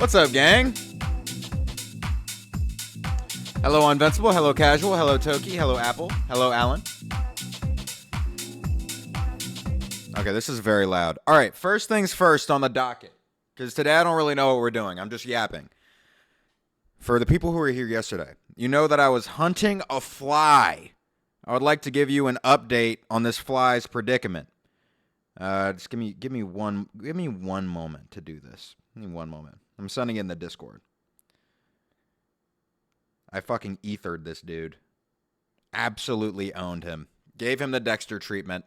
What's up, gang? Hello, Invincible. Hello, Casual. Hello, Toki. Hello, Apple. Hello, Alan. Okay, this is very loud. All right, first things first on the docket. Because today I don't really know what we're doing. I'm just yapping. For the people who were here yesterday, you know that I was hunting a fly. I would like to give you an update on this fly's predicament. Just give me one moment to do this. Give me one moment. I'm sending in the Discord. I fucking ethered this dude. Absolutely owned him. Gave him the Dexter treatment.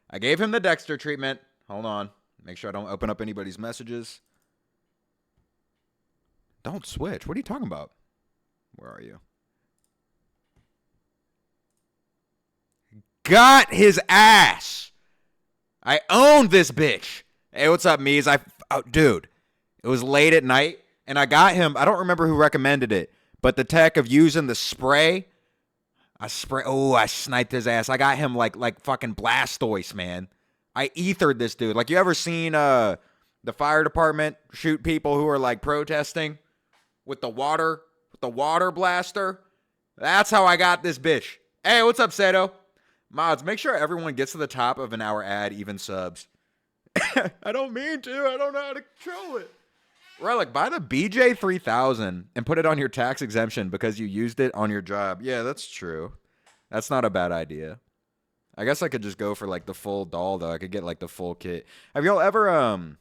I gave him the Dexter treatment. Hold on. Make sure I don't open up anybody's messages. Don't switch. What are you talking about? Where are you? Got his ass. I owned this bitch. Hey, what's up, Mies? Dude, it was late at night, and I got him. I don't remember who recommended it, but the tech of using the spray. I sniped his ass. I got him like fucking Blastoise, man. I ethered this dude. Like, you ever seen the fire department shoot people who are like protesting with the water blaster? That's how I got this bitch. Hey, what's up, Sato? Mods, make sure everyone gets to the top of an hour ad, even subs. I don't mean to. I don't know how to control it. Relic, buy the BJ3000 and put it on your tax exemption because you used it on your job. Yeah, that's true. That's not a bad idea. I guess I could just go for like the full doll, though. I could get like the full kit. Have y'all ever,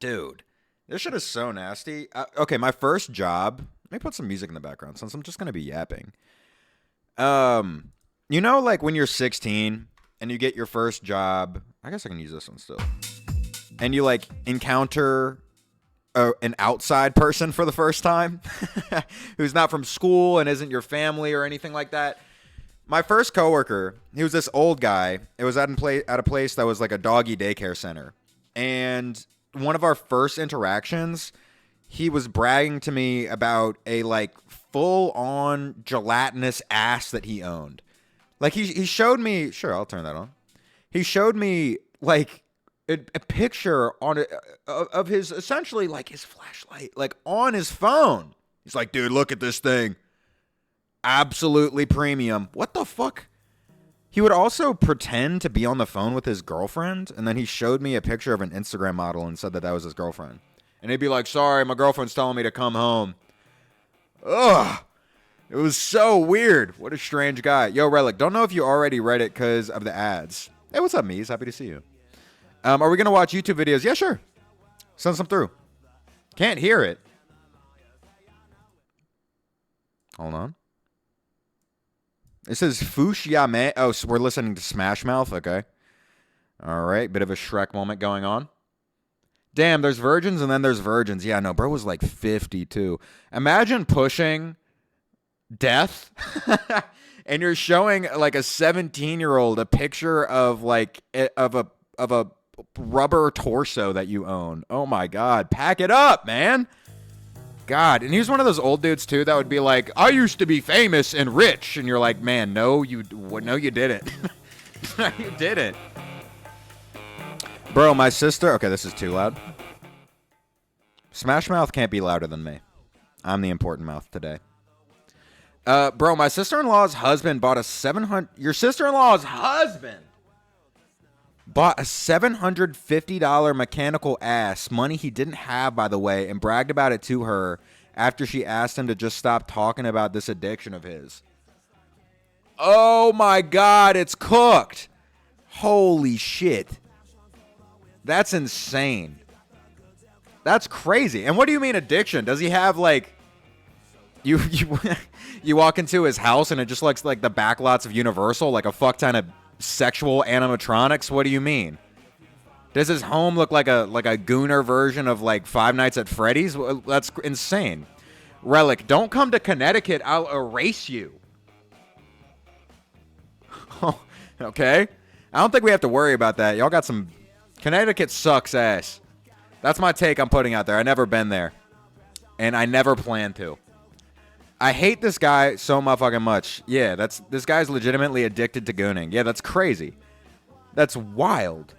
dude, this shit is so nasty. Okay, my first job. Let me put some music in the background since I'm just going to be yapping. You know, like when you're 16 and you get your first job. I guess I can use this one still. And you like encounter an outside person for the first time who's not from school and isn't your family or anything like that. My first coworker, he was this old guy. It was at a place that was like a doggy daycare center. And one of our first interactions, he was bragging to me about a like full-on gelatinous ass that he owned. Like he showed me, sure, I'll turn that on. He showed me like a picture on of his, essentially like his flashlight, like on his phone. He's like, dude, look at this thing. Absolutely premium. What the fuck? He would also pretend to be on the phone with his girlfriend, and then he showed me a picture of an Instagram model and said that was his girlfriend. And he'd be like, sorry, my girlfriend's telling me to come home. Ugh. It was so weird. What a strange guy. Yo, Relic, don't know if you already read it because of the ads. Hey, what's up, Mies? Happy to see you. Are we going to watch YouTube videos? Yeah, sure. Send some through. Can't hear it. Hold on. It says Fushiyame. Oh, so we're listening to Smash Mouth. Okay. All right. Bit of a Shrek moment going on. Damn, there's virgins and then there's virgins. Yeah, no, bro was like 52. Imagine pushing death and you're showing like a 17-year-old a picture of like of a rubber torso that you own. Oh my God. Pack it up, man. God. And he was one of those old dudes too that would be like, I used to be famous and rich. And you're like, man, no, you didn't. No, you didn't. Bro, my sister. Okay, this is too loud. Smash Mouth can't be louder than me. I'm the important mouth today. Bro, my sister-in-law's husband bought a Your sister-in-law's husband bought a $750 mechanical ass, money he didn't have, by the way, and bragged about it to her after she asked him to just stop talking about this addiction of his. Oh my God, it's cooked. Holy shit. That's insane. That's crazy. And what do you mean addiction? Does he have like... You walk into his house and it just looks like the backlots of Universal, like a fuck ton of sexual animatronics? What do you mean? Does his home look like a gooner version of like Five Nights at Freddy's? That's insane. Relic, don't come to Connecticut. I'll erase you. Okay. I don't think we have to worry about that. Y'all got some... Connecticut sucks ass. That's my take I'm putting out there. I never been there. And I never plan to. I hate this guy so motherfucking much. Yeah, this guy's legitimately addicted to gooning. Yeah, that's crazy. That's wild.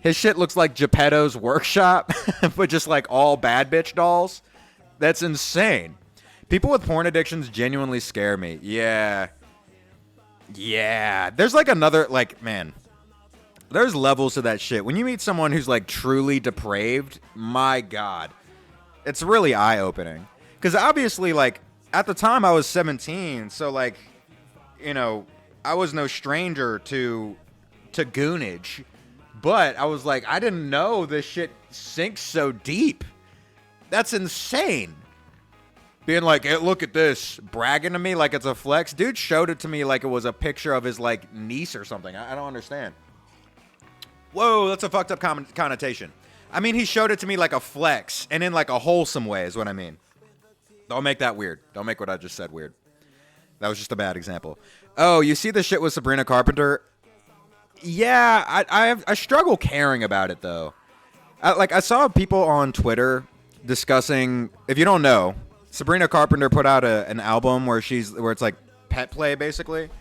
His shit looks like Geppetto's Workshop, but just like all bad bitch dolls. That's insane. People with porn addictions genuinely scare me. Yeah. Yeah. There's like another, like, man, there's levels to that shit. When you meet someone who's like truly depraved, my God, it's really eye-opening. Because obviously, like, at the time I was 17, so like, you know, I was no stranger to goonage. But I was like, I didn't know this shit sinks so deep. That's insane. Being like, hey, look at this. Bragging to me like it's a flex. Dude showed it to me like it was a picture of his, like, niece or something. I don't understand. Whoa, that's a fucked up connotation. I mean, he showed it to me like a flex. And in, like, a wholesome way is what I mean. Don't make that weird. Don't make what I just said weird. That was just a bad example. Oh, you see the shit with Sabrina Carpenter? Yeah, I struggle caring about it, though. I saw people on Twitter discussing, if you don't know, Sabrina Carpenter put out an album where it's like pet play, basically.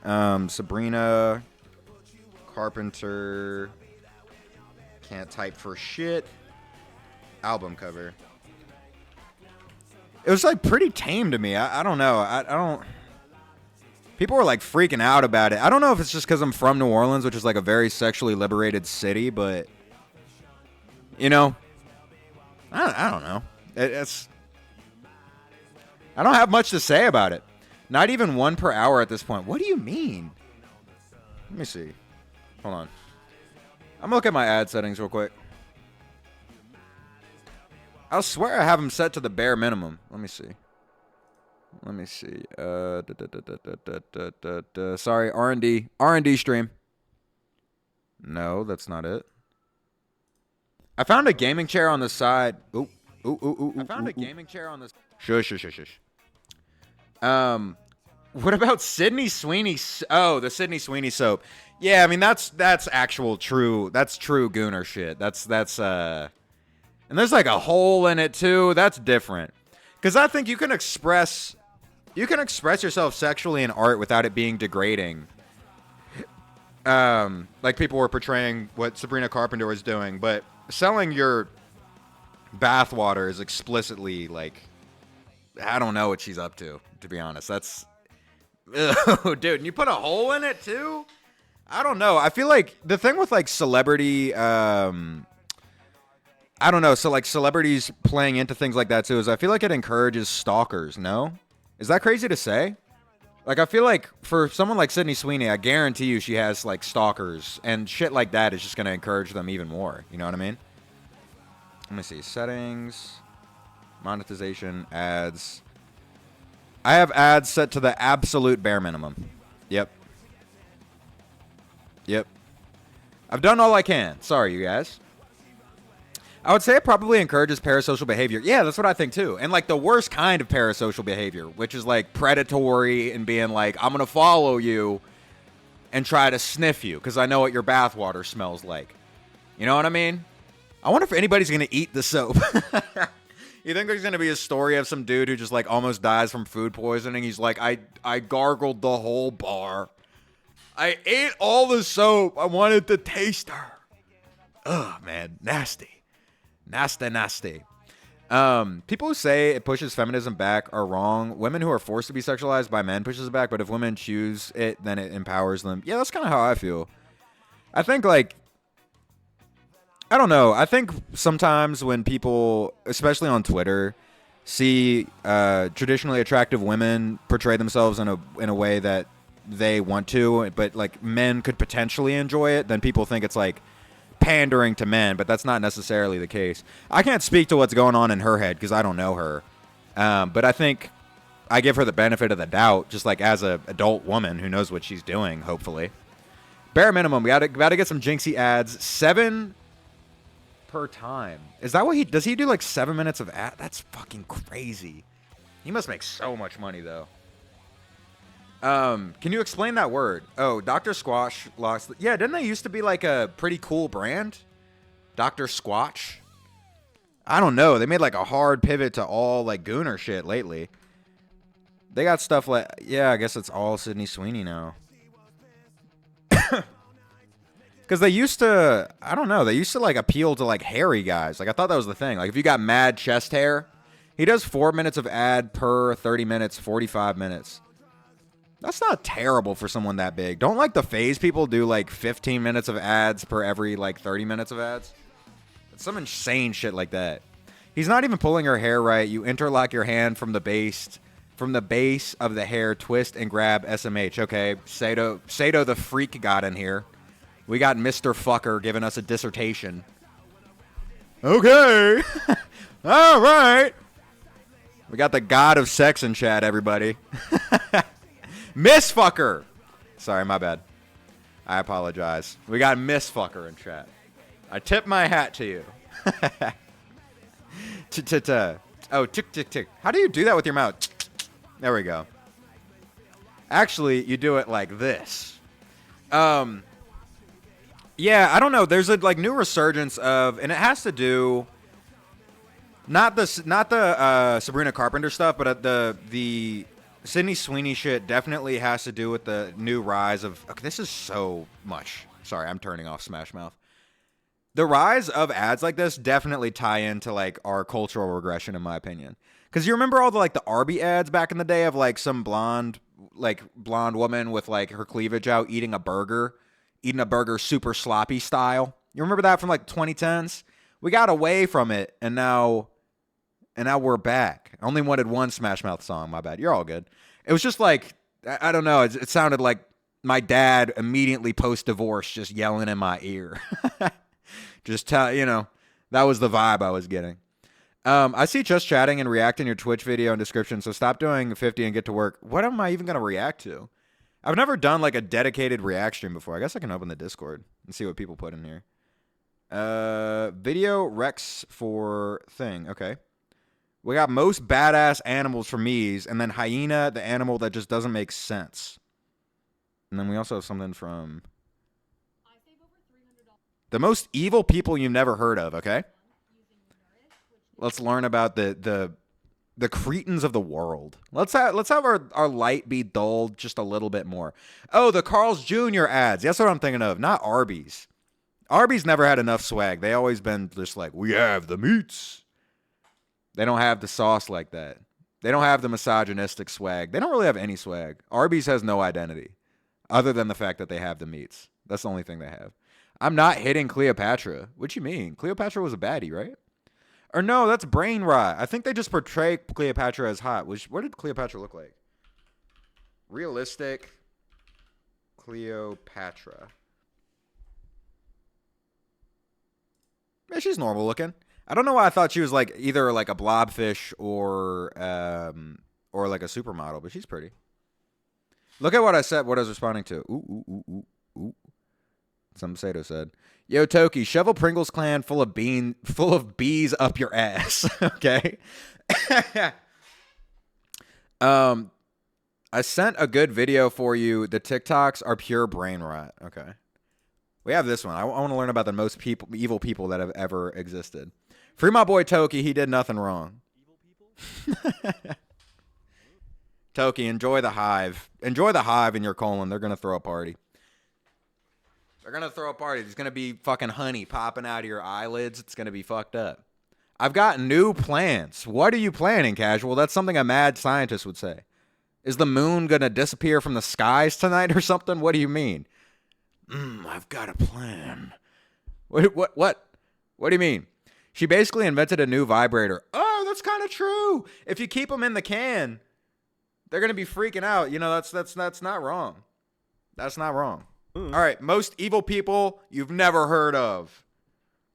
Sabrina Carpenter, can't type for shit, album cover. It was like pretty tame to me. I don't know. I don't... People were like freaking out about it. I don't know if it's just because I'm from New Orleans, which is like a very sexually liberated city, but, you know, I don't know. I don't have much to say about it. Not even 1 per hour at this point. What do you mean? Let me see. Hold on. I'm gonna look at my ad settings real quick. I swear I have them set to the bare minimum. Let me see. Sorry, R&D stream. No, that's not it. I found a gaming chair on the side. Ooh. I found a gaming chair on the... Shush. What about Sydney Sweeney? Oh, the Sydney Sweeney soap. Yeah, I mean, that's actual true... That's true gooner shit. That's And there's like a hole in it, too. That's different. Because I think you can express yourself sexually in art without it being degrading. Like people were portraying what Sabrina Carpenter was doing, but selling your bathwater is explicitly like, I don't know what she's up to be honest. That's, dude, and you put a hole in it too? I don't know. I feel like the thing with like celebrity, I don't know. So like celebrities playing into things like that too is I feel like it encourages stalkers. No? Is that crazy to say? Like, I feel like for someone like Sydney Sweeney, I guarantee you she has, like, stalkers. And shit like that is just going to encourage them even more. You know what I mean? Let me see. Settings. Monetization. Ads. I have ads set to the absolute bare minimum. Yep. I've done all I can. Sorry, you guys. I would say it probably encourages parasocial behavior. Yeah, that's what I think too. And like the worst kind of parasocial behavior, which is like predatory and being like, I'm going to follow you and try to sniff you because I know what your bathwater smells like. You know what I mean? I wonder if anybody's going to eat the soap. You think there's going to be a story of some dude who just like almost dies from food poisoning? He's like, I gargled the whole bar. I ate all the soap. I wanted to taste her. Ugh, man. Nasty. People who say it pushes feminism back are wrong. Women who are forced to be sexualized by men pushes it back, but if women choose it, then it empowers them. Yeah, that's kind of how I feel. I think, like, I don't know. I think sometimes when people, especially on Twitter, see traditionally attractive women portray themselves in a way that they want to, but like men could potentially enjoy it, then people think it's like pandering to men, but that's not necessarily the case. I can't speak to what's going on in her head because I don't know her, but I think I give her the benefit of the doubt, just like as an adult woman who knows what she's doing. Hopefully, bare minimum, we gotta get some Jinxie ads. 7 per time. Is that what does? He do like 7 minutes of ad? That's fucking crazy. He must make so much money though. Can you explain that word? Oh, Dr. Squatch lost. Yeah, didn't they used to be like a pretty cool brand? Dr. Squatch? I don't know. They made like a hard pivot to all like gooner shit lately. They got stuff like, yeah, I guess it's all Sydney Sweeney now. Because they used to, I don't know, they used to like appeal to like hairy guys. Like I thought that was the thing. Like if you got mad chest hair, he does 4 minutes of ad per 30 minutes, 45 minutes. That's not terrible for someone that big. Don't like the phase people do like 15 minutes of ads per every like 30 minutes of ads. It's some insane shit like that. He's not even pulling her hair right. You interlock your hand from the base of the hair, twist and grab SMH. Okay, Sato the freak got in here. We got Mr. Fucker giving us a dissertation. Okay. All right. We got the god of sex in chat, everybody. Miss Fucker. Sorry, my bad. I apologize. We got Miss Fucker in chat. I tip my hat to you. Oh, tick, tick, tick. How do you do that with your mouth? There we go. Actually, you do it like this. Yeah, I don't know. There's a like new resurgence of, and it has to do not the Sabrina Carpenter stuff, but the Sydney Sweeney shit definitely has to do with the new rise of. Okay, this is so much. Sorry, I'm turning off Smash Mouth. The rise of ads like this definitely tie into like our cultural regression, in my opinion. Because you remember all the like the Arby ads back in the day of like some blonde woman with like her cleavage out eating a burger super sloppy style. You remember that from like 2010s? We got away from it, and now we're back. I only wanted one Smash Mouth song. My bad. You're all good. It was just like I don't know. It sounded like my dad immediately post divorce just yelling in my ear. Just tell that was the vibe I was getting. I see just chatting and reacting your Twitch video and description, so stop doing 50 and get to work. What am I even going to react to? I've never done like a dedicated react stream before. I guess I can open the Discord and see what people put in here. Video Rex for thing. Okay. We got most badass animals for me's, and then hyena, the animal that just doesn't make sense. And then we also have something from the most evil people you've never heard of, okay? Let's learn about the cretins of the world. Let's have our light be dulled just a little bit more. Oh, the Carl's Jr. ads. That's what I'm thinking of, not Arby's. Arby's never had enough swag. They always been just like, we have the meats. They don't have the sauce like that. They don't have the misogynistic swag. They don't really have any swag. Arby's has no identity other than the fact that they have the meats. That's the only thing they have. I'm not hitting Cleopatra. What you mean? Cleopatra was a baddie, right? Or no, that's brain rot. I think they just portray Cleopatra as hot. What did Cleopatra look like? Realistic Cleopatra. Yeah, she's normal looking. I don't know why I thought she was like either like a blobfish or like a supermodel, but she's pretty. Look at what I said, what I was responding to. Ooh. Some Sato said, "Yo, Toki, shovel Pringles clan full of bees up your ass." Okay. I sent a good video for you. The TikToks are pure brain rot. Okay. We have this one. I want to learn about the most evil people that have ever existed. Free my boy Toki. He did nothing wrong. Evil people? Toki, enjoy the hive. Enjoy the hive in your colon. They're going to throw a party. They're going to throw a party. There's going to be fucking honey popping out of your eyelids. It's going to be fucked up. I've got new plans. What are you planning, Casual? That's something a mad scientist would say. Is the moon going to disappear from the skies tonight or something? What do you mean? I've got a plan. What do you mean? She basically invented a new vibrator. Oh, that's kind of true. If you keep them in the can, they're going to be freaking out. That's not wrong. That's not wrong. All right, most evil people you've never heard of.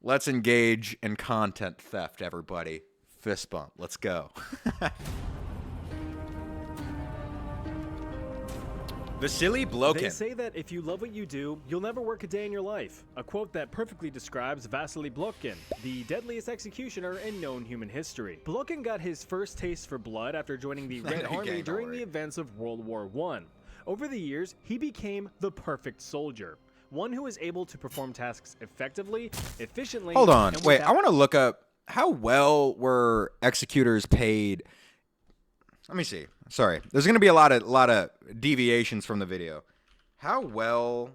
Let's engage in content theft, everybody. Fist bump. Let's go. Vasily Blokin. They say that if you love what you do, you'll never work a day in your life. A quote that perfectly describes Vasily Blokin, the deadliest executioner in known human history. Blokin got his first taste for blood after joining the Red Army during the events of World War I. Over the years, he became the perfect soldier. One who is able to perform tasks effectively, efficiently. Hold on. Wait, I want to look up how well were executors paid. Let me see. Sorry. There's going to be a lot of deviations from the video. How well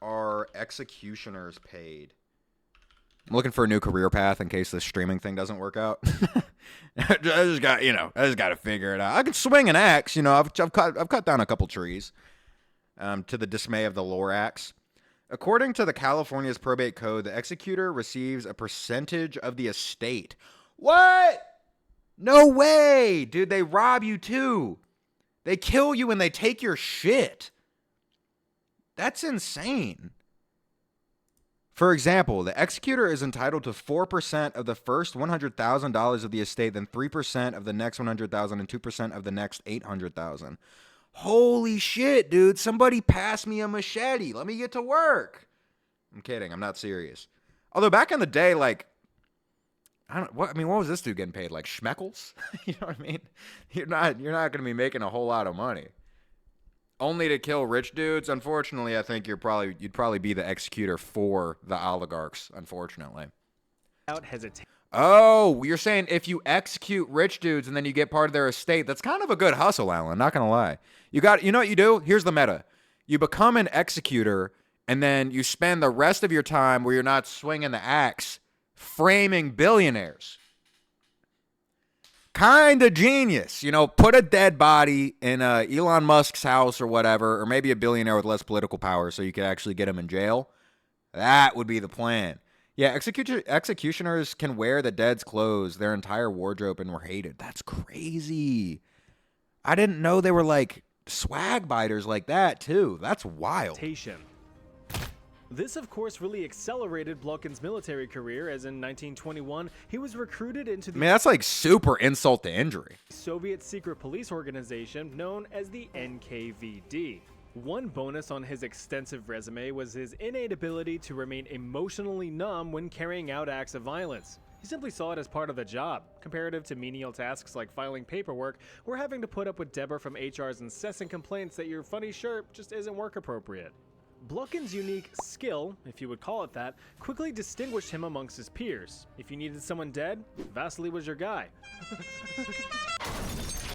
are executioners paid? I'm looking for a new career path in case this streaming thing doesn't work out. I just got to figure it out. I can swing an axe, I've cut down a couple trees, to the dismay of the Lorax. According to the California's probate code, the executor receives a percentage of the estate. What? No way, dude. They rob you too. They kill you and they take your shit. That's insane. For example, the executor is entitled to 4% of the first $100,000 of the estate, then 3% of the next $100,000, and 2% of the next $800,000. Holy shit, dude. Somebody pass me a machete. Let me get to work. I'm kidding. I'm not serious. Although back in the day, like, what was this dude getting paid? Like schmeckles? You know what I mean? You're not going to be making a whole lot of money. Only to kill rich dudes. Unfortunately, I think you'd probably be the executor for the oligarchs, unfortunately. Oh, you're saying if you execute rich dudes and then you get part of their estate, that's kind of a good hustle, Alan, not going to lie. You know what you do? Here's the meta. You become an executor and then you spend the rest of your time where you're not swinging the axe framing billionaires. Kind of genius. Put a dead body in Elon Musk's house or whatever, or maybe a billionaire with less political power so you could actually get him in jail. That would be the plan. Yeah, executioners can wear the dead's clothes, their entire wardrobe, and were hated. That's crazy. I didn't know they were like swag biters like that, too. That's wild. This, of course, really accelerated Blokhin's military career, as in 1921, he was recruited into the that's like super insult to injury. Soviet secret police organization known as the NKVD. One bonus on his extensive resume was his innate ability to remain emotionally numb when carrying out acts of violence. He simply saw it as part of the job, comparative to menial tasks like filing paperwork or having to put up with Deborah from HR's incessant complaints that your funny shirt just isn't work appropriate. Blokhin's unique skill, if you would call it that, quickly distinguished him amongst his peers. If you needed someone dead, Vasily was your guy.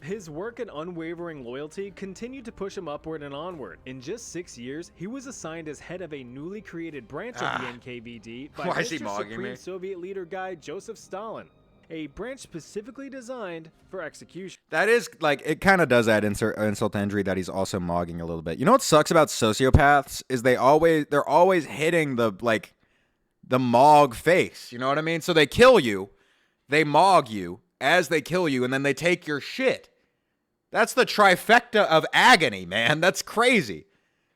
His work and unwavering loyalty continued to push him upward and onward. In just 6 years, he was assigned as head of a newly created branch of the NKVD by Mr. Supreme Soviet leader guy Joseph Stalin. A branch specifically designed for execution. That is, like, it kind of does add insult to injury that he's also mogging a little bit. You know what sucks about sociopaths is they're always hitting the mog face. You know what I mean? So they kill you, they mog you as they kill you, and then they take your shit. That's the trifecta of agony, man. That's crazy.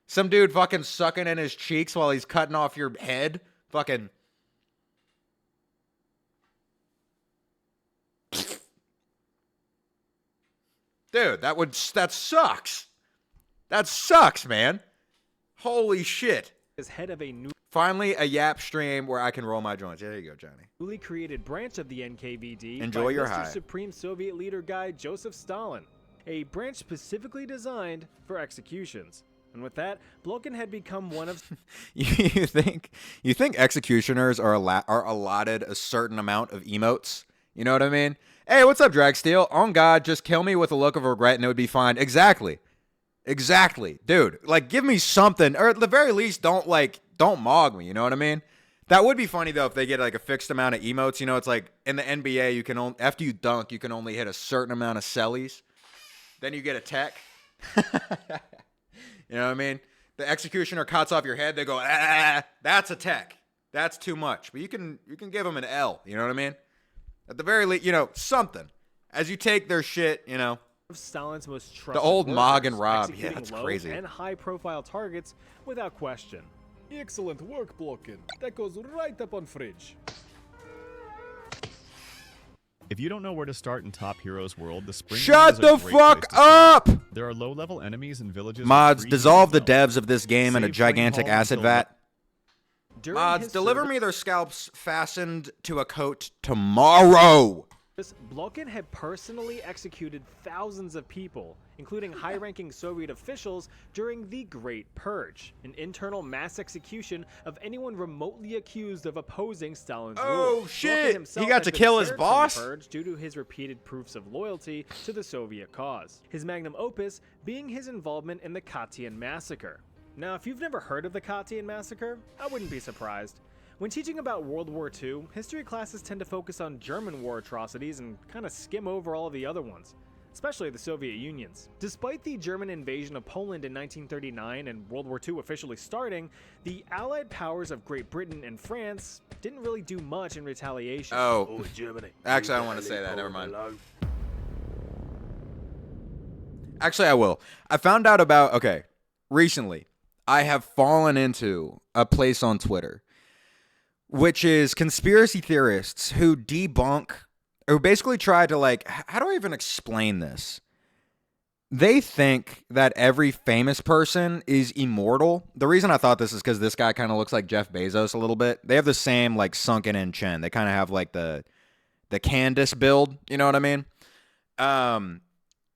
Some dude fucking sucking in his cheeks while he's cutting off your head. Fucking... Dude, that sucks. That sucks, man. Holy shit. As head of a finally a Yap stream where I can roll my joints. Yeah, there you go, Johnny. Newly created branch of the NKVD. Enjoy your Mr. high. Supreme Soviet leader guy Joseph Stalin. A branch specifically designed for executions. And with that, Blokhin had become one of... You think executioners are allotted a certain amount of emotes? You know what I mean? Hey, what's up, Dragsteel? On God, just kill me with a look of regret and it would be fine. Exactly. Dude, like, give me something. Or at the very least, don't mog me. You know what I mean? That would be funny, though, if they get, like, a fixed amount of emotes. You know, it's like, in the NBA, you can only, after you dunk, you can only hit a certain amount of sellies. Then you get a tech. You know what I mean? The executioner cuts off your head. They go, that's a tech. That's too much. But you can give them an L. You know what I mean? At the very least, something. As you take their shit, Stalin's most trusted the old workers, Mog and Rob. Yeah, executing that's low crazy. And high-profile targets without question. Excellent work, Blokhin. That goes right up on fridge. If you don't know where to start in Top Heroes World, the Spring Shut the fuck up! There are low-level enemies and villages. Mods, dissolve the devs of this game in a gigantic acid vat. During Mods, his deliver service, me their scalps fastened to a coat tomorrow. Blokhin had personally executed thousands of people, including high-ranking Soviet officials, during the Great Purge, an internal mass execution of anyone remotely accused of opposing Stalin's rule. Oh shit! Blokhin himself He got had to been kill his spared from the boss? Purge due to his repeated proofs of loyalty to the Soviet cause. His magnum opus being his involvement in the Katyn massacre. Now, if you've never heard of the Katyn Massacre, I wouldn't be surprised. When teaching about World War II, history classes tend to focus on German war atrocities and kind of skim over all of the other ones, especially the Soviet Union's. Despite the German invasion of Poland in 1939 and World War II officially starting, the Allied powers of Great Britain and France didn't really do much in retaliation. Oh, Germany. actually, I don't want to say that. Never mind. Actually, I will. I found out about, okay, recently, I have fallen into a place on Twitter, which is conspiracy theorists who debunk, who basically try to, like, how do I even explain this? They think that every famous person is immortal. The reason I thought this is because this guy kind of looks like Jeff Bezos a little bit. They have the same, like, sunken in chin. They kind of have, like, the Candace build. You know what I mean?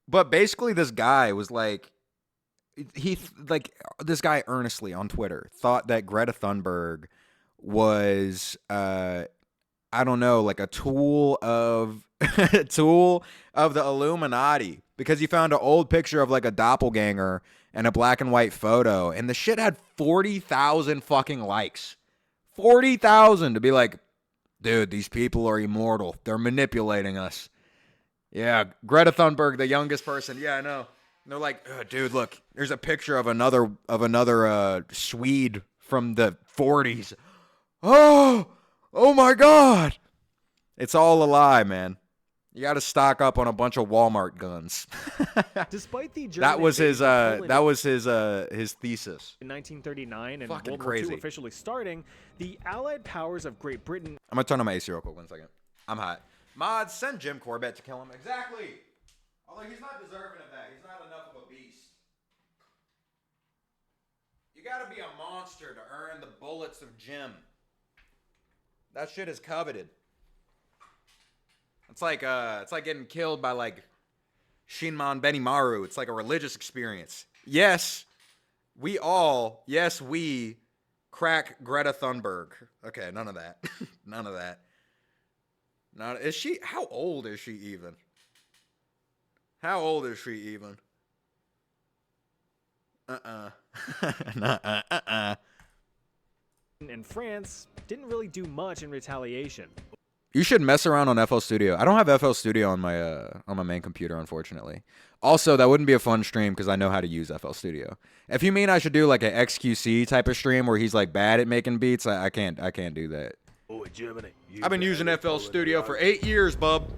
But basically this guy was like, this guy earnestly on Twitter thought that Greta Thunberg was, I don't know, like a tool of the Illuminati, because he found an old picture of like a doppelganger and a black and white photo, and the shit had 40,000 fucking likes. 40,000 to be like, dude, these people are immortal. They're manipulating us. Yeah, Greta Thunberg, the youngest person. Yeah, I know. And they're like, dude, look, there's a picture of another Swede from the 40s. Oh my God. It's all a lie, man. You got to stock up on a bunch of Walmart guns. Despite the German that was his invasion his thesis. in 1939 and Fucking World War II crazy. officially starting, the Allied powers of Great Britain I'm going to turn on my AC real quick. 1 second. I'm hot. Mods, send Jim Corbett to kill him. Exactly. Although he's not deserving of that. He's not enough of a beast. You got to be a monster to earn the bullets of Jim. That shit is coveted. It's like getting killed by like Shinman Benimaru. It's like a religious experience. Yes, we crack Greta Thunberg. Okay, none of that. None of that. Is she? How old is she even? How old is she even? and France didn't really do much in retaliation. You should mess around on FL Studio. I don't have FL Studio on my main computer, unfortunately. Also, that wouldn't be a fun stream because I know how to use FL Studio. If you mean I should do like an XQC type of stream where he's like bad at making beats, I can't do that. Oh, Germany. I've been using FL Studio for 8 years, bub.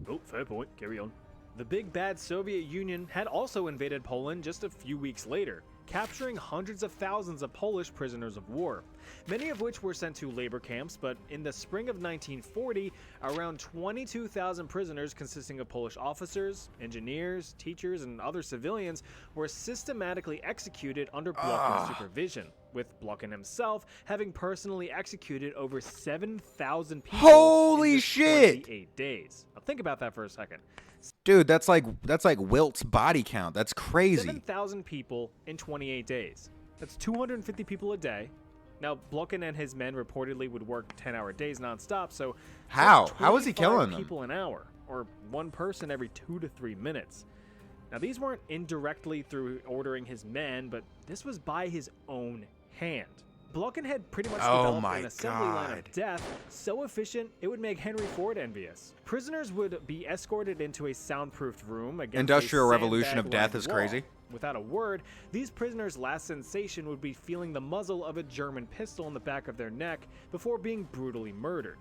Oh, fair point. Carry on. The big bad Soviet Union had also invaded Poland just a few weeks later, capturing hundreds of thousands of Polish prisoners of war, many of which were sent to labor camps. But in the spring of 1940, around 22,000 prisoners consisting of Polish officers, engineers, teachers, and other civilians were systematically executed under Blokhin's supervision, with Blokhin himself having personally executed over 7,000 people Holy in just shit! 28 days. Now think about that for a second. Dude, that's like Wilt's body count. That's crazy. 7,000 people in 28 days. That's 250 people a day. Now, Blokhin and his men reportedly would work 10-hour days nonstop, so How? that's How was he 25 killing them? people an hour, or one person every 2 to 3 minutes. Now, these weren't indirectly through ordering his men, but this was by his own hand. Blokhin had pretty much developed an assembly line of death so efficient it would make Henry Ford envious. Prisoners would be escorted into a soundproofed room against Industrial a Revolution of sandbag-lined death is wall. crazy. Without a word, these prisoners' last sensation would be feeling the muzzle of a German pistol in the back of their neck before being brutally murdered.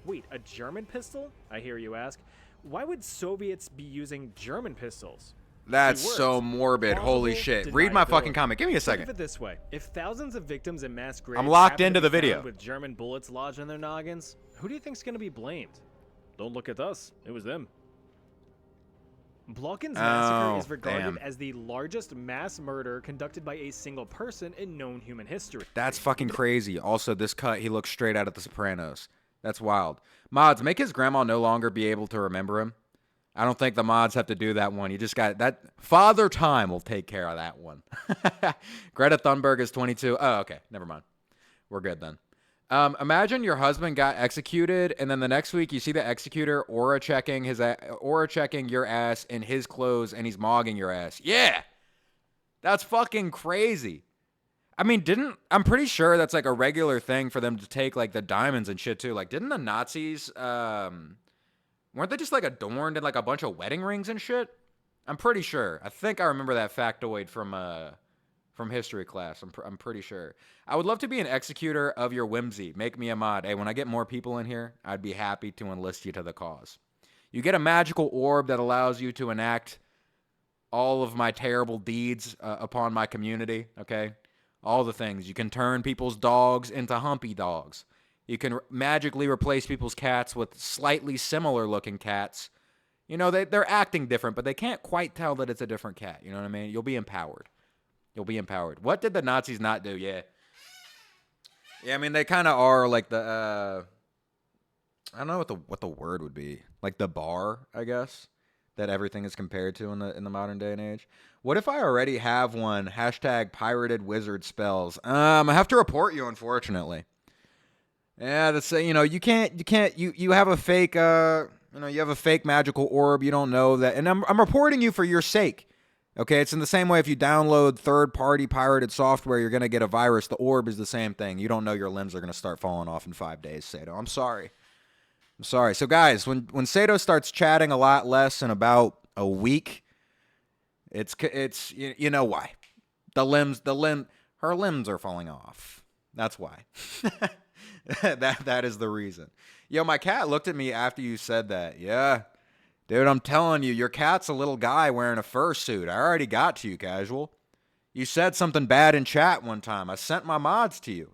Wait, a German pistol? I hear you ask. Why would Soviets be using German pistols? That's Keywords. so morbid. Holy Plausible shit. Read my fucking deniability. comment. Give me a Think of second. it this way: if thousands of victims in mass graves I'm locked happen into to the be video. found with German bullets lodged in their noggins, who do you think's gonna be blamed? Don't look at us. It was them. Blokhin's massacre is regarded damn. as the largest mass murder conducted by a single person in known human history. That's fucking crazy. Also, this cut, he looks straight out of The Sopranos. That's wild. Mods, make his grandma no longer be able to remember him. I don't think the mods have to do that one. You just got that. Father Time will take care of that one. Greta Thunberg is 22. Oh, okay. Never mind. We're good then. Imagine your husband got executed, and then the next week you see the executor aura checking your ass in his clothes, and he's mogging your ass. Yeah, That's fucking crazy. I mean, I'm pretty sure that's like a regular thing for them to take like the diamonds and shit too. Like, didn't the Nazis, weren't they just like adorned in like a bunch of wedding rings and shit? I'm pretty sure. I think I remember that factoid from history class. I'm pretty sure. I would love to be an executor of your whimsy. Make me a mod. Hey, when I get more people in here, I'd be happy to enlist you to the cause. You get a magical orb that allows you to enact all of my terrible deeds upon my community, okay? All the things. You can turn people's dogs into humpy dogs. You can magically replace people's cats with slightly similar looking cats. You know, they're acting different, but they can't quite tell that it's a different cat. You know what I mean? You'll be empowered. You'll be empowered. What did the Nazis not do? Yeah. Yeah, I mean, they kind of are like the, I don't know what the word would be. Like the bar, I guess, that everything is compared to in the modern day and age. What if I already have one? Hashtag pirated wizard spells. I have to report you, unfortunately. Yeah, that's you know, you have a fake you have a fake magical orb. You don't know that, and I'm reporting you for your sake. Okay, it's in the same way if you download third-party pirated software, you're gonna get a virus. The orb is the same thing. You don't know your limbs are gonna start falling off in 5 days, Sato. I'm sorry. So guys, when Sato starts chatting a lot less in about a week, it's you know why. Her limbs are falling off. That's why. that is the reason. Yo, my cat looked at me after you said that. Yeah. Dude, I'm telling you, your cat's a little guy wearing a fursuit. I already got to you, Casual. You said something bad in chat one time. I sent my mods to you.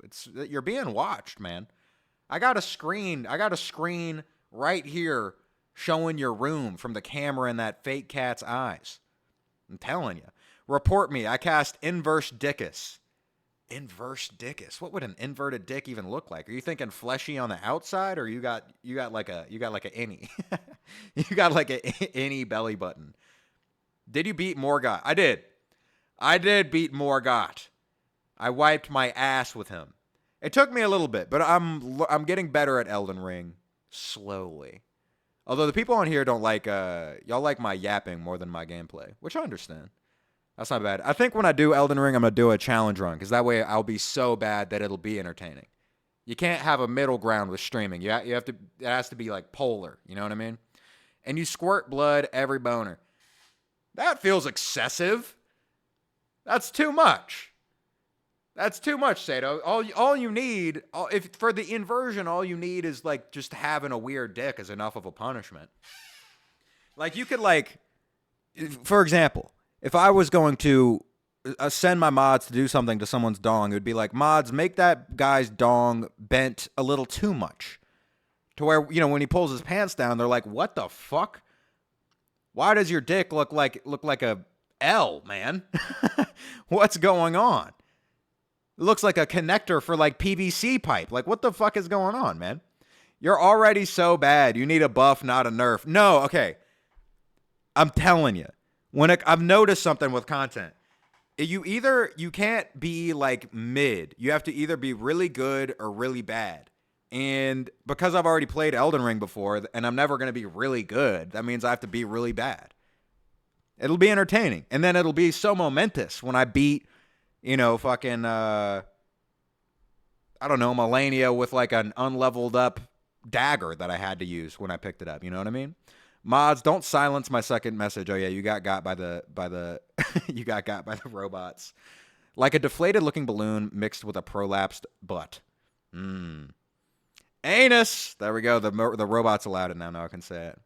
You're being watched, man. I got a screen right here showing your room from the camera in that fake cat's eyes. I'm telling you. Report me. I cast Inverse Dickus. Inverse Dickus. What would an inverted dick even look like? Are you thinking fleshy on the outside, or you got like a innie? You got like a innie belly button. Did you beat Morgoth? I did beat Morgoth. I wiped my ass with him. It took me a little bit, but I'm getting better at Elden Ring slowly. Although the people on here don't like y'all like my yapping more than my gameplay, which I understand. That's not bad. I think when I do Elden Ring, I'm going to do a challenge run, because that way I'll be so bad that it'll be entertaining. You can't have a middle ground with streaming. You have to. It has to be like polar. You know what I mean? And you squirt blood every boner. That feels excessive. That's too much. That's too much, Sato. All you need, if for the inversion, all you need is like just having a weird dick is enough of a punishment. Like you could like, for example, if I was going to send my mods to do something to someone's dong, it would be like, mods, make that guy's dong bent a little too much. To where, you know, when he pulls his pants down, they're like, what the fuck? Why does your dick look like a L, man? What's going on? It looks like a connector for like PVC pipe. Like, what the fuck is going on, man? You're already so bad. You need a buff, not a nerf. No, okay. I'm telling you. I've noticed something with content. You can't be like mid. You have to either be really good or really bad. And because I've already played Elden Ring before, and I'm never going to be really good, that means I have to be really bad. It'll be entertaining. And then it'll be so momentous when I beat, you know, fucking, I don't know, Melania with like an unleveled up dagger that I had to use when I picked it up. You know what I mean? Mods, don't silence my second message. Oh yeah, you got by the you got by the robots. Like a deflated looking balloon mixed with a prolapsed butt. Anus. There we go. The robots allowed it now. Now I can say it.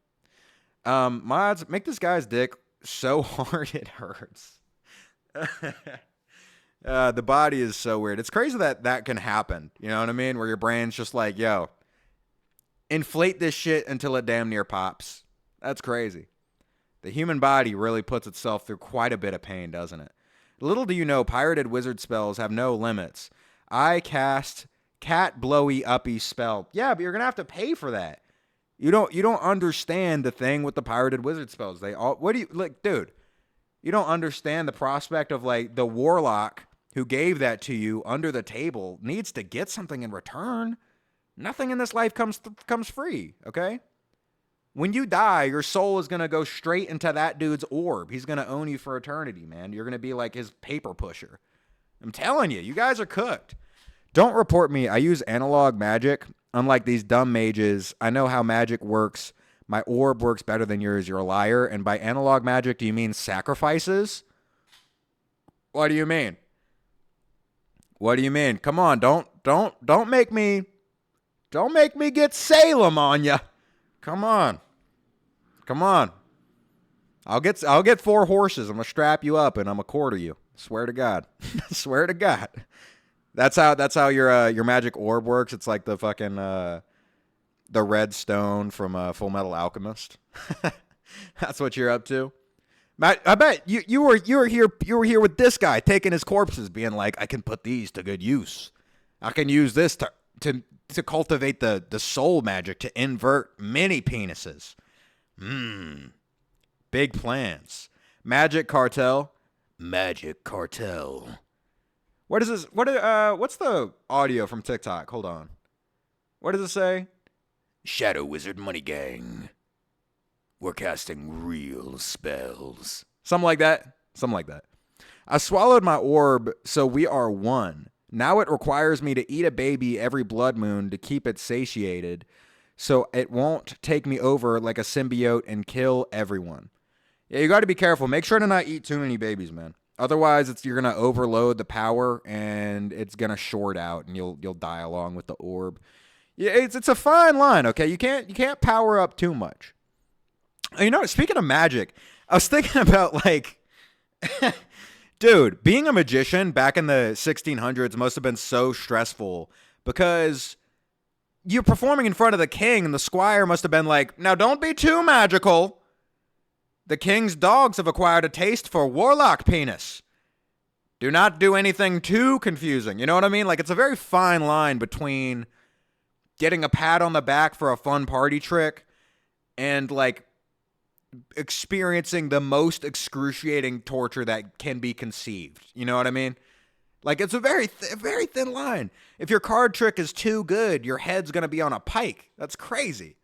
Mods, make this guy's dick so hard it hurts. The body is so weird. It's crazy that can happen. You know what I mean? Where your brain's just like, yo, inflate this shit until it damn near pops. That's crazy. The human body really puts itself through quite a bit of pain, doesn't it? Little do you know, pirated wizard spells have no limits. I cast cat blowy uppy spell. Yeah, but you're gonna have to pay for that. You don't understand the thing with the pirated wizard spells. Dude? You don't understand the prospect of like the warlock who gave that to you under the table needs to get something in return. Nothing in this life comes free, okay? When you die, your soul is going to go straight into that dude's orb. He's going to own you for eternity, man. You're going to be like his paper pusher. I'm telling you, you guys are cooked. Don't report me. I use analog magic. Unlike these dumb mages, I know how magic works. My orb works better than yours. You're a liar. And by analog magic, do you mean sacrifices? What do you mean? What do you mean? Come on, don't make me get Salem on you. Come on. I'll get 4 horses. I'm gonna strap you up and I'm gonna quarter you. Swear to God. Swear to God. That's how your magic orb works. It's like the fucking the red stone from Full Metal Alchemist. That's what you're up to. Matt, I bet you were here with this guy taking his corpses, being like, I can put these to good use. I can use this to cultivate the soul magic to invert many penises. Big plans. Magic cartel. What is this? What's the audio from TikTok? Hold on. What does it say? Shadow Wizard Money Gang. We're casting real spells. Something like that. I swallowed my orb, so we are one. Now it requires me to eat a baby every blood moon to keep it satiated, so it won't take me over like a symbiote and kill everyone. Yeah, you got to be careful. Make sure to not eat too many babies, man. Otherwise, you're gonna overload the power and it's gonna short out, and you'll die along with the orb. Yeah, it's a fine line. Okay, you can't power up too much. You know, speaking of magic, I was thinking about like, dude, being a magician back in the 1600s must have been so stressful because you're performing in front of the king, and the squire must have been like, now don't be too magical. The king's dogs have acquired a taste for warlock penis. Do not do anything too confusing. You know what I mean? Like, it's a very fine line between getting a pat on the back for a fun party trick and like experiencing the most excruciating torture that can be conceived. You know what I mean? Like, it's a very thin line. If your card trick is too good, your head's going to be on a pike. That's crazy.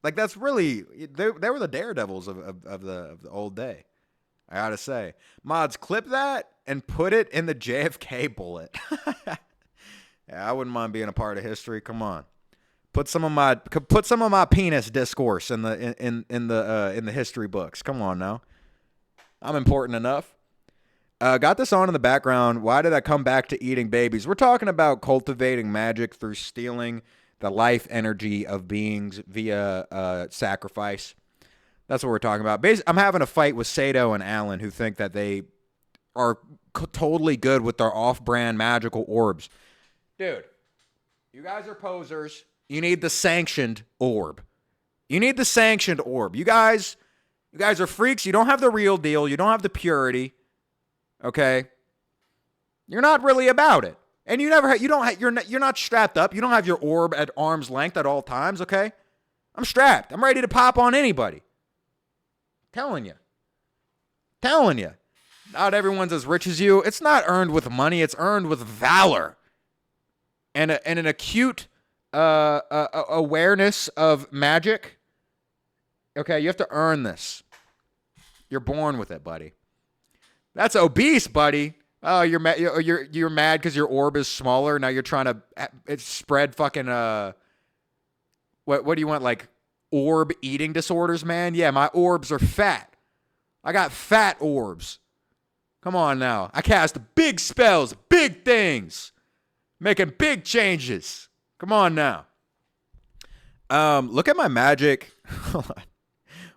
Like, that's really, they were the daredevils of the old day. I gotta say. Mods, clip that and put it in the JFK bullet. Yeah, I wouldn't mind being a part of history. Come on. Put some of my penis discourse in the history books. Come on now. I'm important enough. Got this on in the background. Why did I come back to eating babies? We're talking about cultivating magic through stealing the life energy of beings via sacrifice. That's what we're talking about. I'm having a fight with Sato and Alan, who think that they are totally good with their off-brand magical orbs. Dude, you guys are posers. You need the sanctioned orb. You guys are freaks. You don't have the real deal. You don't have the purity. Okay? You're not really about it. And you're not strapped up. You don't have your orb at arm's length at all times, okay? I'm strapped. I'm ready to pop on anybody. Telling you. Not everyone's as rich as you. It's not earned with money. It's earned with valor. And an acute awareness of magic. Okay, you have to earn this. You're born with it, buddy. That's obese, buddy. Oh, you're mad because your orb is smaller. Now you're trying to spread fucking what do you want, like orb eating disorders, man? Yeah, my orbs are fat. I got fat orbs. Come on now. I cast big spells, big things, making big changes. Come on now. Look at my magic. Hold on.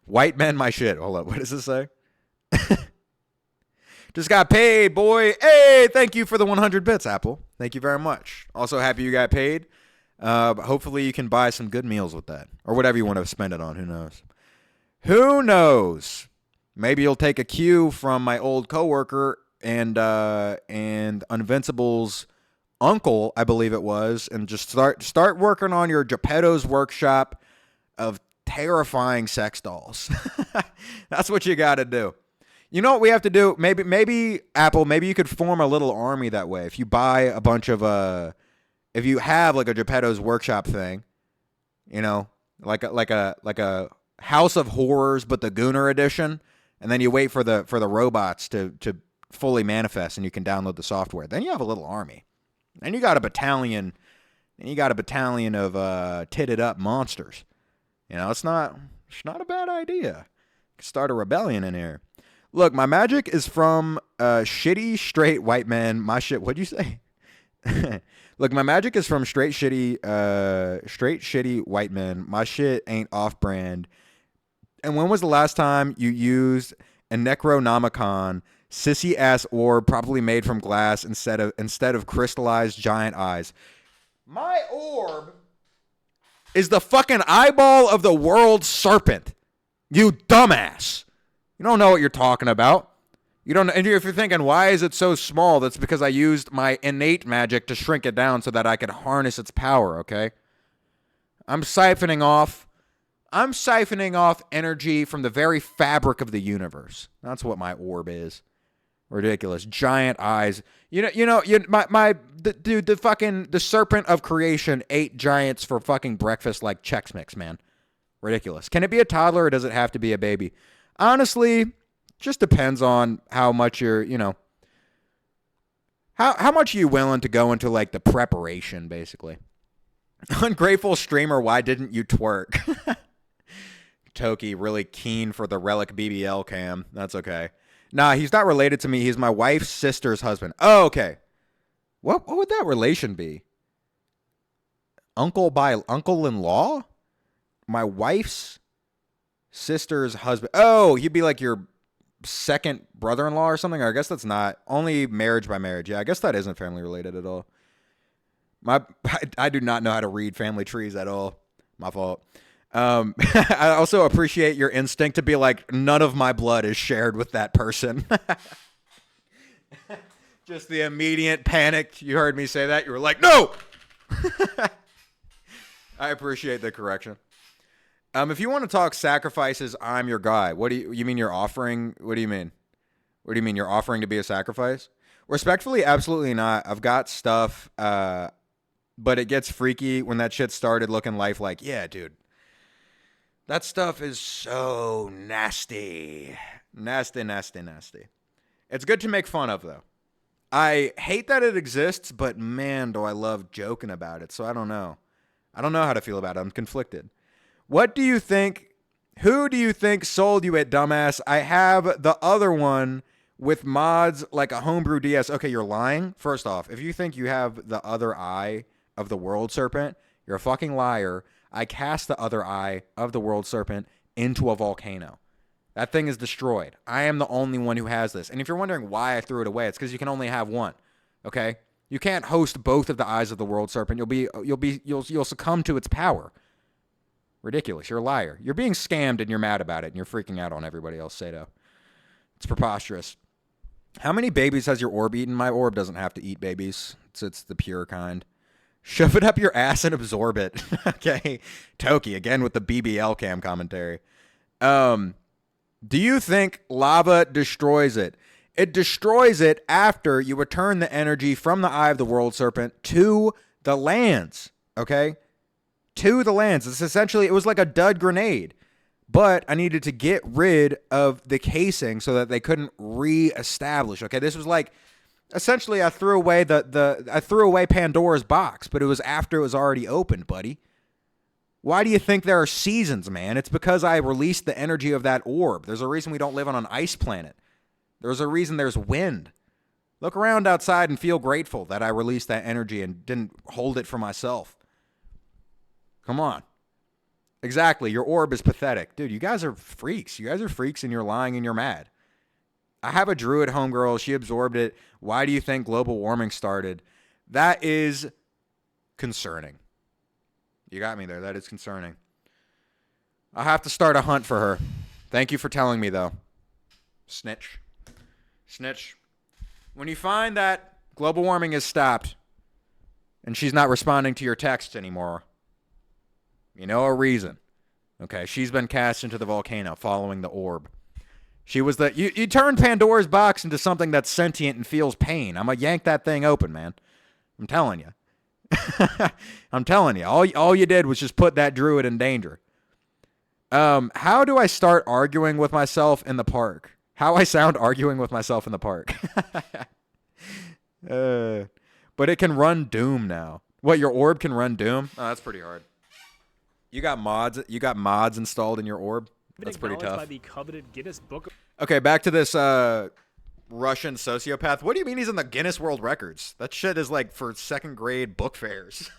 White men, my shit. Hold up. What does this say? Just got paid, boy. Hey, thank you for the 100 bits, Apple. Thank you very much. Also happy you got paid. Hopefully you can buy some good meals with that. Or whatever you want to spend it on. Who knows? Maybe you'll take a cue from my old coworker and Invincible's uncle, I believe it was, and just start working on your Geppetto's workshop of terrifying sex dolls. That's what you got to do. You know what we have to do? Maybe Apple, maybe you could form a little army that way. If you buy a bunch of if you have like a Geppetto's workshop thing, you know, like a House of Horrors, but the Gooner edition, and then you wait for the robots to fully manifest, and you can download the software. Then you have a little army, and you got a battalion, of titted up monsters. You know, it's not a bad idea. Start a rebellion in here. Look, my magic is from shitty straight white men. My shit. What'd you say? Look, my magic is from straight shitty white men. My shit ain't off-brand. And when was the last time you used a Necronomicon sissy-ass orb probably made from glass instead of crystallized giant eyes? My orb is the fucking eyeball of the world serpent. You dumbass. You don't know what you're talking about. You don't. And if you're thinking, why is it so small? That's because I used my innate magic to shrink it down so that I could harness its power, okay? I'm siphoning off energy from the very fabric of the universe. That's what my orb is. Ridiculous. Giant eyes. The serpent of creation ate giants for fucking breakfast like Chex Mix, man. Ridiculous. Can it be a toddler or does it have to be a baby? Honestly, just depends on how much you're, how much are you willing to go into like the preparation, basically. Ungrateful streamer, why didn't you twerk? Toki, really keen for the Relic BBL cam. That's okay. Nah, he's not related to me. He's my wife's sister's husband. Oh, okay. What would that relation be? Uncle-in-law? My wife's sister's husband. Oh, he'd be like your second brother-in-law or something. Or I guess that's not. Only marriage by marriage. Yeah, I guess that isn't family related at all. I do not know how to read family trees at all. My fault. I also appreciate your instinct to be like, none of my blood is shared with that person. Just the immediate panic. You heard me say that. You were like, no! I appreciate the correction. If you want to talk sacrifices, I'm your guy. What do you mean you're offering? What do you mean? What do you mean you're offering to be a sacrifice? Respectfully, absolutely not. I've got stuff, but it gets freaky when that shit started looking lifelike. Yeah, dude. That stuff is so nasty. Nasty, nasty, nasty. It's good to make fun of, though. I hate that it exists, but man, do I love joking about it. So I don't know. I don't know how to feel about it. I'm conflicted. What do you think? Who do you think sold you it, dumbass? I have the other one with mods like a homebrew DS. Okay, you're lying. First off, if you think you have the other eye of the world serpent, you're a fucking liar. I cast the other eye of the world serpent into a volcano. That thing is destroyed. I am the only one who has this. And if you're wondering why I threw it away, it's because you can only have one. Okay? You can't host both of the eyes of the world serpent. You'll succumb to its power. Ridiculous. You're a liar. You're being scammed and you're mad about it and you're freaking out on everybody else, Sato. It's preposterous. How many babies has your orb eaten? My orb doesn't have to eat babies. It's the pure kind. Shove it up your ass and absorb it. Okay. Toki, again with the BBL cam commentary. Do you think lava destroys it? It destroys it after you return the energy from the Eye of the World Serpent to the lands. Okay? To the lands. It's essentially, it was like a dud grenade. But I needed to get rid of the casing so that they couldn't re-establish. Okay? This was like, essentially, I threw away I threw away Pandora's box, but it was after it was already opened, buddy. Why do you think there are seasons, man? It's because I released the energy of that orb. There's a reason we don't live on an ice planet. There's a reason there's wind. Look around outside and feel grateful that I released that energy and didn't hold it for myself. Come on. Exactly. Your orb is pathetic. Dude, you guys are freaks. You guys are freaks and you're lying and you're mad. I have a druid homegirl. She absorbed it. Why do you think global warming started? That is concerning. You got me there. That is concerning. I'll have to start a hunt for her. Thank you for telling me, though. Snitch. Snitch. When you find that global warming is stopped and she's not responding to your texts anymore, you know a reason. Okay, she's been cast into the volcano following the orb. She was you turned Pandora's box into something that's sentient and feels pain. I'm going to yank that thing open, man. I'm telling you. I'm telling you. All you did was just put that druid in danger. How do I start arguing with myself in the park? How I sound arguing with myself in the park. But it can run Doom now. What, your orb can run Doom? Oh, that's pretty hard. You got mods installed in your orb? That's pretty tough. By the coveted Guinness Book. Okay, back to this Russian sociopath. What do you mean he's in the Guinness World Records? That shit is like for second grade book fairs.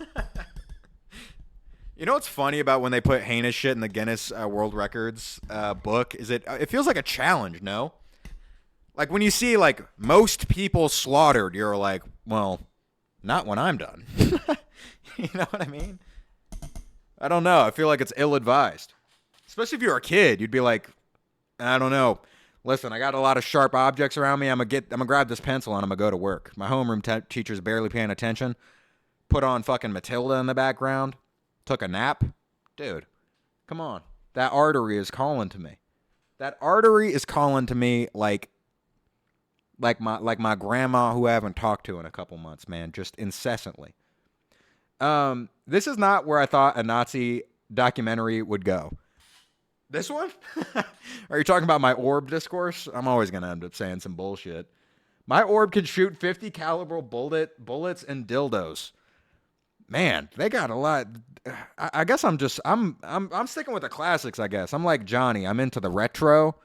You know what's funny about when they put heinous shit in the Guinness World Records book? Is it feels like a challenge, no? Like when you see like most people slaughtered, you're like, well, not when I'm done. You know what I mean? I don't know. I feel like it's ill-advised. Especially if you're a kid, you'd be like, I don't know. Listen, I got a lot of sharp objects around me. I'm gonna grab this pencil and I'm gonna go to work. My homeroom teacher's barely paying attention. Put on fucking Matilda in the background. Took a nap. Dude, come on. That artery is calling to me. That artery is calling to me like my grandma who I haven't talked to in a couple months, man, just incessantly. This is not where I thought a Nazi documentary would go. This one? Are you talking about my orb discourse? I'm always going to end up saying some bullshit. My orb can shoot 50 caliber bullets and dildos. Man, they got a lot. I guess I'm sticking with the classics, I guess. I'm like Johnny. I'm into the retro.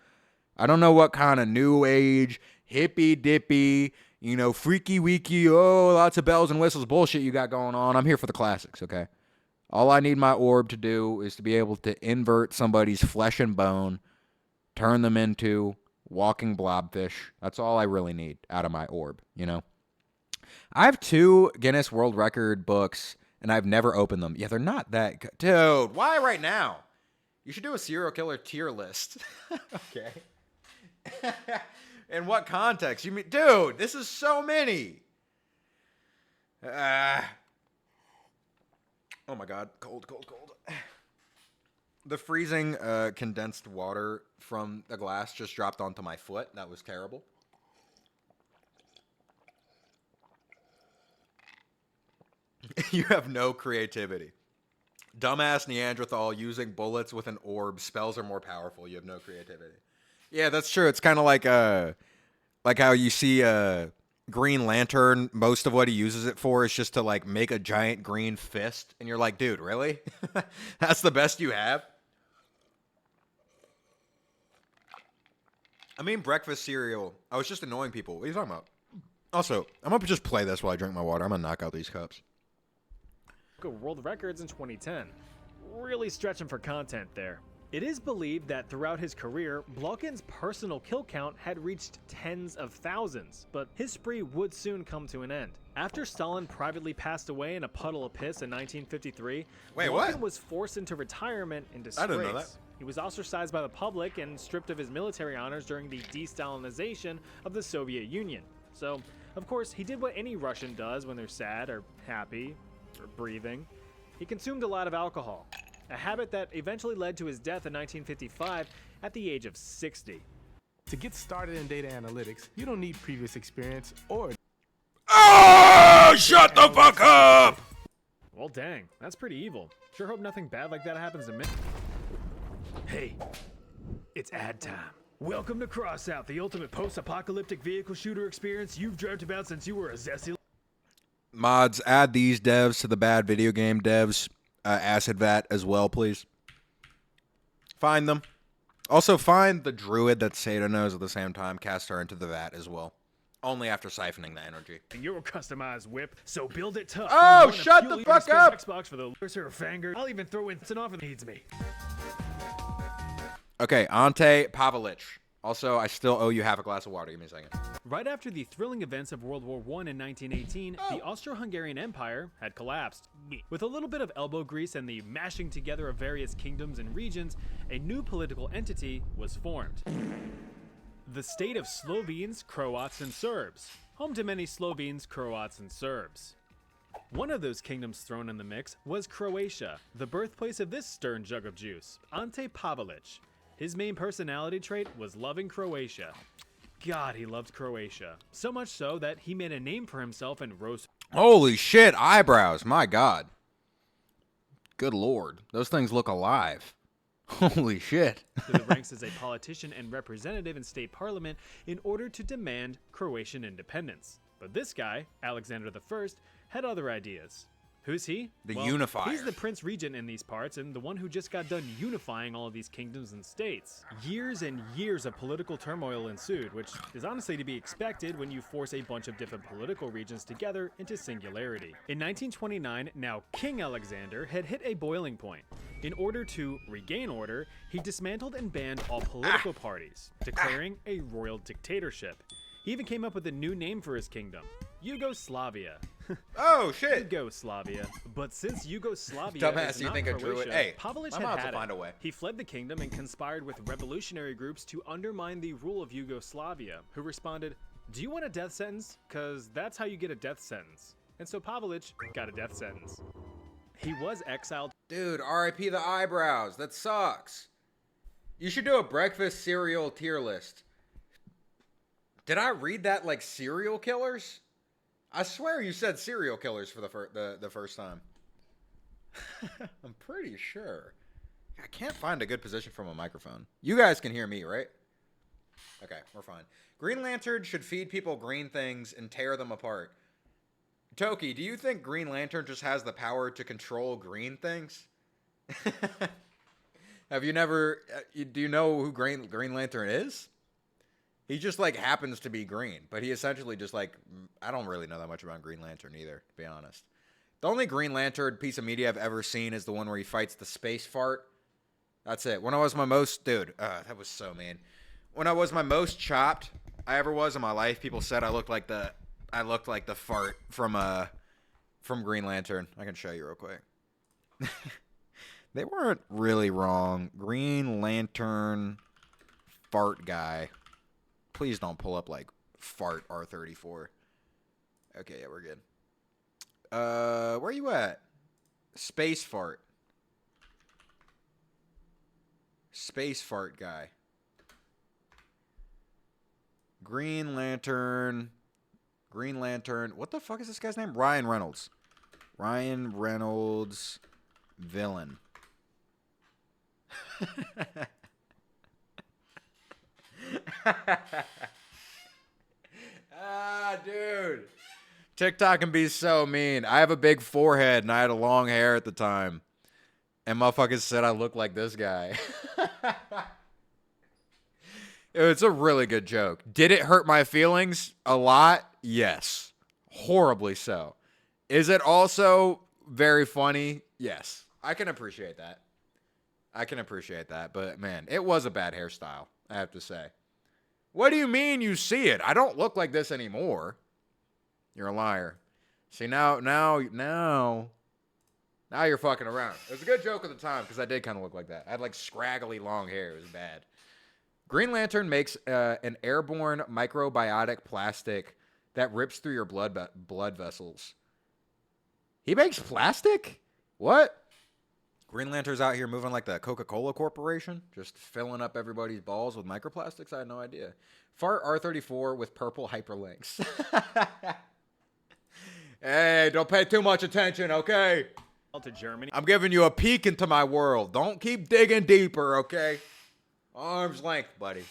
I don't know what kind of new age, hippy dippy, freaky weaky, lots of bells and whistles bullshit you got going on. I'm here for the classics, okay? All I need my orb to do is to be able to invert somebody's flesh and bone, turn them into walking blobfish. That's all I really need out of my orb, I have 2 Guinness World Record books, and I've never opened them. Yeah, they're not that good. Dude, why right now? You should do a serial killer tier list. Okay. In what context? You mean, dude, this is so many. Oh my God, cold. The freezing condensed water from the glass just dropped onto my foot. That was terrible. You have no creativity. Dumbass Neanderthal using bullets with an orb. Spells are more powerful. You have no creativity. Yeah, that's true. It's kind of like how you see Green Lantern. Most of what he uses it for is just to like make a giant green fist, and you're like, dude, really? That's the best you have? I mean, breakfast cereal. I was just annoying people. What are you talking about? Also, I'm gonna just play this while I drink my water. I'm gonna knock out these cups. World Records in 2010. Really stretching for content there. It is believed that throughout his career, Blokhin's personal kill count had reached tens of thousands, but his spree would soon come to an end. After Stalin privately passed away in a puddle of piss in 1953, Blokhin was forced into retirement in disgrace. I didn't know that. He was ostracized by the public and stripped of his military honors during the de-Stalinization of the Soviet Union. So, of course, he did what any Russian does when they're sad or happy or breathing. He consumed a lot of alcohol, a habit that eventually led to his death in 1955 at the age of 60. To get started in data analytics, you don't need previous experience or... Oh, shut the fuck up! Well, dang, that's pretty evil. Sure hope nothing bad like that happens to me. Hey, it's ad time. Welcome to Crossout, the ultimate post-apocalyptic vehicle shooter experience you've dreamt about since you were a zesty... Mods, add these devs to the bad video game devs acid vat as well, please. Find them. Also, find the druid that Sato knows at the same time. Cast her into the vat as well. Only after siphoning the energy. Your customized whip, so build it tough. Oh, shut the fuck up! Xbox for the Lurser or Fanger. I'll even throw in an offer that needs me. Okay, Ante Pavlich. Also, I still owe you half a glass of water. Give me a second. Right after the thrilling events of World War I in 1918, the Austro-Hungarian Empire had collapsed. With a little bit of elbow grease and the mashing together of various kingdoms and regions, a new political entity was formed. The state of Slovenes, Croats, and Serbs. Home to many Slovenes, Croats, and Serbs. One of those kingdoms thrown in the mix was Croatia, the birthplace of this stern jug of juice, Ante Pavlich. His main personality trait was loving Croatia. God, he loved Croatia. So much so that he made a name for himself and rose... Holy shit, eyebrows. My God. Good Lord. Those things look alive. Holy shit. to the ranks as a politician and representative in state parliament in order to demand Croatian independence. But this guy, Alexander I, had other ideas. Who's he? The Well, unifier. He's the prince regent in these parts and the one who just got done unifying all of these kingdoms and states. Years and years of political turmoil ensued, which is honestly to be expected when you force a bunch of different political regions together into singularity. In 1929, now King Alexander had hit a boiling point. In order to regain order, he dismantled and banned all political parties, declaring a royal dictatorship. He even came up with a new name for his kingdom, Yugoslavia. Oh, shit. Yugoslavia. But since Yugoslavia Dumbass, is you not think I drew it? Croatia, Hey, Pavlich my had mods had will it. find a way. He fled the kingdom and conspired with revolutionary groups to undermine the rule of Yugoslavia, who responded, "Do you want a death sentence? Cause that's how you get a death sentence." And so Pavlich got a death sentence. He was exiled. Dude, RIP the eyebrows. That sucks. You should do a breakfast cereal tier list. Did I read that like serial killers? I swear you said serial killers for the first time. I'm pretty sure. I can't find a good position from a microphone. You guys can hear me, right? Okay, we're fine. Green Lantern should feed people green things and tear them apart. Toki, do you think Green Lantern just has the power to control green things? Have you never... do you know who Green Lantern is? He just, like, happens to be green. But he essentially just, like... I don't really know that much about Green Lantern either, to be honest. The only Green Lantern piece of media I've ever seen is the one where he fights the space fart. That's it. When I was my most... Dude, that was so mean. When I was my most chopped I ever was in my life, people said I looked like the fart from Green Lantern. I can show you real quick. They weren't really wrong. Green Lantern fart guy. Please don't pull up like fart R34. Okay, yeah, we're good. Where are you at? Space fart. Space fart guy. Green Lantern. Green Lantern. What the fuck is this guy's name? Ryan Reynolds. Ryan Reynolds villain. Dude. TikTok can be so mean. I have a big forehead and I had a long hair at the time. And motherfuckers said I look like this guy. It's a really good joke. Did it hurt my feelings a lot? Yes. Horribly so. Is it also very funny? Yes. I can appreciate that. But, man, it was a bad hairstyle, I have to say. What do you mean you see it? I don't look like this anymore. You're a liar. See, now you're fucking around. It was a good joke at the time because I did kind of look like that. I had, like, scraggly long hair. It was bad. Green Lantern makes an airborne microbiotic plastic that rips through your blood vessels. He makes plastic? What? Green Lantern's out here moving like the Coca-Cola Corporation, just filling up everybody's balls with microplastics? I had no idea. Fart R34 with purple hyperlinks. Hey, don't pay too much attention, okay? To Germany. I'm giving you a peek into my world. Don't keep digging deeper, okay? Arm's length, buddy.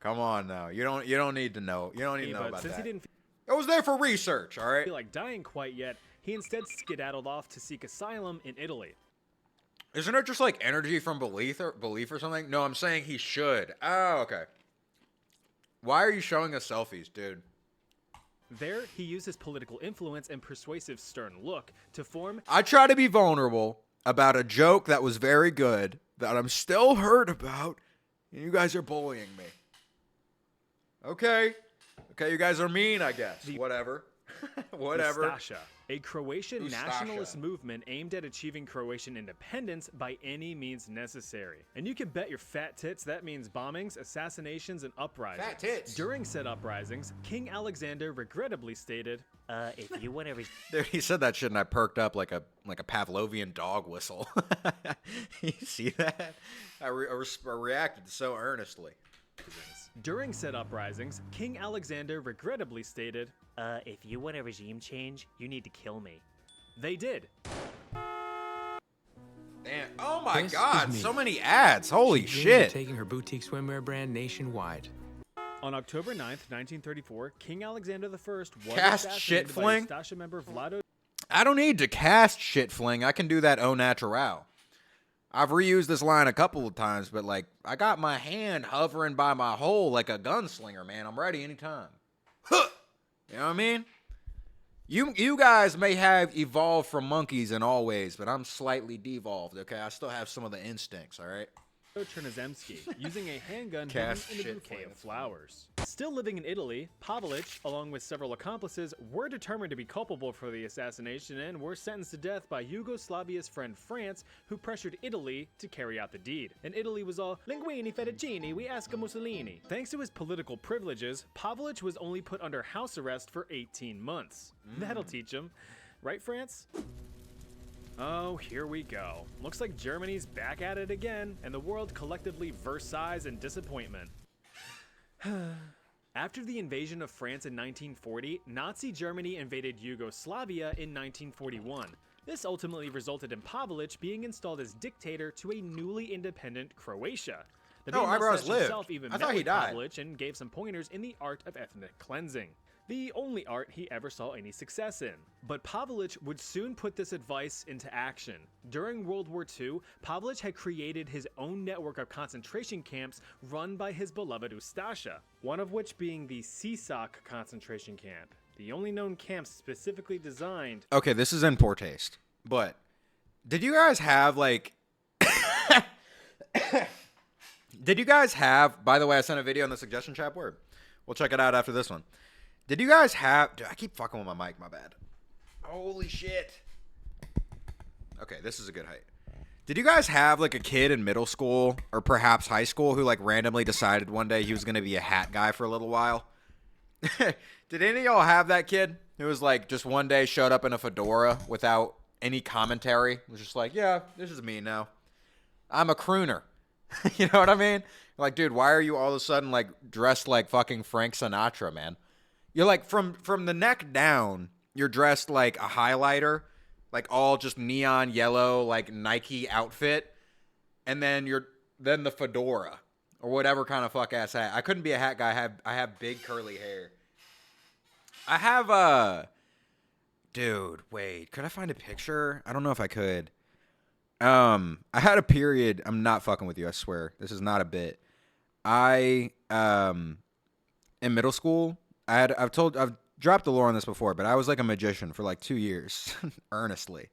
Come on now. You don't need to know. You don't need to know But about since that. he didn't It was there for research, all right? feel like dying quite yet, he instead skedaddled off to seek asylum in Italy. Isn't it just like energy from belief or something? No, I'm saying he should. Oh, okay. Why are you showing us selfies, dude? There, he used his political influence and persuasive stern look to form I try to be vulnerable about a joke that was very good that I'm still hurt about, and you guys are bullying me. Okay, you guys are mean, I guess. Whatever. Whatever. Ustasha, a Croatian Ustasha. nationalist movement aimed at achieving Croatian independence by any means necessary. And you can bet your fat tits that means bombings, assassinations, and uprisings. Fat tits. During said uprisings, King Alexander regrettably stated, if you want to Dude, he said that shit and I perked up like a Pavlovian dog whistle. You see that? I reacted so earnestly. During said uprisings, King Alexander regrettably stated, if you want a regime change, you need to kill me. They did. Damn. Oh my This God, is me. so many ads. Holy She dreamed of shit. taking her boutique swimwear brand nationwide. On October 9th, 1934, King Alexander I was Cast assassinated shit by fling? Ustasha member Vlado. I don't need to cast shit fling. I can do that au natural. I've reused this line a couple of times, but like I got my hand hovering by my hole like a gunslinger, man. I'm ready anytime. Huh! You know what I mean? You guys may have evolved from monkeys in all ways, but I'm slightly devolved, okay? I still have some of the instincts, all right? Chernozemsky, using a handgun Cast hidden in a shit bouquet fling, of that's funny. flowers. Still living in Italy, Pavlich, along with several accomplices, were determined to be culpable for the assassination and were sentenced to death by Yugoslavia's friend France, who pressured Italy to carry out the deed. And Italy was all, linguini fettuccini, we ask a Mussolini. Thanks to his political privileges, Pavlich was only put under house arrest for 18 months. That'll teach him. Right, France? Oh, here we go. Looks like Germany's back at it again, and the world collectively Versailles in disappointment. After the invasion of France in 1940, Nazi Germany invaded Yugoslavia in 1941. This ultimately resulted in Pavlich being installed as dictator to a newly independent Croatia. The Oh, big Eyebrows mustache lived. himself even I met thought he with died. Pavlich and gave some pointers in the art of ethnic cleansing. The only art he ever saw any success in. But Pavlich would soon put this advice into action. During World War II, Pavlich had created his own network of concentration camps run by his beloved Ustasha, one of which being the Sisak concentration camp, the only known camp specifically designed. Okay, this is in poor taste, but did you guys have like did you guys have, by the way, I sent a video in the suggestion chat word. We'll check it out after this one. Did you guys have, dude, I keep fucking with my mic, my bad. Holy shit. Okay, this is a good height. Did you guys have like a kid in middle school or perhaps high school who like randomly decided one day he was going to be a hat guy for a little while? Did any of y'all have that kid who was like just one day showed up in a fedora without any commentary? Was just like, yeah, this is me now. I'm a crooner. You know what I mean? Like, dude, why are you all of a sudden like dressed like fucking Frank Sinatra, man? You're like from the neck down, you're dressed like a highlighter, like all just neon yellow, like Nike outfit, and then the fedora or whatever kind of fuck ass hat. I couldn't be a hat guy. I have big curly hair. I have dude, wait, could I find a picture? I don't know if I could. I had a period. I'm not fucking with you. I swear, this is not a bit. In middle school, I've dropped the lore on this before, but I was like a magician for like 2 years, earnestly.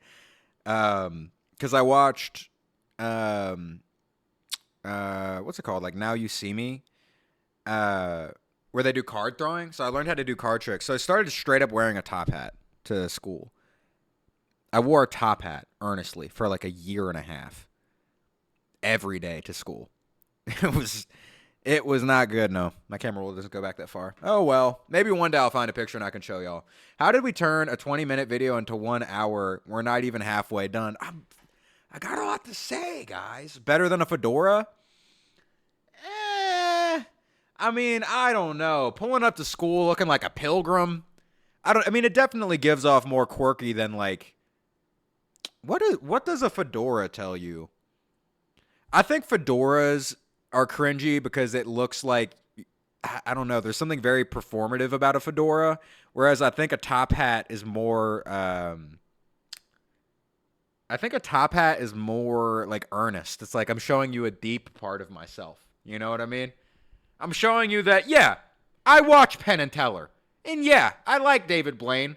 Because I watched, what's it called? Like Now You See Me, where they do card throwing. So I learned how to do card tricks. So I started straight up wearing a top hat to school. I wore a top hat earnestly for like a year and a half every day to school. It was not good, no. My camera roll doesn't go back that far. Oh, well. Maybe one day I'll find a picture and I can show y'all. How did we turn a 20-minute video into 1 hour? We're not even halfway done. I got a lot to say, guys. Better than a fedora? I mean, I don't know. Pulling up to school looking like a pilgrim? I mean, it definitely gives off more quirky than, like... What does a fedora tell you? I think fedoras are cringy because it looks like, I don't know, there's something very performative about a fedora, whereas I think a top hat is more like earnest. It's like I'm showing you a deep part of myself. You know what I mean? I'm showing you that, yeah, I watch Penn and Teller. And yeah, I like David Blaine.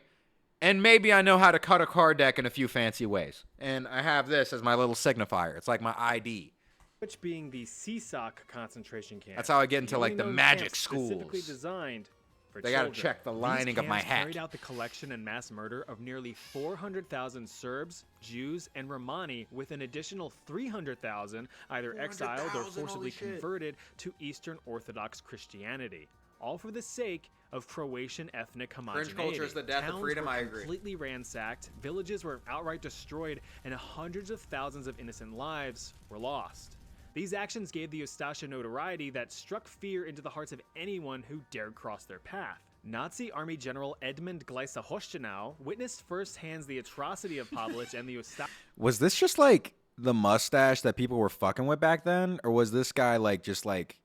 And maybe I know how to cut a card deck in a few fancy ways. And I have this as my little signifier. It's like my ID. Which being the Sisak concentration camp. That's how I get into, like, the only known magic camp specifically schools. designed for They gotta children. check the lining of my These camps hat. carried out the collection and mass murder of nearly 400,000 Serbs, Jews, and Romani, with an additional 300,000 either exiled or 400,000, forcibly holy shit. converted to Eastern Orthodox Christianity. All for the sake of Croatian ethnic homogeneity. culture is the death of Towns freedom, were I agree. completely ransacked, villages were outright destroyed, and hundreds of thousands of innocent lives were lost. These actions gave the Ustasha notoriety that struck fear into the hearts of anyone who dared cross their path. Nazi Army General Edmund Gleiser-Hochtenau witnessed firsthand the atrocity of Pavlich and the Ustasha. Was this just like the mustache that people were fucking with back then, or was this guy like just like?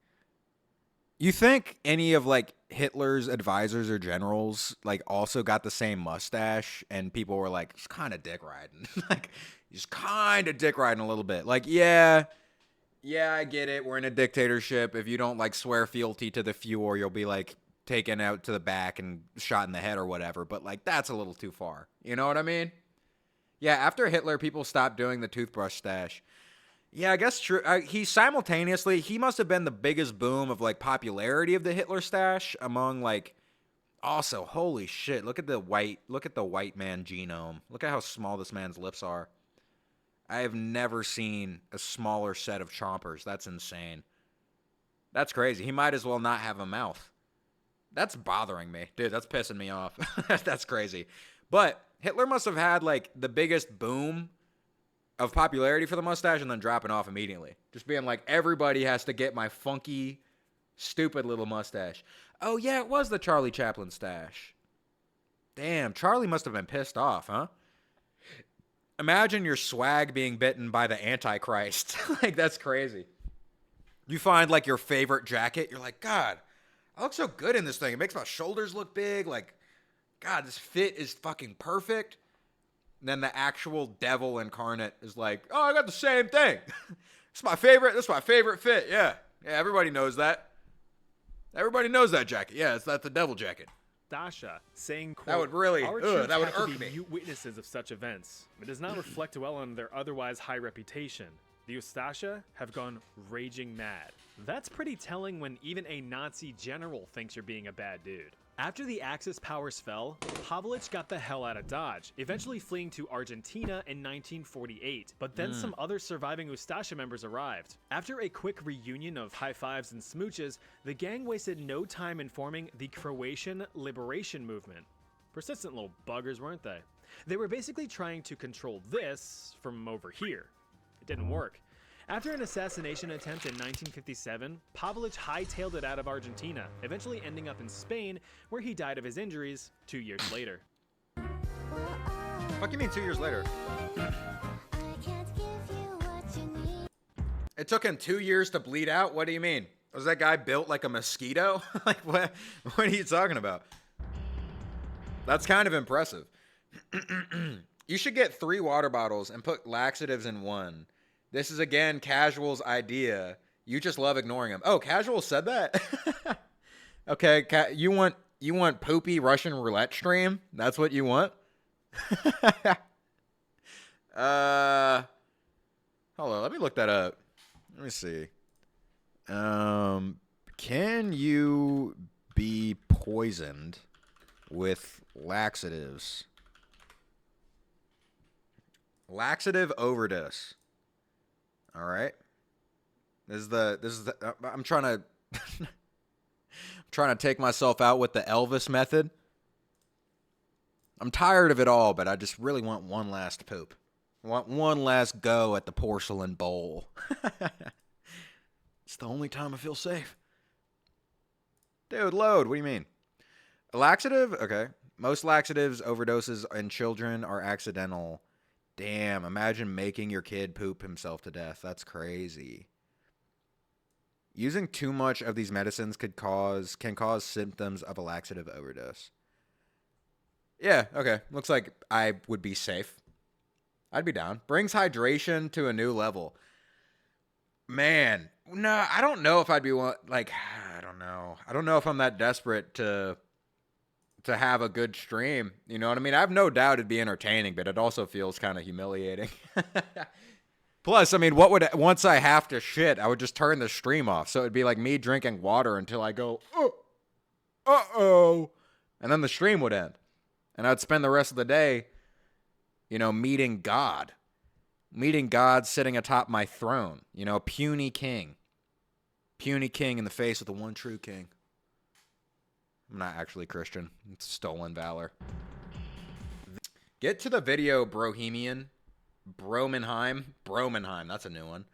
You think any of like Hitler's advisors or generals like also got the same mustache, and people were like, just kind of dick riding, like just kind of dick riding a little bit, like yeah, I get it. We're in a dictatorship. If you don't like swear fealty to the Fuhrer, you'll be like taken out to the back and shot in the head or whatever. But like that's a little too far. You know what I mean? Yeah. After Hitler, people stopped doing the toothbrush stash. Yeah, I guess true. He must have been the biggest boom of like popularity of the Hitler stash among like. Also, holy shit! Look at the white man genome. Look at how small this man's lips are. I have never seen a smaller set of chompers. That's insane. That's crazy. He might as well not have a mouth. That's bothering me, dude. That's pissing me off. That's crazy. But Hitler must have had like the biggest boom of popularity for the mustache and then dropping off immediately. Just being like, everybody has to get my funky, stupid little mustache. Oh, yeah, it was the Charlie Chaplin stash. Damn, Charlie must have been pissed off, huh? Imagine your swag being bitten by the Antichrist. Like, that's crazy. You find, like, your favorite jacket. You're like, God, I look so good in this thing. It makes my shoulders look big. Like, God, this fit is fucking perfect. And then the actual devil incarnate is like, oh, I got the same thing. It's my favorite. That's my favorite fit. Yeah. Yeah, everybody knows that. Everybody knows that jacket. Yeah, that's the devil jacket. Dasha saying, quote, That would really, "Our ugh, troops that would have to irk be me." mute witnesses of such events. It does not reflect well on their otherwise high reputation. The Ustasha have gone raging mad. That's pretty telling when even a Nazi general thinks you're being a bad dude. After the Axis powers fell, Pavlich got the hell out of Dodge, eventually fleeing to Argentina in 1948. But then some other surviving Ustasha members arrived. After a quick reunion of high fives and smooches, the gang wasted no time in forming the Croatian Liberation Movement. Persistent little buggers, weren't they? They were basically trying to control this from over here. It didn't work. After an assassination attempt in 1957, Pavlich hightailed it out of Argentina, eventually ending up in Spain, where he died of his injuries 2 years later. Fuck you mean 2 years later? It took him 2 years to bleed out? What do you mean? Was that guy built like a mosquito? Like, what are you talking about? That's kind of impressive. You should get 3 water bottles and put laxatives in one. This is, again, Casual's idea. You just love ignoring him. Oh, Casual said that? Okay, you want poopy Russian roulette stream? That's what you want? Hold on, let me look that up. Let me see. Can you be poisoned with laxatives? Laxative overdose. All right. This is the I'm trying to trying to take myself out with the Elvis method. I'm tired of it all, but I just really want one last poop. I want one last go at the porcelain bowl. It's the only time I feel safe. Dude, load. What do you mean? A laxative? Okay. Most laxatives overdoses in children are accidental. Damn, imagine making your kid poop himself to death. That's crazy. Using too much of these medicines can cause symptoms of a laxative overdose. Yeah, okay. Looks like I would be safe. I'd be down. Brings hydration to a new level. Man, no, I don't know if I'd be like, I don't know. I don't know if I'm that desperate to have a good stream. You know what I mean? I have no doubt it'd be entertaining, but it also feels kind of humiliating. Plus, I mean, once I have to shit, I would just turn the stream off. So it'd be like me drinking water until I go, uh-oh. And then the stream would end. And I'd spend the rest of the day, meeting God. Meeting God sitting atop my throne. Puny king. Puny king in the face of the one true king. I'm not actually Christian. It's stolen valor. Get to the video, Brohemian. Bromenheim. That's a new one.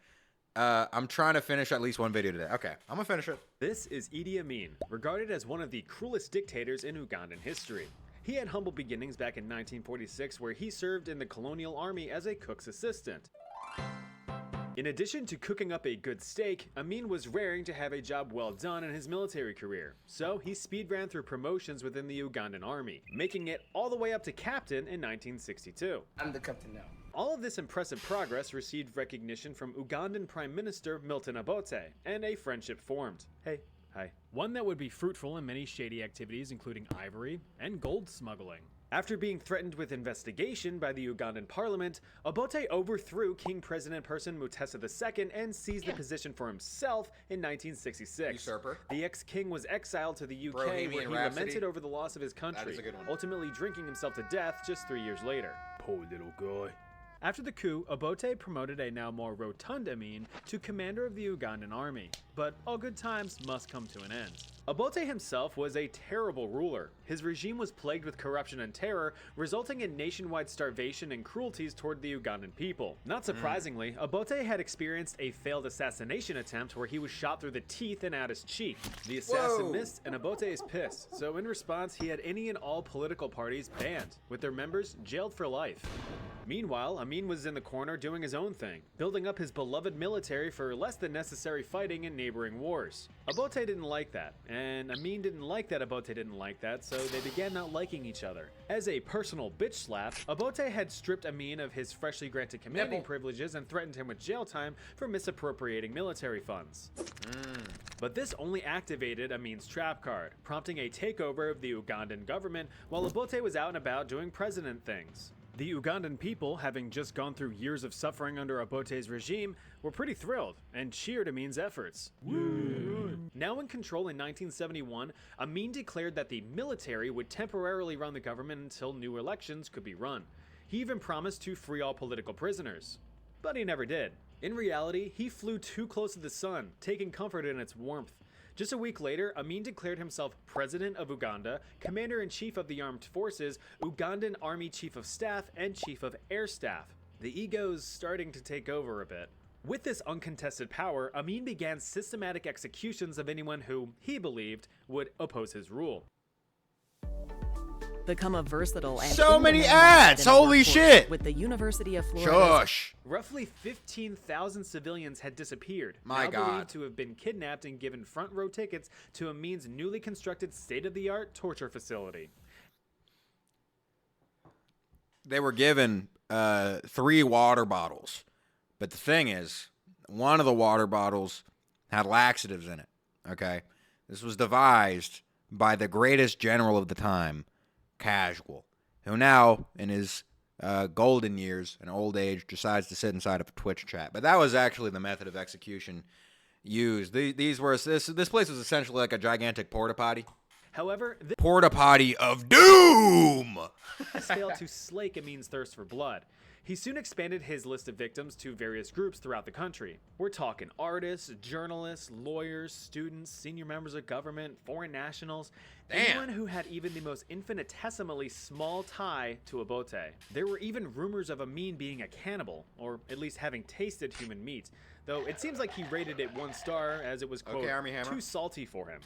I'm trying to finish at least one video today. Okay, I'm gonna finish it. This is Idi Amin, regarded as one of the cruelest dictators in Ugandan history. He had humble beginnings back in 1946, where he served in the colonial army as a cook's assistant. In addition to cooking up a good steak, Amin was raring to have a job well done in his military career, so he speed ran through promotions within the Ugandan army, making it all the way up to captain in 1962. I'm the captain now. All of this impressive progress received recognition from Ugandan Prime Minister Milton Obote, and a friendship formed. Hey, hi. One that would be fruitful in many shady activities including ivory and gold smuggling. After being threatened with investigation by the Ugandan parliament, Obote overthrew King President Person Mutesa II and seized the position for himself in 1966. Usurper. The ex-king was exiled to the UK Bohemian where he Rhapsody. lamented over the loss of his country, That is a good one. ultimately drinking himself to death just 3 years later. Poor little guy. After the coup, Obote promoted a now more rotund Amin to commander of the Ugandan army. But all good times must come to an end. Obote himself was a terrible ruler. His regime was plagued with corruption and terror, resulting in nationwide starvation and cruelties toward the Ugandan people. Not surprisingly, Obote had experienced a failed assassination attempt where he was shot through the teeth and out his cheek. The assassin Whoa. missed, and Obote is pissed. So in response, he had any and all political parties banned, with their members jailed for life. Meanwhile, Amin was in the corner doing his own thing, building up his beloved military for less than necessary fighting in neighboring wars. Obote didn't like that, and Amin didn't like that Obote didn't like that, so they began not liking each other. As a personal bitch slap, Obote had stripped Amin of his freshly granted commanding privileges and threatened him with jail time for misappropriating military funds. But this only activated Amin's trap card, prompting a takeover of the Ugandan government while Obote was out and about doing president things. The Ugandan people, having just gone through years of suffering under Obote's regime, were pretty thrilled and cheered Amin's efforts. Now in control in 1971, Amin declared that the military would temporarily run the government until new elections could be run. He even promised to free all political prisoners. But he never did. In reality, he flew too close to the sun, taking comfort in its warmth. Just a week later, Amin declared himself President of Uganda, Commander-in-Chief of the Armed Forces, Ugandan Army Chief of Staff, and Chief of Air Staff. The ego's starting to take over a bit. With this uncontested power, Amin began systematic executions of anyone who, he believed, would oppose his rule. Become a versatile and So many in-demand ads! in the Holy workforce shit! With the University of Florida. Shush. Roughly 15,000 civilians had disappeared, My now God. believed to have been kidnapped and given front row tickets to Amin's newly constructed state-of-the-art torture facility. They were given 3 water bottles. But the thing is, one of the water bottles had laxatives in it. Okay? This was devised by the greatest general of the time, Casual, who now, in his golden years and old age, decides to sit inside of a Twitch chat. But that was actually the method of execution used. This place was essentially like a gigantic porta potty. However, this Porta potty of doom! failed to slake Amin's thirst for blood. He soon expanded his list of victims to various groups throughout the country. We're talking artists, journalists, lawyers, students, senior members of government, foreign nationals, anyone who had even the most infinitesimally small tie to Obote. There were even rumors of Amin being a cannibal, or at least having tasted human meat, though it seems like he rated it 1 star as it was, quote, Okay, Army Hammer. too salty for him.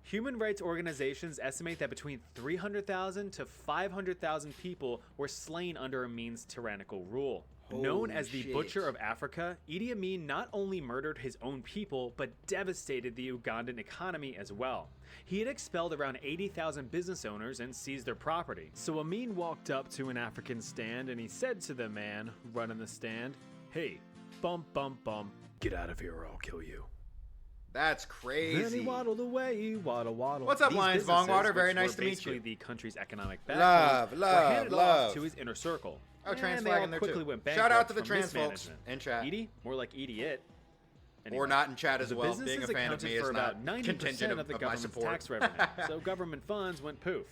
Human rights organizations estimate that between 300,000 to 500,000 people were slain under Amin's tyrannical rule. Known as the Butcher of Africa, Idi Amin not only murdered his own people, but devastated the Ugandan economy as well. He had expelled around 80,000 business owners and seized their property. So Amin walked up to an African stand and he said to the man running the stand, "Hey, bum bum bum, get out of here or I'll kill you." That's Then crazy. he waddled away, waddle waddle. What's up, These Lions businesses, Vongwater? Very which nice were to meet basically you. the country's economic Love, backbone, love, were handed love. off to his inner circle. Oh, trans and they flag all in there quickly too. went Shout out bankrupt to the from trans folks mismanagement. in chat. Edie, more like idiot. Or not in chat as the well. businesses Being a fan of accounted me is for not about 90% contingent of the my government's support. tax revenue, so government funds went poof.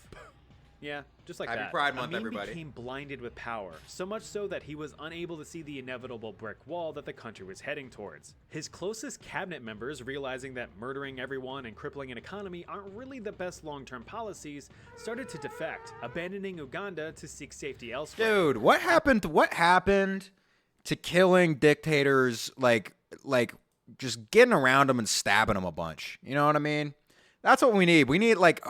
Yeah, just like Happy that. Pride Month, Amin everybody. became blinded with power, so much so that he was unable to see the inevitable brick wall that the country was heading towards. His closest cabinet members, realizing that murdering everyone and crippling an economy aren't really the best long-term policies, started to defect, abandoning Uganda to seek safety elsewhere. Dude, what happened? What happened to killing dictators? Like just getting around them and stabbing them a bunch. You know what I mean? That's what we need. We need like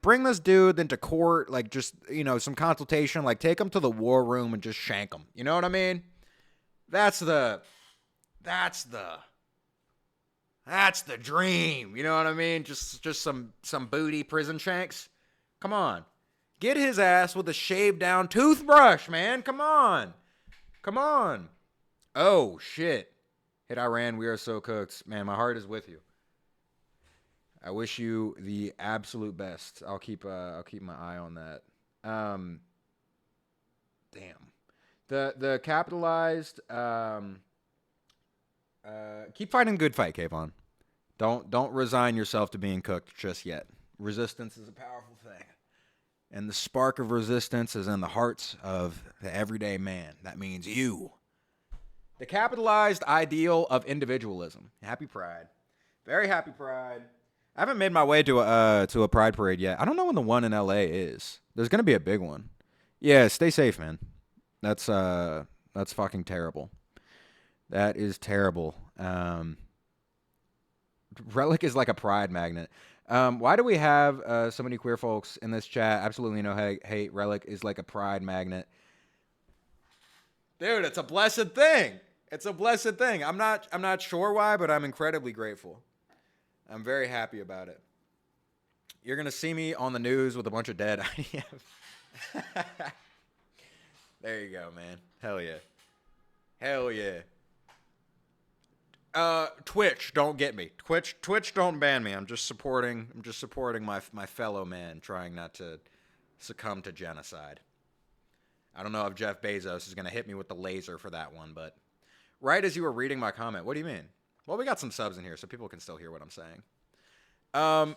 bring this dude into court. Like just some consultation. Like take him to the war room and just shank him. You know what I mean? That's the dream. You know what I mean? Just some booty prison shanks. Come on. Get his ass with a shaved down toothbrush, man. Come on. Come on. Oh shit. Hit Iran, we are so cooked. Man, my heart is with you. I wish you the absolute best. I'll keep my eye on that. Damn. The capitalized keep fighting good fight, Kayvon. Don't resign yourself to being cooked just yet. Resistance is a powerful thing. And the spark of resistance is in the hearts of the everyday man. That means you. The capitalized ideal of individualism. Happy Pride. Very happy Pride. I haven't made my way to a Pride parade yet. I don't know when the one in LA is. There's gonna be a big one. Yeah, stay safe, man. That's fucking terrible. That is terrible. Relic is like a pride magnet. Why do we have so many queer folks in this chat? Absolutely no hate. Relic is like a pride magnet. Dude, it's a blessed thing. It's a blessed thing. I'm not sure why, but I'm incredibly grateful. I'm very happy about it. You're going to see me on the news with a bunch of dead IDF. There you go, man. Hell yeah. Hell yeah. Twitch, don't get me. Twitch, don't ban me. I'm just supporting my fellow man trying not to succumb to genocide. I don't know if Jeff Bezos is going to hit me with the laser for that one, but right as you were reading my comment, what do you mean? Well, we got some subs in here, so people can still hear what I'm saying. Okay, I'm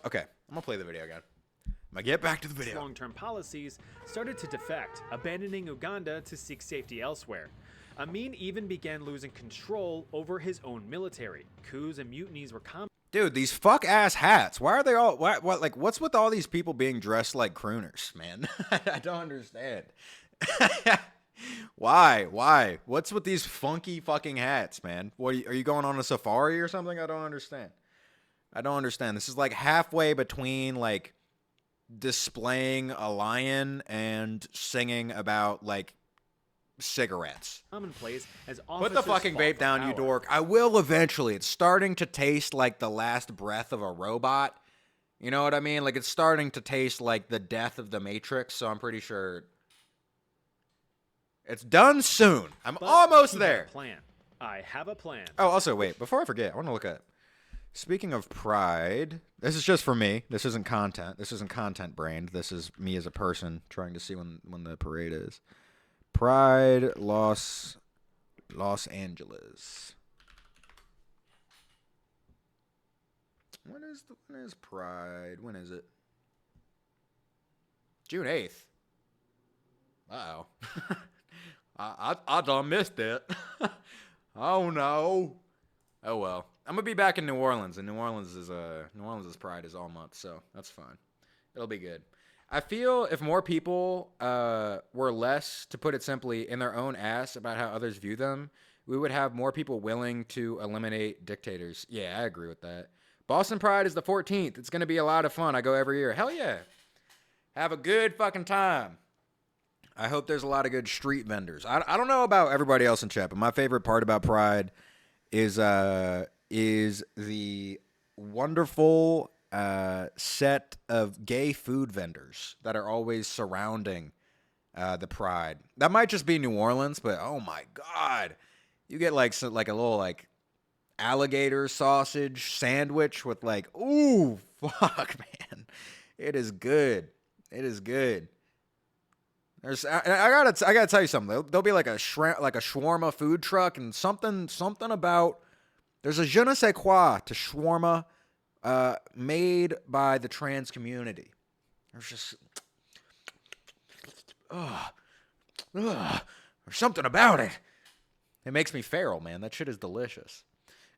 going to play the video again. I'm going to get back to the video. Long-term policies started to defect, abandoning Uganda to seek safety elsewhere. Amin even began losing control over his own military. Coups and mutinies were common. Dude, these fuck-ass hats. Why are they all... Like, what's with all these people being dressed like crooners, man? I don't understand. Why? What's with these funky fucking hats, man? What are you going on a safari or something? I don't understand. This is like halfway between like displaying a lion and singing about like cigarettes. Commonplace as put the fucking vape down, you dork. I will eventually. It's starting to taste like the last breath of a robot. You know what I mean? Like it's starting to taste like the death of the Matrix. So I'm pretty sure it's done soon. I'm almost there. I have a plan. Oh, also, wait. Before I forget, I want to look at... Speaking of Pride, this is just for me. This isn't content. This isn't content brained. This is me as a person trying to see when the parade is. Pride, Los Angeles. When is Pride? When is it? June 8th. Uh-oh. I done missed it. Oh no. Oh well. I'm gonna be back in New Orleans, and New Orleans is Pride is all month, so that's fine. It'll be good. I feel if more people were less, to put it simply, in their own ass about how others view them, we would have more people willing to eliminate dictators. Yeah, I agree with that. Boston Pride is the 14th. It's gonna be a lot of fun. I go every year. Hell yeah. Have a good fucking time. I hope there's a lot of good street vendors. I don't know about everybody else in chat, but my favorite part about Pride is the wonderful set of gay food vendors that are always surrounding the Pride. That might just be New Orleans, but oh my god, you get like a little like alligator sausage sandwich with like, ooh, fuck, man, it is good. It is good. I gotta tell you something. There'll be like a shawarma food truck and something about. There's a je ne sais quoi to shawarma made by the trans community. There's just there's something about it. It makes me feral, man. That shit is delicious.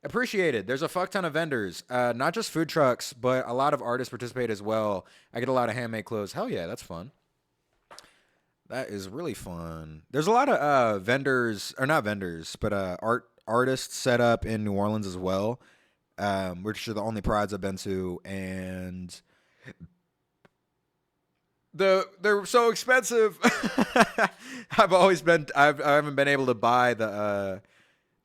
Appreciated. There's a fuck ton of vendors, not just food trucks, but a lot of artists participate as well. I get a lot of handmade clothes. Hell yeah, that's fun. That is really fun. There's a lot of vendors, or not vendors, but artists set up in New Orleans as well, which are the only prides I've been to, and they're so expensive. I haven't been able to buy the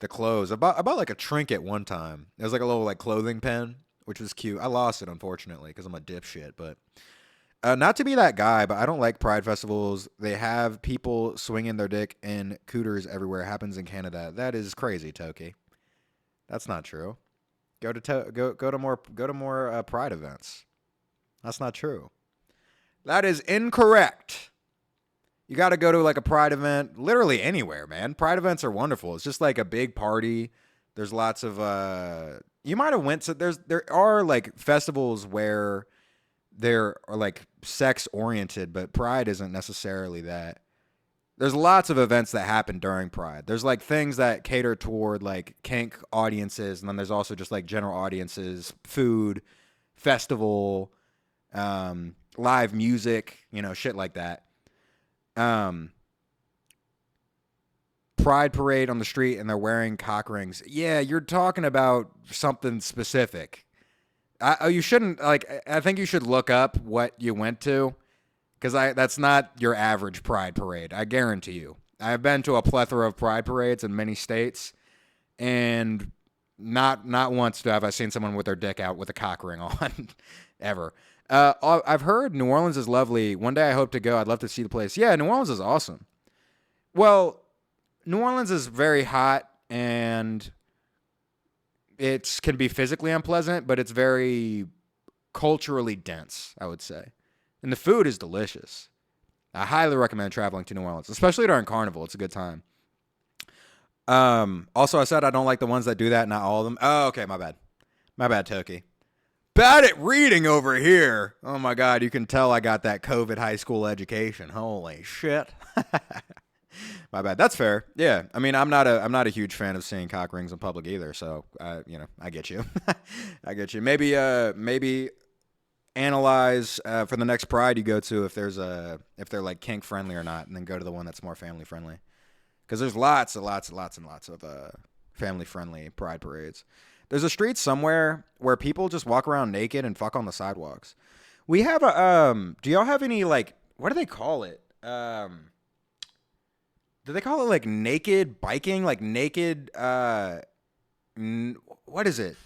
the clothes. I bought like a trinket one time. It was like a little like clothing pin, which was cute. I lost it unfortunately because I'm a dipshit. But not to be that guy, but I don't like pride festivals. They have people swinging their dick in cooters everywhere. It happens in Canada. That is crazy, Toki. That's not true. Go to more pride events. That's not true. That is incorrect. You got to go to like a pride event, literally anywhere, man. Pride events are wonderful. It's just like a big party. There's lots of you might have went to there are like festivals where they're like sex oriented, but pride isn't necessarily that. There's lots of events that happen during Pride. There's like things that cater toward like kink audiences, and then there's also just like general audiences, food, festival, live music, shit like that. Pride parade on the street and they're wearing cock rings. Yeah, you're talking about something specific. You shouldn't I think you should look up what you went to. Because that's not your average pride parade. I guarantee you. I've been to a plethora of pride parades in many states, and not once have I seen someone with their dick out with a cock ring on, ever. I've heard New Orleans is lovely. One day I hope to go. I'd love to see the place. Yeah, New Orleans is awesome. Well, New Orleans is very hot, and it can be physically unpleasant, but it's very culturally dense, I would say. And the food is delicious. I highly recommend traveling to New Orleans, especially during Carnival. It's a good time. Also, I said I don't like the ones that do that, not all of them. Oh, okay, my bad. My bad, Toki. Bad at reading over here. Oh, my God, you can tell I got that COVID high school education. Holy shit. My bad. That's fair. Yeah, I mean, I'm not a huge fan of seeing cock rings in public either, so, I get you. I get you. Maybe analyze for the next Pride you go to if they're like kink friendly or not, and then go to the one that's more family friendly. Because there's lots and lots of family friendly Pride parades. There's a street somewhere where people just walk around naked and fuck on the sidewalks. We have do y'all have any like, what do they call it? Do they call it like naked biking? Like naked what is it?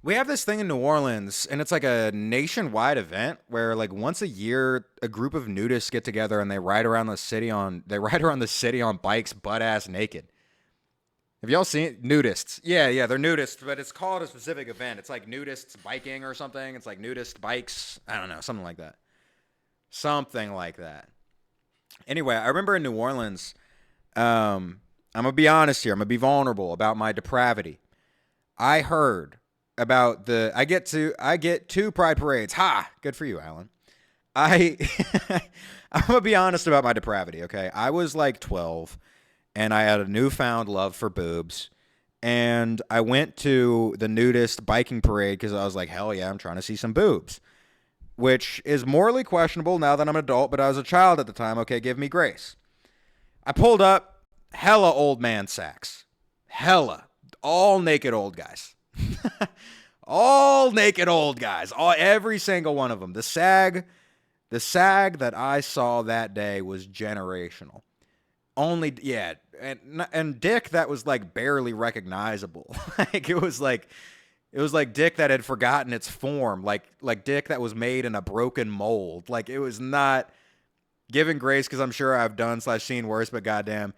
We have this thing in New Orleans, and it's like a nationwide event where, like, once a year, a group of nudists get together and they ride around the city on bikes, butt ass naked. Have y'all seen it? Nudists? Yeah, they're nudists, but it's called a specific event. It's like nudists biking or something. It's like nudist bikes. I don't know, something like that. Anyway, I remember in New Orleans, I'm gonna be honest here. I'm gonna be vulnerable about my depravity. I heard about I get two pride parades. Ha! Good for you, Alan. I'm gonna be honest about my depravity, okay? I was like 12, and I had a newfound love for boobs, and I went to the nudist biking parade because I was like, hell yeah, I'm trying to see some boobs, which is morally questionable now that I'm an adult, but I was a child at the time, okay? Give me grace. I pulled up, hella old man sacks. Hella. All naked old guys. All naked old guys. Every single one of them. The sag that I saw that day was generational. And dick that was like barely recognizable. Like it was like dick that had forgotten its form. Like dick that was made in a broken mold. Like it was not given grace because I'm sure I've done / seen worse, but goddamn.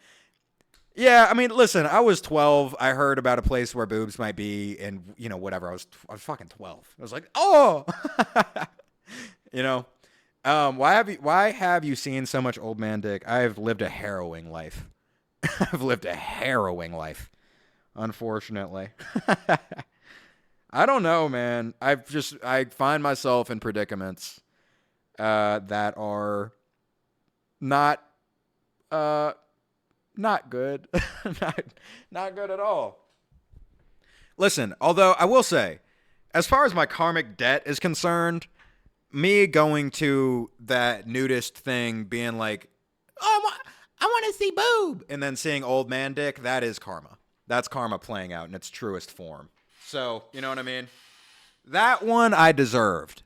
Yeah, I mean, listen, I was 12. I heard about a place where boobs might be, and, whatever. I was fucking 12. I was like, oh! Why have you seen so much old man dick? I've lived a harrowing life. Unfortunately. I don't know, man. I find myself in predicaments that are not good. not good at all. Listen, although I will say, as far as my karmic debt is concerned, me going to that nudist thing being like, oh, I want to see boob, and then seeing old man dick, that is karma. That's karma playing out in its truest form. So, you know what I mean? That one I deserved.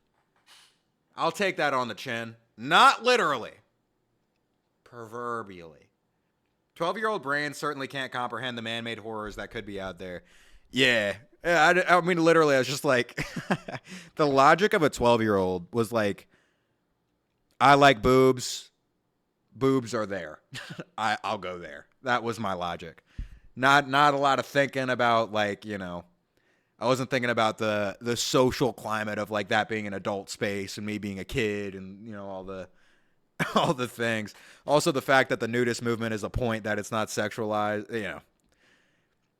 I'll take that on the chin. Not literally. Proverbially. 12-year-old brains certainly can't comprehend the man-made horrors that could be out there. Yeah. I mean, literally, I was just like, the logic of a 12-year-old was like, I like boobs. Boobs are there. I'll go there. That was my logic. Not a lot of thinking about, like, you know, I wasn't thinking about the social climate of, like, that being an adult space and me being a kid and, you know, all the things. Also, the fact that the nudist movement is a point that it's not sexualized, you know.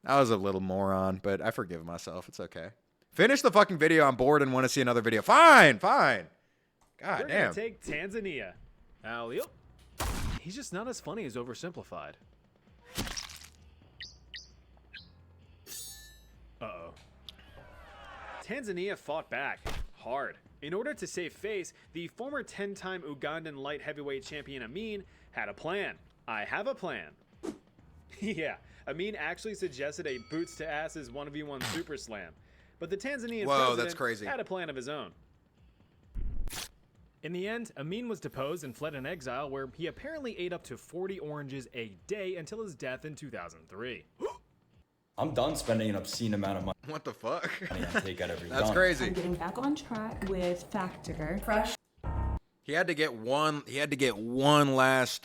I was a little moron, but I forgive myself. It's okay. Finish the fucking video. I'm bored and want to see another video. Fine. God We're damn. gonna take Tanzania. Alley-oop. He's just not as funny as Oversimplified. Uh-oh. Tanzania fought back hard. In order to save face, the former 10-time Ugandan light heavyweight champion Amin had a plan. I have a plan. Yeah, Amin actually suggested a boots to asses 1v1 super slam. But the Tanzanian Whoa, president that's crazy. had a plan of his own. In the end, Amin was deposed and fled in exile, where he apparently ate up to 40 oranges a day until his death in 2003. I'm done spending an obscene amount of money What the fuck? on takeout every That's done. crazy. I'm getting back on track with Factor. Fresh. He had to get one last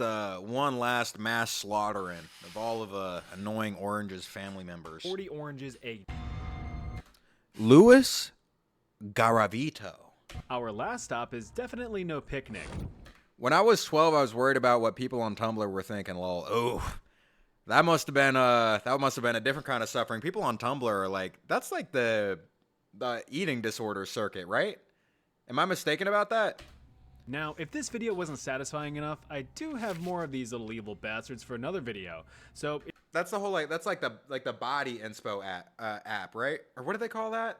mass slaughter in of all of annoying Orange's family members. 40 oranges a Luis Garavito. Our last stop is definitely no picnic. When I was 12, I was worried about what people on Tumblr were thinking. Lol. Oh, that must have been a different kind of suffering. People on Tumblr are like, that's like the eating disorder circuit, right? Am I mistaken about that? Now, if this video wasn't satisfying enough, I do have more of these little evil bastards for another video. So That's the whole that's like the body inspo app, right? Or what do they call that?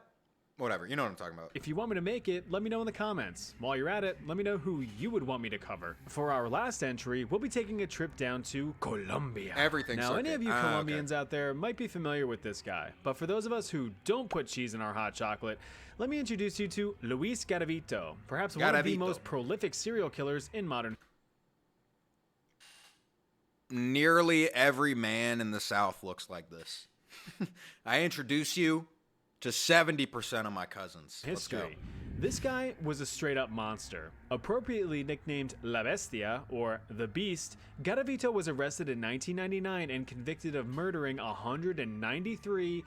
Whatever, you know what I'm talking about. if you want me to make it, let me know in the comments. While you're at it, let me know who you would want me to cover. For our last entry, we'll be taking a trip down to Colombia. Everything Now, any circuit. of you Okay. Colombians out there might be familiar with this guy, but for those of us who don't put cheese in our hot chocolate, let me introduce you to Luis Garavito, perhaps one of the Garavito. most prolific serial killers in modern. Nearly every man in the South looks like this. I introduce you to 70% of my cousins. Let's go. history. This guy was a straight up monster. Appropriately nicknamed La Bestia, or The Beast, Garavito was arrested in 1999 and convicted of murdering 193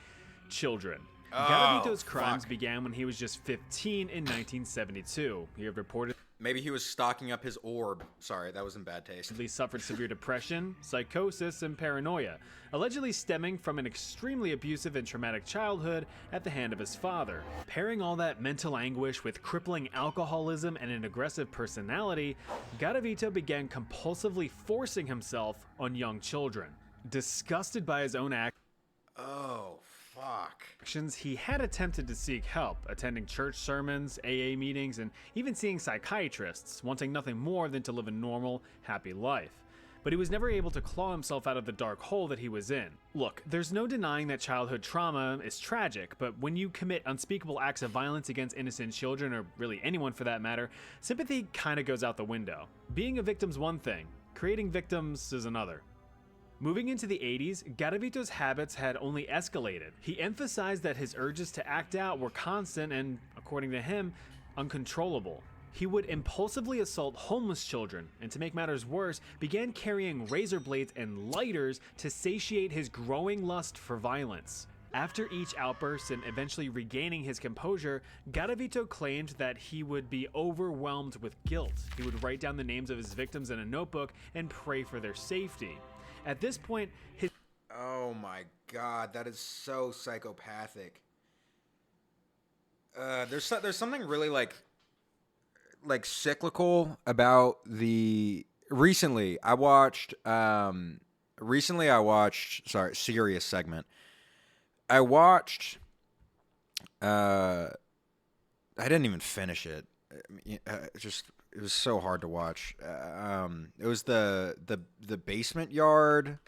children. Garavito's crimes fuck. began when he was just 15 in 1972. He had reportedly Maybe he was stocking up his orb. Sorry, that was in bad taste. suffered severe depression, psychosis, and paranoia, allegedly stemming from an extremely abusive and traumatic childhood at the hand of his father. Pairing all that mental anguish with crippling alcoholism and an aggressive personality, Garavito began compulsively forcing himself on young children. Disgusted by his own Oh, fuck. actions, he had attempted to seek help, attending church sermons, AA meetings, and even seeing psychiatrists, wanting nothing more than to live a normal, happy life. But he was never able to claw himself out of the dark hole that he was in. Look, there's no denying that childhood trauma is tragic, but when you commit unspeakable acts of violence against innocent children, or really anyone for that matter, sympathy kinda goes out the window. Being a victim's one thing, creating victims is another. Moving into the 80s, Garavito's habits had only escalated. He emphasized that his urges to act out were constant and, according to him, uncontrollable. He would impulsively assault homeless children, and to make matters worse, began carrying razor blades and lighters to satiate his growing lust for violence. After each outburst and eventually regaining his composure, Garavito claimed that he would be overwhelmed with guilt. He would write down the names of his victims in a notebook and pray for their safety. At this point, his Oh my god, that is so psychopathic. There's something really like cyclical about the recently I watched serious segment. I watched I didn't even finish it. It was so hard to watch. It was the basement yard,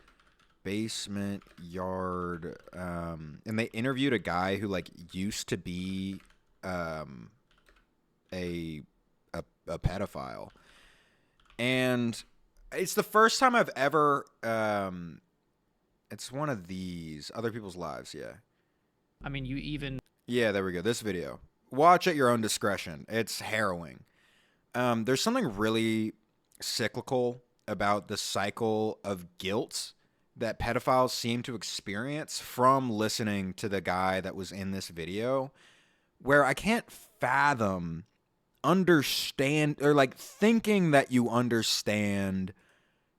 and they interviewed a guy who like used to be a pedophile, and It's the first time I've ever. It's one of these other people's lives. Yeah. I mean, you even Yeah, there we go. This video. Watch at your own discretion. It's harrowing. There's something really cyclical about the cycle of guilt that pedophiles seem to experience from listening to the guy that was in this video, where I can't fathom understand or like thinking that you understand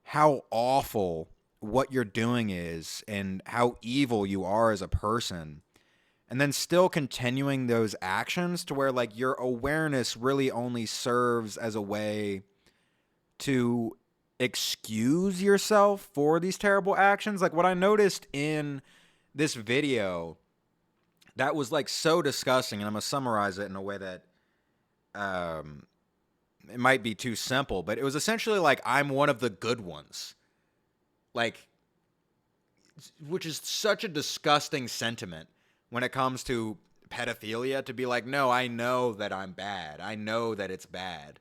how awful what you're doing is and how evil you are as a person, and then still continuing those actions to where like your awareness really only serves as a way to excuse yourself for these terrible actions. Like what I noticed in this video that was like so disgusting, and I'm gonna summarize it in a way that it might be too simple, but it was essentially like, I'm one of the good ones, like, which is such a disgusting sentiment when it comes to pedophilia, to be like, no, I know that I'm bad. I know that it's bad.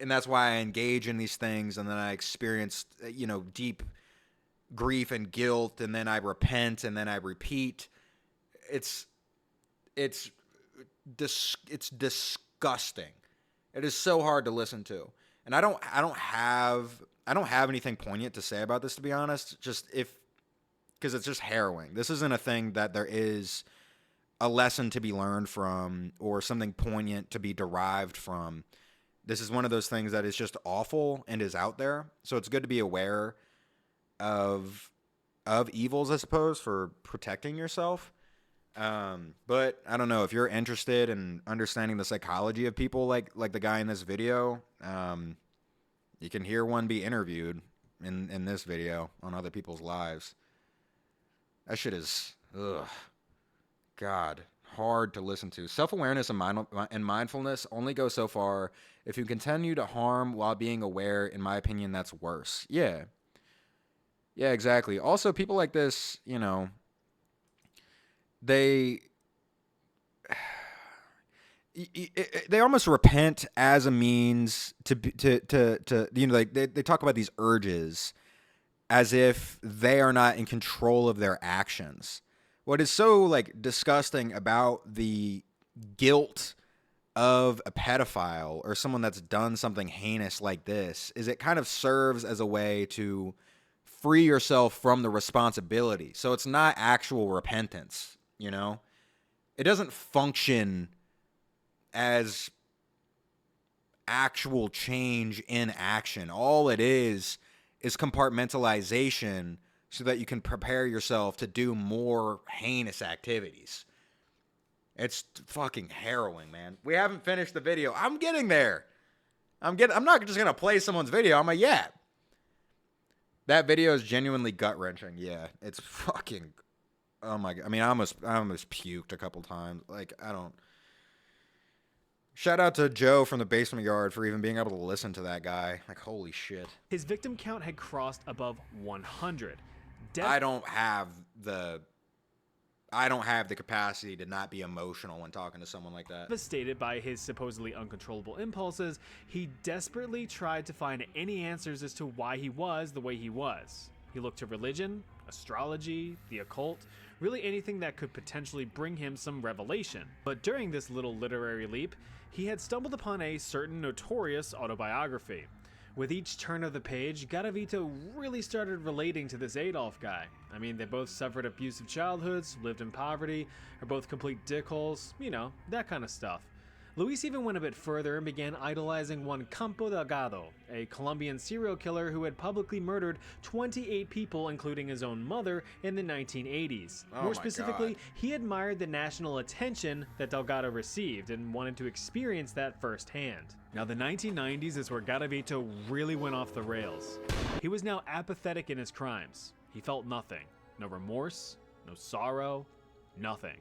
And that's why I engage in these things, and then I experience, deep grief and guilt, and then I repent, and then I repeat. It's disgusting. It is so hard to listen to. And I don't have anything poignant to say about this, to be honest. Because it's just harrowing. This isn't a thing that there is a lesson to be learned from or something poignant to be derived from. This is one of those things that is just awful and is out there. So it's good to be aware of evils, I suppose, for protecting yourself. But I don't know, if you're interested in understanding the psychology of people like the guy in this video, you can hear one be interviewed in this video on other people's lives. That shit is, God, hard to listen to. Self-awareness and mindfulness only go so far. If you continue to harm while being aware, in my opinion, that's worse. Yeah. Yeah, exactly. Also, people like this, they almost repent as a means to like they talk about these urges as if they are not in control of their actions. What is so like disgusting about the guilt of a pedophile or someone that's done something heinous like this is it kind of serves as a way to free yourself from the responsibility. So it's not actual repentance, It doesn't function as actual change in action. All it is compartmentalization so that you can prepare yourself to do more heinous activities. It's fucking harrowing, man. We haven't finished the video. I'm getting there. I'm not just going to play someone's video. I'm like, yeah. That video is genuinely gut-wrenching. Yeah, it's fucking... Oh my God. I mean, I almost puked a couple times. Like, I don't... Shout out to Joe from the basement yard for even being able to listen to that guy. Like, holy shit. His victim count had crossed above 100. I don't have the capacity to not be emotional when talking to someone like that. Devastated by his supposedly uncontrollable impulses, he desperately tried to find any answers as to why he was the way he was. He looked to religion, astrology, the occult, really anything that could potentially bring him some revelation. But during this little literary leap, he had stumbled upon a certain notorious autobiography. With each turn of the page, Garavito really started relating to this Adolf guy. I mean, they both suffered abusive childhoods, lived in poverty, are both complete dickholes, that kind of stuff. Luis even went a bit further and began idolizing one Campo Delgado, a Colombian serial killer who had publicly murdered 28 people, including his own mother, in the 1980s. More specifically, he admired the national attention that Delgado received and wanted to experience that firsthand. Now, the 1990s is where Garavito really went off the rails. He was now apathetic in his crimes. He felt nothing. No remorse, no sorrow, nothing.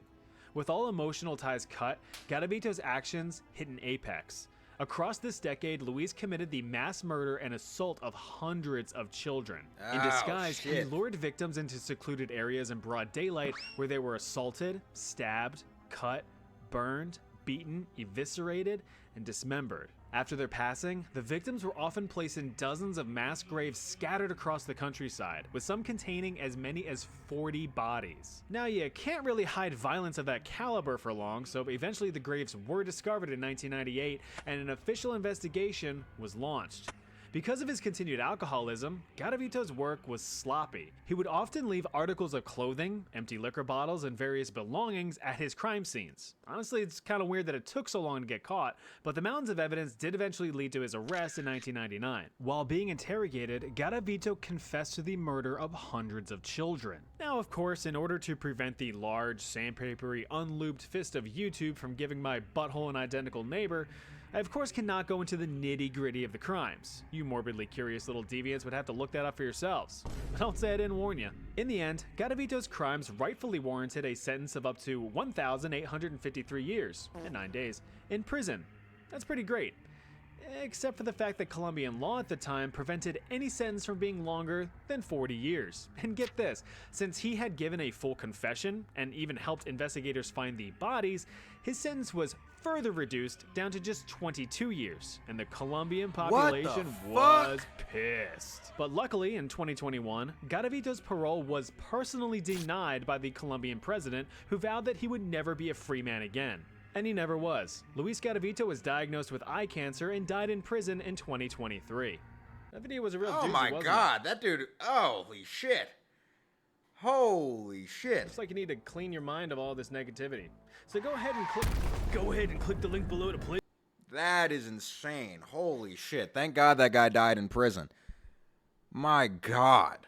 With all emotional ties cut, Garavito's actions hit an apex. Across this decade, Luis committed the mass murder and assault of hundreds of children. In disguise, he lured victims into secluded areas in broad daylight where they were assaulted, stabbed, cut, burned, beaten, eviscerated, and dismembered. After their passing, the victims were often placed in dozens of mass graves scattered across the countryside, with some containing as many as 40 bodies. Now, you can't really hide violence of that caliber for long, so eventually the graves were discovered in 1998 and an official investigation was launched. Because of his continued alcoholism, Garavito's work was sloppy. He would often leave articles of clothing, empty liquor bottles, and various belongings at his crime scenes. Honestly, it's kind of weird that it took so long to get caught, but the mountains of evidence did eventually lead to his arrest in 1999. While being interrogated, Garavito confessed to the murder of hundreds of children. Now, of course, in order to prevent the large, sandpapery, unlubed fist of YouTube from giving my butthole an identical neighbor, I of course cannot go into the nitty-gritty of the crimes. You morbidly curious little deviants would have to look that up for yourselves. But I'll say I didn't warn you. In the end, Garavito's crimes rightfully warranted a sentence of up to 1,853 years, and 9 days, in prison. That's pretty great. Except for the fact that Colombian law at the time prevented any sentence from being longer than 40 years. And get this, since he had given a full confession and even helped investigators find the bodies, his sentence was further reduced down to just 22 years, and the Colombian population was pissed. But luckily, in 2021, Garavito's parole was personally denied by the Colombian president, who vowed that he would never be a free man again. And he never was. Luis Garavito was diagnosed with eye cancer and died in prison in 2023. That video was a real doozy, Oh my wasn't god, that dude, holy shit. Holy shit. Looks like you need to clean your mind of all this negativity. So go ahead and click the link below to play. That is insane. Holy shit. Thank God that guy died in prison. My god.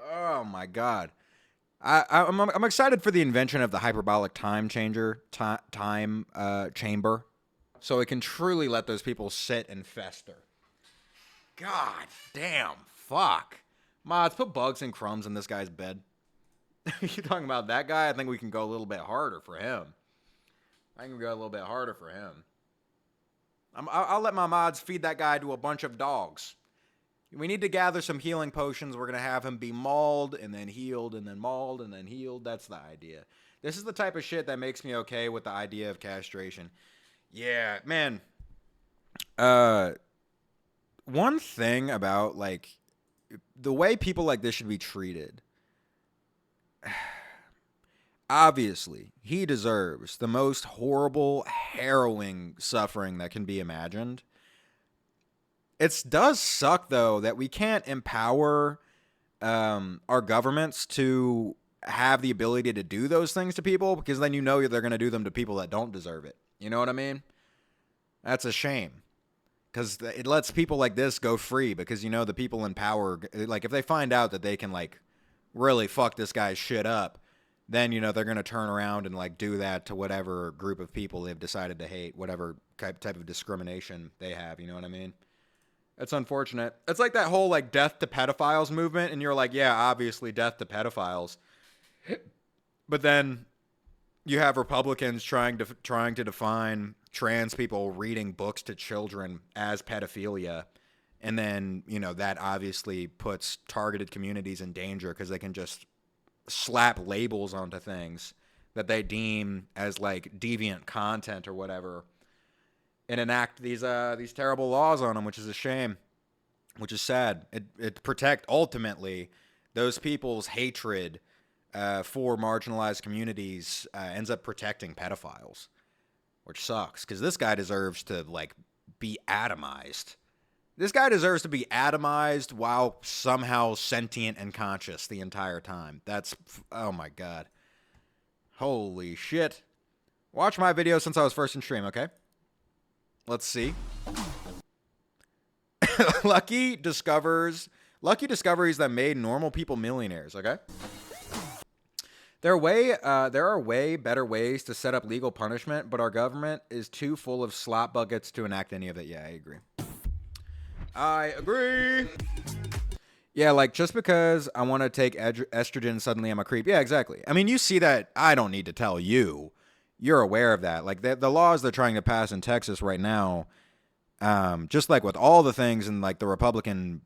Oh my god. I'm excited for the invention of the hyperbolic time changer, chamber, so it can truly let those people sit and fester. God damn, fuck. Mods, put bugs and crumbs in this guy's bed. You talking about that guy? I think we can go a little bit harder for him. I'll let my mods feed that guy to a bunch of dogs. We need to gather some healing potions. We're going to have him be mauled and then healed and then mauled and then healed. That's the idea. This is the type of shit that makes me okay with the idea of castration. Yeah, man. One thing about, like, the way people like this should be treated. Obviously, he deserves the most horrible, harrowing suffering that can be imagined. It does suck, though, that we can't empower our governments to have the ability to do those things to people, because then you know they're going to do them to people that don't deserve it. You know what I mean? That's a shame. Because it lets people like this go free, because, you know, the people in power, like, if they find out that they can, like, really fuck this guy's shit up, then, you know, they're going to turn around and, like, do that to whatever group of people they've decided to hate, whatever type of discrimination they have. You know what I mean? It's unfortunate. It's like that whole, like, death to pedophiles movement, and you're like, yeah, obviously death to pedophiles. But then you have Republicans trying to define trans people reading books to children as pedophilia, and then, you know, that obviously puts targeted communities in danger because they can just slap labels onto things that they deem as, like, deviant content or whatever, and enact these terrible laws on them, which is a shame, which is sad. It protect ultimately those people's hatred for marginalized communities ends up protecting pedophiles, which sucks, because this guy deserves to, like, be atomized. This guy deserves to be atomized while somehow sentient and conscious the entire time. That's, oh my god. Holy shit. Watch my video since I was first in stream, okay? Let's see. Lucky discoveries that made normal people millionaires, okay? There are way better ways to set up legal punishment, but our government is too full of slop buckets to enact any of it. Yeah, I agree. Yeah, like, just because I want to take estrogen, suddenly I'm a creep. Yeah, exactly. I mean, you see that. I don't need to tell you. You're aware of that. Like, the laws they're trying to pass in Texas right now, just like with all the things in, like, the Republican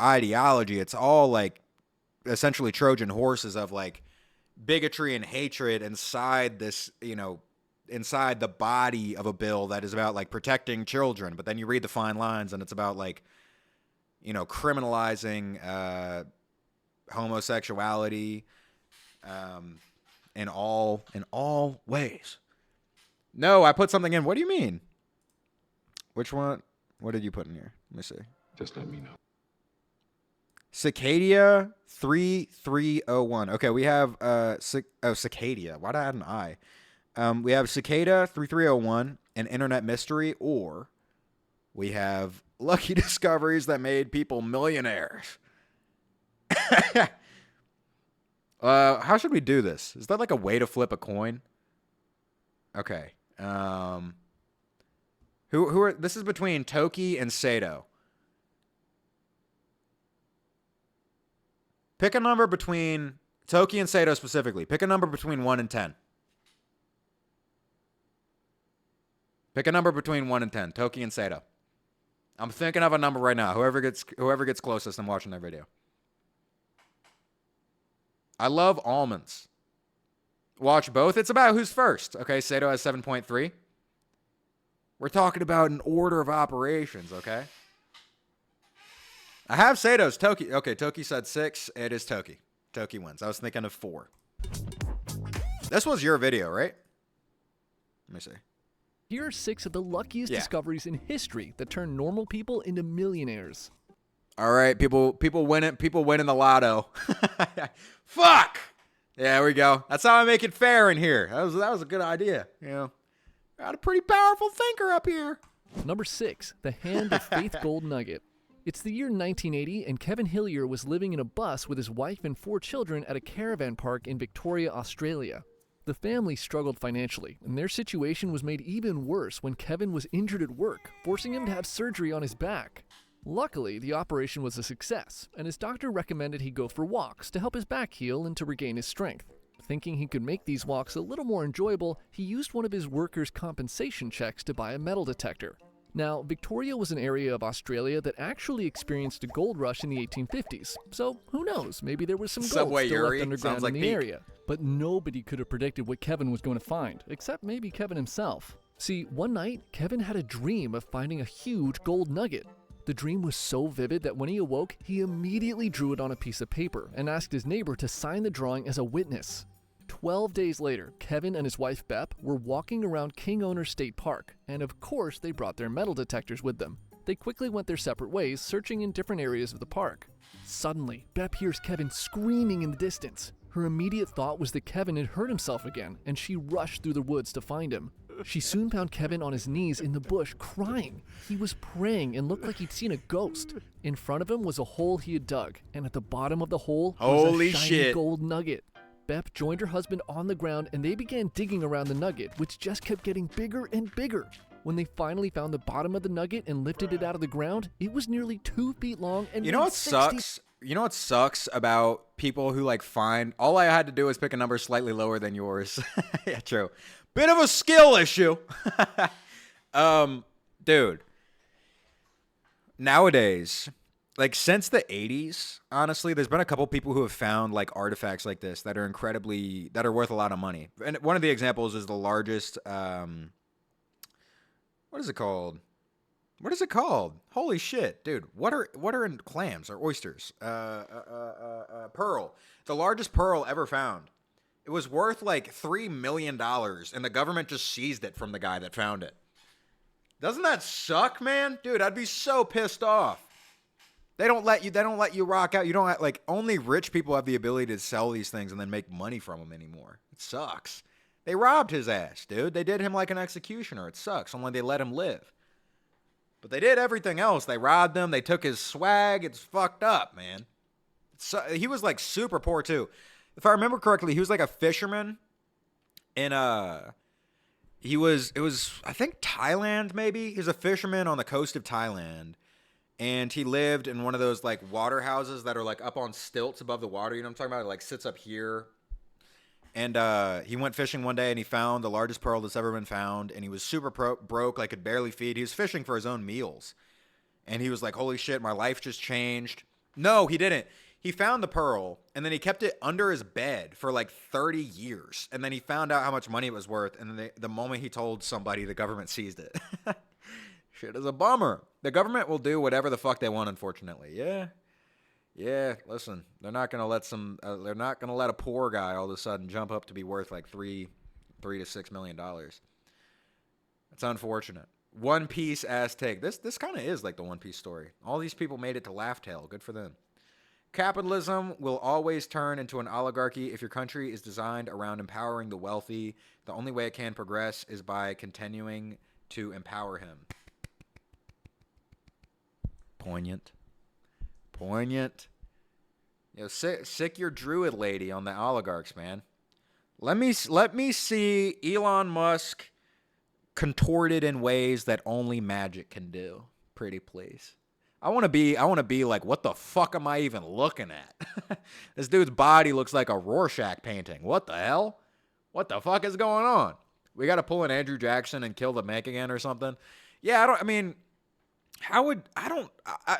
ideology, it's all, like, essentially Trojan horses of, like, bigotry and hatred inside this, you know, inside the body of a bill that is about like protecting children, but then you read the fine lines and it's about like, you know, criminalizing homosexuality in all ways. No, I put something in. What do you mean? Which one? What did you put in here? Let me see. Just let me know. Cicadia 3301. Okay, we have Cicadia. Why did I add an I? We have Cicada 3301, an internet mystery, or we have lucky discoveries that made people millionaires. How should we do this? Is that like a way to flip a coin? Okay. Who are this is between Toki and Sato. Pick a number between Toki and Sato specifically. Pick a number between 1 and 10. Pick a number between 1 and 10. Toki and Sato. I'm thinking of a number right now. Whoever gets closest, I'm watching their video. I love almonds. Watch both. It's about who's first. Okay, Sato has 7.3. We're talking about an order of operations, okay? I have Sato's. Toki. Okay, Toki said 6. It is Toki. Toki wins. I was thinking of 4. This was your video, right? Let me see. Here are 6 of the luckiest discoveries in history that turn normal people into millionaires. All right, people win it. People win in the lotto. Fuck. Yeah, there we go. That's how I make it fair in here. That was a good idea. You know, got a pretty powerful thinker up here. Number 6, the Hand of Faith Gold Nugget. It's the year 1980, and Kevin Hillier was living in a bus with his wife and 4 children at a caravan park in Victoria, Australia. The family struggled financially, and their situation was made even worse when Kevin was injured at work, forcing him to have surgery on his back. Luckily, the operation was a success, and his doctor recommended he go for walks to help his back heal and to regain his strength. Thinking he could make these walks a little more enjoyable, he used one of his workers' compensation checks to buy a metal detector. Now, Victoria was an area of Australia that actually experienced a gold rush in the 1850s, so who knows, maybe there was some gold Subway still Yuri. left underground Sounds like in the peak. area. But nobody could have predicted what Kevin was going to find, except maybe Kevin himself. See, one night, Kevin had a dream of finding a huge gold nugget. The dream was so vivid that when he awoke, he immediately drew it on a piece of paper and asked his neighbor to sign the drawing as a witness. 12 days later, Kevin and his wife Bep were walking around King Owner State Park, and of course they brought their metal detectors with them. They quickly went their separate ways, searching in different areas of the park. Suddenly, Bep hears Kevin screaming in the distance. Her immediate thought was that Kevin had hurt himself again, and she rushed through the woods to find him. She soon found Kevin on his knees in the bush, crying. He was praying and looked like he'd seen a ghost. In front of him was a hole he had dug, and at the bottom of the hole was Holy a shiny shit. gold nugget. Bep joined her husband on the ground, and they began digging around the nugget, which just kept getting bigger and bigger. When they finally found the bottom of the nugget and lifted it out of the ground, it was nearly 2 feet long and You know weighed what 60 sucks? You know what sucks about people who like find all I had to do was pick a number slightly lower than yours. Yeah, true. Bit of a skill issue. Dude. Nowadays, like since the 80s, honestly, there's been a couple people who have found like artifacts like this that are worth a lot of money. And one of the examples is the largest what is it called? What is it called? Holy shit, dude. What are in clams or oysters? Pearl. The largest pearl ever found. It was worth like $3 million, and the government just seized it from the guy that found it. Doesn't that suck, man? Dude, I'd be so pissed off. They don't let you rock out. You don't have, like, only rich people have the ability to sell these things and then make money from them anymore. It sucks. They robbed his ass, dude. They did him like an executioner. It sucks. Only they let him live. But they did everything else. They robbed him. They took his swag. It's fucked up, man. He was like super poor too. If I remember correctly, he was like a fisherman in it was I think Thailand maybe. He was a fisherman on the coast of Thailand. And he lived in one of those like water houses that are like up on stilts above the water. You know what I'm talking about? It like sits up here. And he went fishing one day and he found the largest pearl that's ever been found. And he was super broke, like could barely feed. He was fishing for his own meals. And he was like, holy shit, my life just changed. No, he didn't. He found the pearl, and then he kept it under his bed for like 30 years. And then he found out how much money it was worth, and then the moment he told somebody, the government seized it. Shit is a bummer. The government will do whatever the fuck they want, unfortunately. Yeah, listen, they're not gonna let a poor guy all of a sudden jump up to be worth like $3 to $6 million. It's unfortunate. One Piece ass take. This kind of is like the One Piece story. All these people made it to Laugh Tale. Good for them. Capitalism will always turn into an oligarchy if your country is designed around empowering the wealthy. The only way it can progress is by continuing to empower him. Poignant. Sick your druid lady on the oligarchs, man. Let me see Elon Musk contorted in ways that only magic can do. Pretty please. I want to be like, what the fuck am I even looking at? This dude's body looks like a Rorschach painting. What the hell? What the fuck is going on? We got to pull an Andrew Jackson and kill the mech again or something. Yeah,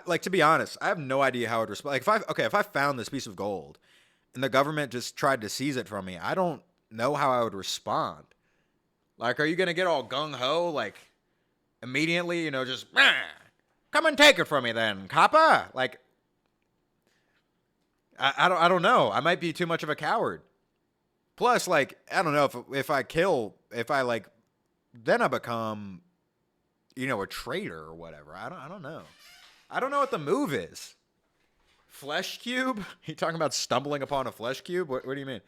like, to be honest, I have no idea how I'd respond. Like, if I found this piece of gold and the government just tried to seize it from me, I don't know how I would respond. Like, are you going to get all gung-ho, like, immediately, just, come and take it from me then, coppa? Like, I don't know. I might be too much of a coward. Plus, like, I don't know then I become, a traitor or whatever. I don't know. I don't know what the move is. Flesh cube? You talking about stumbling upon a flesh cube? What do you mean?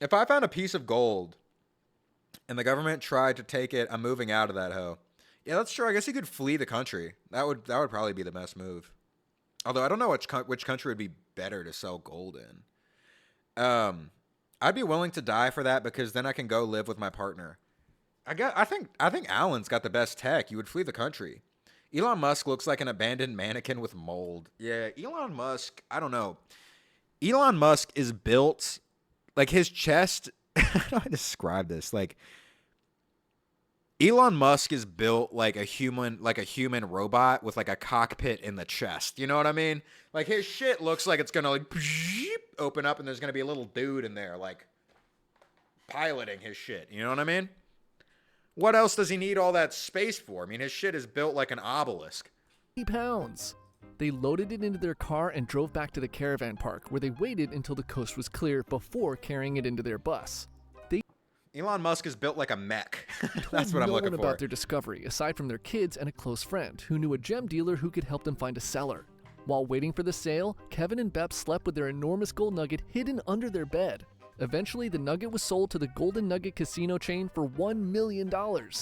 If I found a piece of gold and the government tried to take it, I'm moving out of that hoe. Yeah, that's true. I guess you could flee the country. That would probably be the best move. Although I don't know which country would be better to sell gold in. I'd be willing to die for that because then I can go live with my partner. I think Alan's got the best tech. You would flee the country. Elon Musk looks like an abandoned mannequin with mold. Yeah, Elon Musk, I don't know. Elon Musk is built like his chest. How do I describe this? Like, Elon Musk is built like a human robot with like a cockpit in the chest. You know what I mean? Like, his shit looks like it's gonna like open up and there's gonna be a little dude in there like piloting his shit. You know what I mean? What else does he need all that space for? I mean, his shit is built like an obelisk. 50 pounds. They loaded it into their car and drove back to the caravan park, where they waited until the coast was clear before carrying it into their bus. Elon Musk is built like a mech. That's what I'm looking for. No one about their discovery, aside from their kids and a close friend, who knew a gem dealer who could help them find a seller. While waiting for the sale, Kevin and Bep slept with their enormous gold nugget hidden under their bed. Eventually, the nugget was sold to the Golden Nugget casino chain for $1 million. $1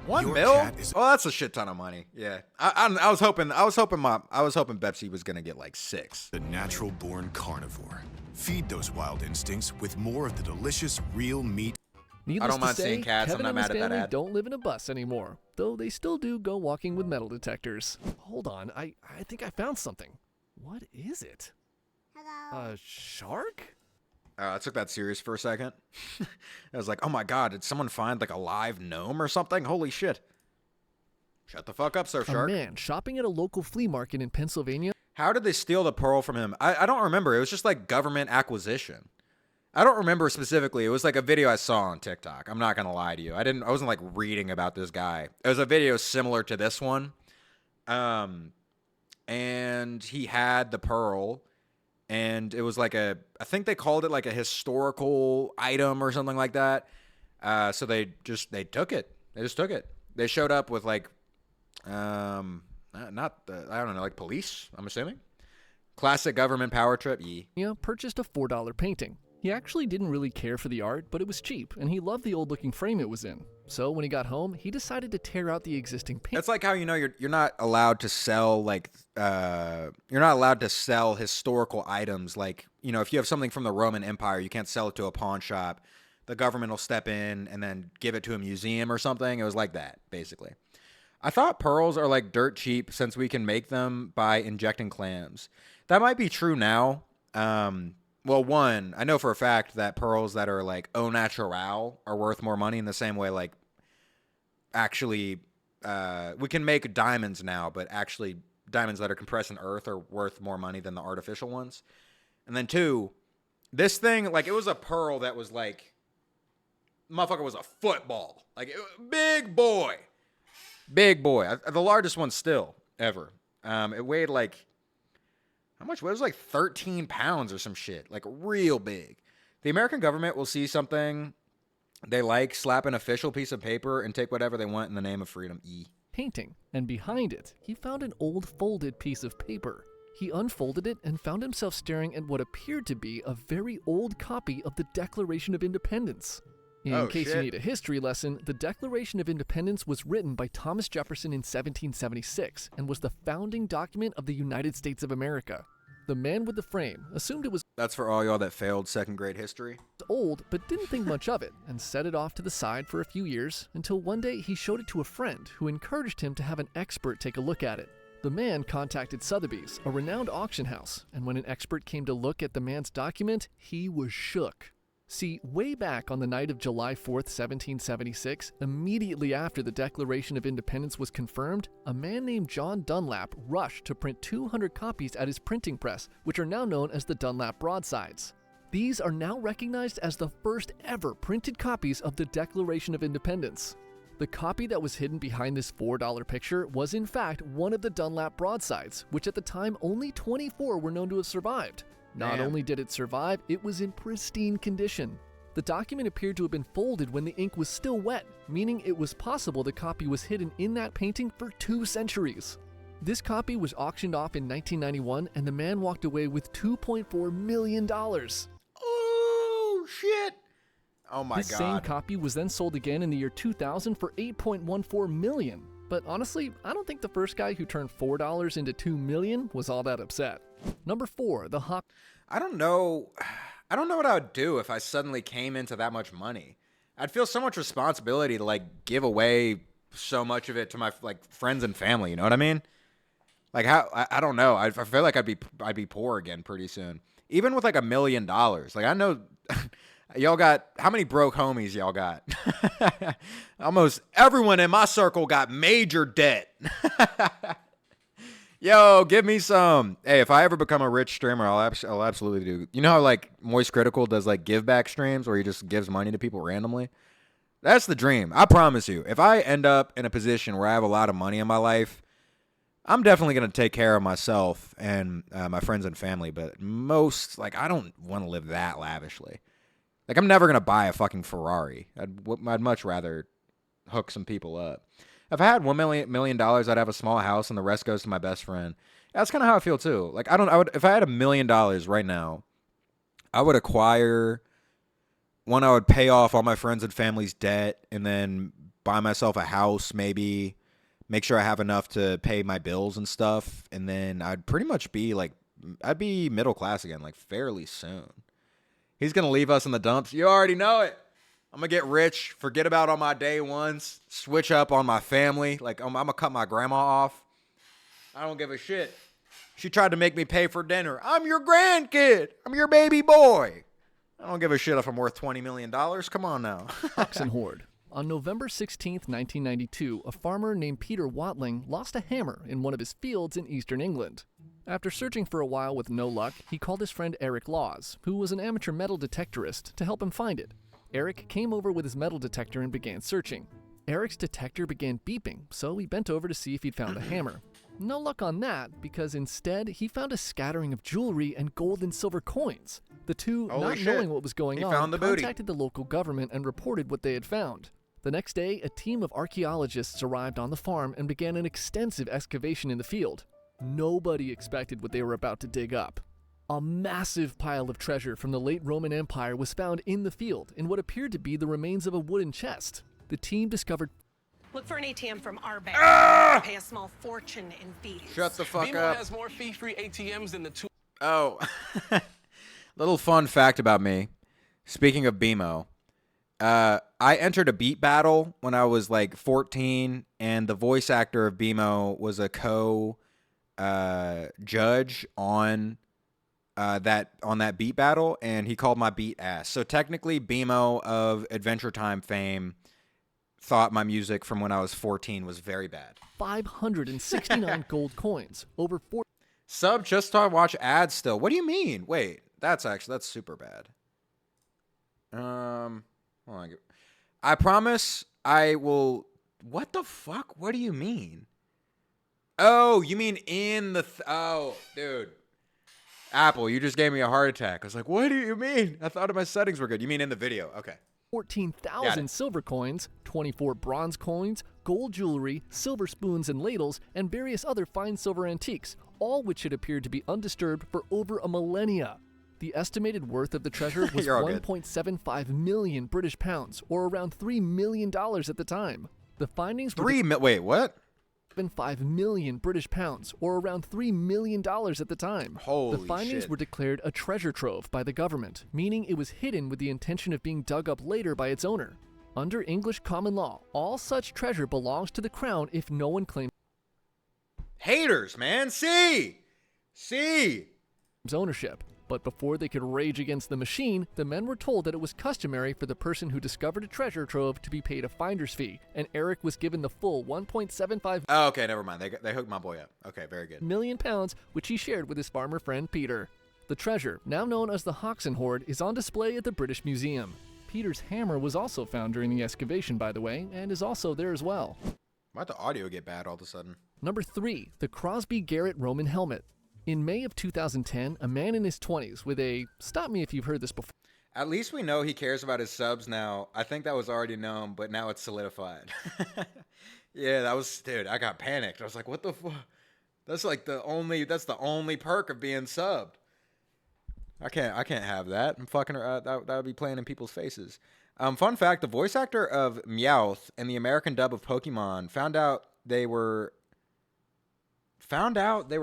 million? Oh, that's a shit ton of money. Yeah, I was hoping Bepsi was gonna get like 6. The natural-born carnivore. Feed those wild instincts with more of the delicious real meat. Needless I don't to mind say, seeing cats. Kevin I'm not and his mad at that family ad. don't live in a bus anymore, though they still do go walking with metal detectors. Hold on, I think I found something. What is it? Hello. A shark? I took that serious for a second. I was like, oh my god, did someone find like a live gnome or something? Holy shit. Shut the fuck up, Surfshark. A man shopping at a local flea market in Pennsylvania. How did they steal the pearl from him? I don't remember. It was just like government acquisition. I don't remember specifically. It was like a video I saw on TikTok. I'm not going to lie to you. I wasn't like reading about this guy. It was a video similar to this one. And he had the pearl. And it was like I think they called it like a historical item or something like that. So they took it. They just took it. They showed up with like, I don't know, like police, I'm assuming. Classic government power trip. Yeah, purchased a $4 painting. He actually didn't really care for the art, but it was cheap, and he loved the old-looking frame it was in. So when he got home, he decided to tear out the existing painting. It's like how you're not allowed to sell you're not allowed to sell historical items. Like, if you have something from the Roman Empire, you can't sell it to a pawn shop. The government will step in and then give it to a museum or something. It was like that, basically. I thought pearls are like dirt cheap since we can make them by injecting clams. That might be true now. Well, one, I know for a fact that pearls that are like au natural are worth more money in the same way, like, actually, we can make diamonds now, but actually diamonds that are compressed in earth are worth more money than the artificial ones. And then 2, this thing, like, it was a pearl that was like, motherfucker was a football. Like, big boy. Big boy. The largest one still ever. It weighed like, how much? It was like 13 pounds or some shit. Like, real big. The American government will see something they like, slap an official piece of paper, and take whatever they want in the name of freedom. Painting, and behind it, he found an old folded piece of paper. He unfolded it and found himself staring at what appeared to be a very old copy of the Declaration of Independence. In case you need a history lesson, the Declaration of Independence was written by Thomas Jefferson in 1776 and was the founding document of the United States of America. The man with the frame assumed it was That's for all y'all that failed second grade history. old, but didn't think much of it and set it off to the side for a few years until one day he showed it to a friend who encouraged him to have an expert take a look at it. The man contacted Sotheby's, a renowned auction house, and when an expert came to look at the man's document, he was shook. See, way back on the night of July 4th, 1776, immediately after the Declaration of Independence was confirmed, a man named John Dunlap rushed to print 200 copies at his printing press, which are now known as the Dunlap broadsides. These are now recognized as the first ever printed copies of the Declaration of Independence. The copy that was hidden behind this $4 picture was in fact one of the Dunlap broadsides, which at the time only 24 were known to have survived. Not only did it survive, it was in pristine condition. The document appeared to have been folded when the ink was still wet, meaning it was possible the copy was hidden in that painting for 2 centuries. This copy was auctioned off in 1991, and the man walked away with $2.4 million. Oh, shit. Oh, my God. This same copy was then sold again in the year 2000 for $8.14 million. But honestly, I don't think the first guy who turned $4 into $2 million was all that upset. Number 4, the Hawk. I don't know what I would do if I suddenly came into that much money. I'd feel so much responsibility to like give away so much of it to my like friends and family. You know what I mean? Like how I don't know. I feel like I'd be poor again pretty soon. Even with like $1 million. Like I know y'all got how many broke homies y'all got? Almost everyone in my circle got major debt. Yo, give me some. Hey, if I ever become a rich streamer, I'll absolutely do. You know how like Moist Critical does like give back streams where he just gives money to people randomly? That's the dream. I promise you. If I end up in a position where I have a lot of money in my life, I'm definitely going to take care of myself and my friends and family. But I don't want to live that lavishly. Like, I'm never going to buy a fucking Ferrari. I'd much rather hook some people up. If I had $1 million, I'd have a small house and the rest goes to my best friend. That's kind of how I feel too. Like if I had $1 million right now, I would acquire one. I would pay off all my friends and family's debt and then buy myself a house, maybe make sure I have enough to pay my bills and stuff. And then I'd pretty much be like, I'd be middle class again, like fairly soon. He's going to leave us in the dumps. You already know it. I'm going to get rich, forget about all my day ones, switch up on my family. Like, I'm going to cut my grandma off. I don't give a shit. She tried to make me pay for dinner. I'm your grandkid. I'm your baby boy. I don't give a shit if I'm worth $20 million. Come on now. Oxen Horde. On November 16th, 1992, a farmer named Peter Watling lost a hammer in one of his fields in eastern England. After searching for a while with no luck, he called his friend Eric Laws, who was an amateur metal detectorist, to help him find it. Eric came over with his metal detector and began searching. Eric's detector began beeping, so he bent over to see if he'd found the hammer. No luck on that, because instead he found a scattering of jewelry and gold and silver coins. The two, not knowing what was going on, contacted the local government and reported what they had found. The next day, a team of archaeologists arrived on the farm and began an extensive excavation in the field. Nobody expected what they were about to dig up. A massive pile of treasure from the late Roman Empire was found in the field in what appeared to be the remains of a wooden chest. The team discovered... Look for an ATM from our bank. Pay a small fortune in fees. Shut the fuck BMO up. has more fee-free ATMs than the two. Oh. Little fun fact about me. Speaking of BMO, I entered a beat battle when I was like 14, and the voice actor of BMO was a judge on that beat battle, and he called my beat ass. So technically, BMO of Adventure Time fame thought my music from when I was 14 was very bad. 569 gold coins, over 4 Sub just to watch ads still. What do you mean? Wait, that's super bad. Hold on. I promise I will. What the fuck? What do you mean? Oh, you mean in the? Oh, dude. Apple, you just gave me a heart attack. I was like, what do you mean? I thought my settings were good. You mean in the video? Okay. 14,000 silver coins, 24 bronze coins, gold jewelry, silver spoons and ladles, and various other fine silver antiques, all which had appeared to be undisturbed for over a millennia. The estimated worth of the treasure was 1.75 million British pounds, or around $3 million at the time. The findings were wait, what? 5 million British pounds, or around $3 million at the time. Holy The findings shit. were declared a treasure trove by the government, meaning it was hidden with the intention of being dug up later by its owner. Under English common law, all such treasure belongs to the crown if no one claims Haters, man. See ownership. But before they could rage against the machine, the men were told that it was customary for the person who discovered a treasure trove to be paid a finder's fee, and Eric was given the full 1.75 Oh, okay, never mind. They hooked my boy up. Okay, very good. million pounds, which he shared with his farmer friend Peter. The treasure, now known as the Hoxton Hoard, is on display at the British Museum. Peter's hammer was also found during the excavation, by the way, and is also there as well. Why'd the audio get bad all of a sudden? Number 3, the Crosby Garrett Roman helmet. In May of 2010, a man in his 20s with a, stop me if you've heard this before. At least we know he cares about his subs now. I think that was already known, but now it's solidified. Yeah, that was, dude, I got panicked. I was like, what the fuck? That's like that's the only perk of being subbed. I can't have that. I'm fucking, that would be playing in people's faces. Fun fact, the voice actor of Meowth in the American dub of Pokemon found out they were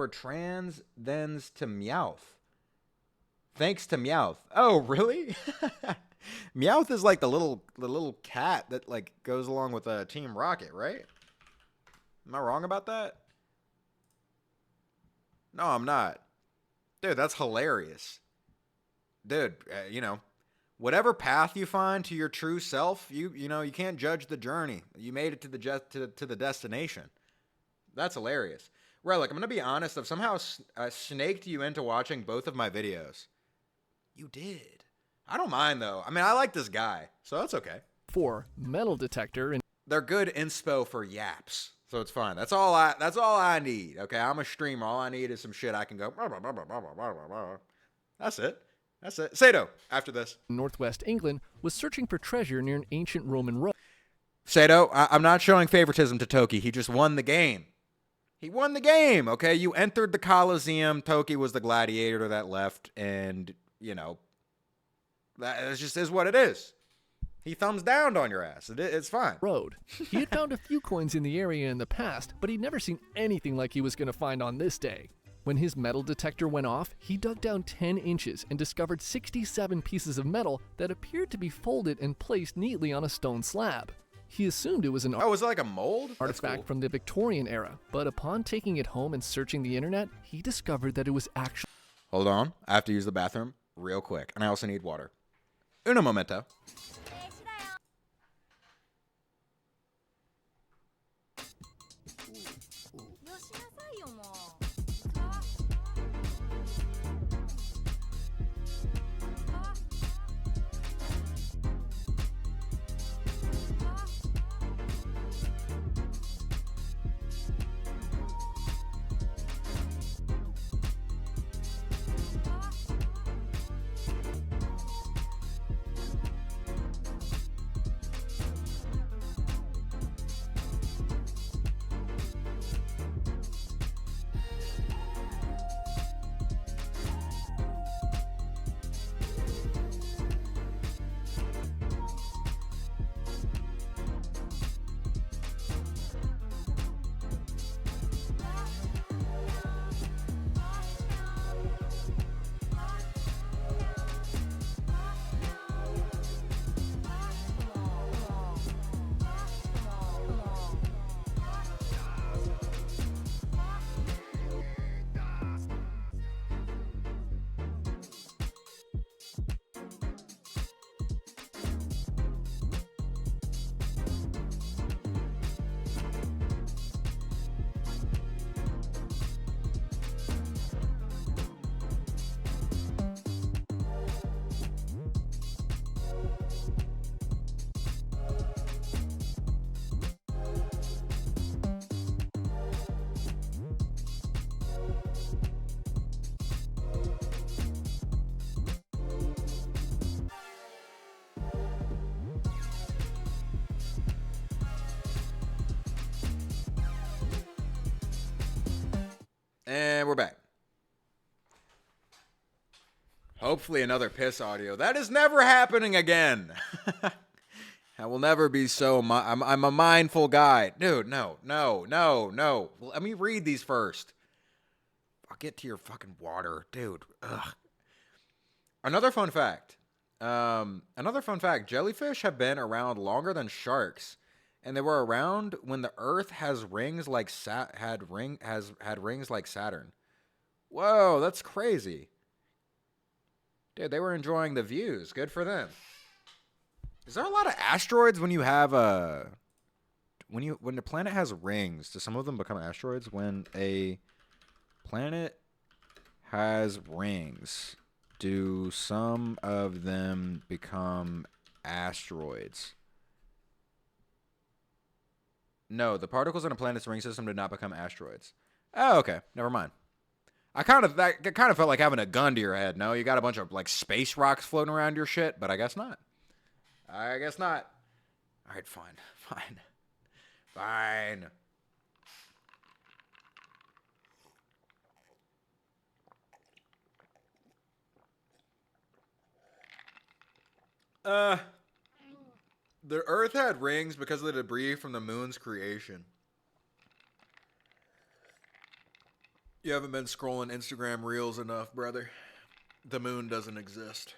trans thens to Meowth. Thanks to Meowth. Oh, really? Meowth is like the little cat that like goes along with Team Rocket, right? Am I wrong about that? No, I'm not. Dude, that's hilarious. Dude, whatever path you find to your true self, you can't judge the journey. You made it to the destination. That's hilarious. Relic, I'm going to be honest. I've somehow snaked you into watching both of my videos. You did. I don't mind, though. I mean, I like this guy, so that's okay. 4, metal detector. And they're good inspo for yaps, so it's fine. That's all I need, okay? I'm a streamer. All I need is some shit I can go. That's it. Sato, after this. Northwest England was searching for treasure near an ancient Roman road. Sato, I'm not showing favoritism to Toki. He just won the game. He won the game, okay? You entered the Colosseum. Toki was the gladiator that left, and, that just is what it is. He thumbs down on your ass. It's fine. Road. He had found a few coins in the area in the past, but he'd never seen anything like he was going to find on this day. When his metal detector went off, he dug down 10 inches and discovered 67 pieces of metal that appeared to be folded and placed neatly on a stone slab. He assumed it was an was it like a mold? artifact from the Victorian era, but upon taking it home and searching the internet, he discovered that it was actually... Hold on. I have to use the bathroom real quick, and I also need water. Uno momento. And we're back. Hopefully another piss audio. That is never happening again. I will never be so... I'm a mindful guy. Dude, no. Let me read these first. I'll get to your fucking water. Dude, ugh. Another fun fact. Jellyfish have been around longer than sharks. And they were around when the Earth has rings like had rings like Saturn. Whoa, that's crazy. Dude, they were enjoying the views. Good for them. Is there a lot of asteroids when you have when the planet has rings? Do some of them become asteroids? When a planet has rings, do some of them become asteroids? No, the particles in a planet's ring system did not become asteroids. Oh, okay. Never mind. That kind of felt like having a gun to your head. No, you got a bunch of like space rocks floating around your shit, but I guess not. All right, fine. The Earth had rings because of the debris from the moon's creation. You haven't been scrolling Instagram Reels enough, brother. The moon doesn't exist.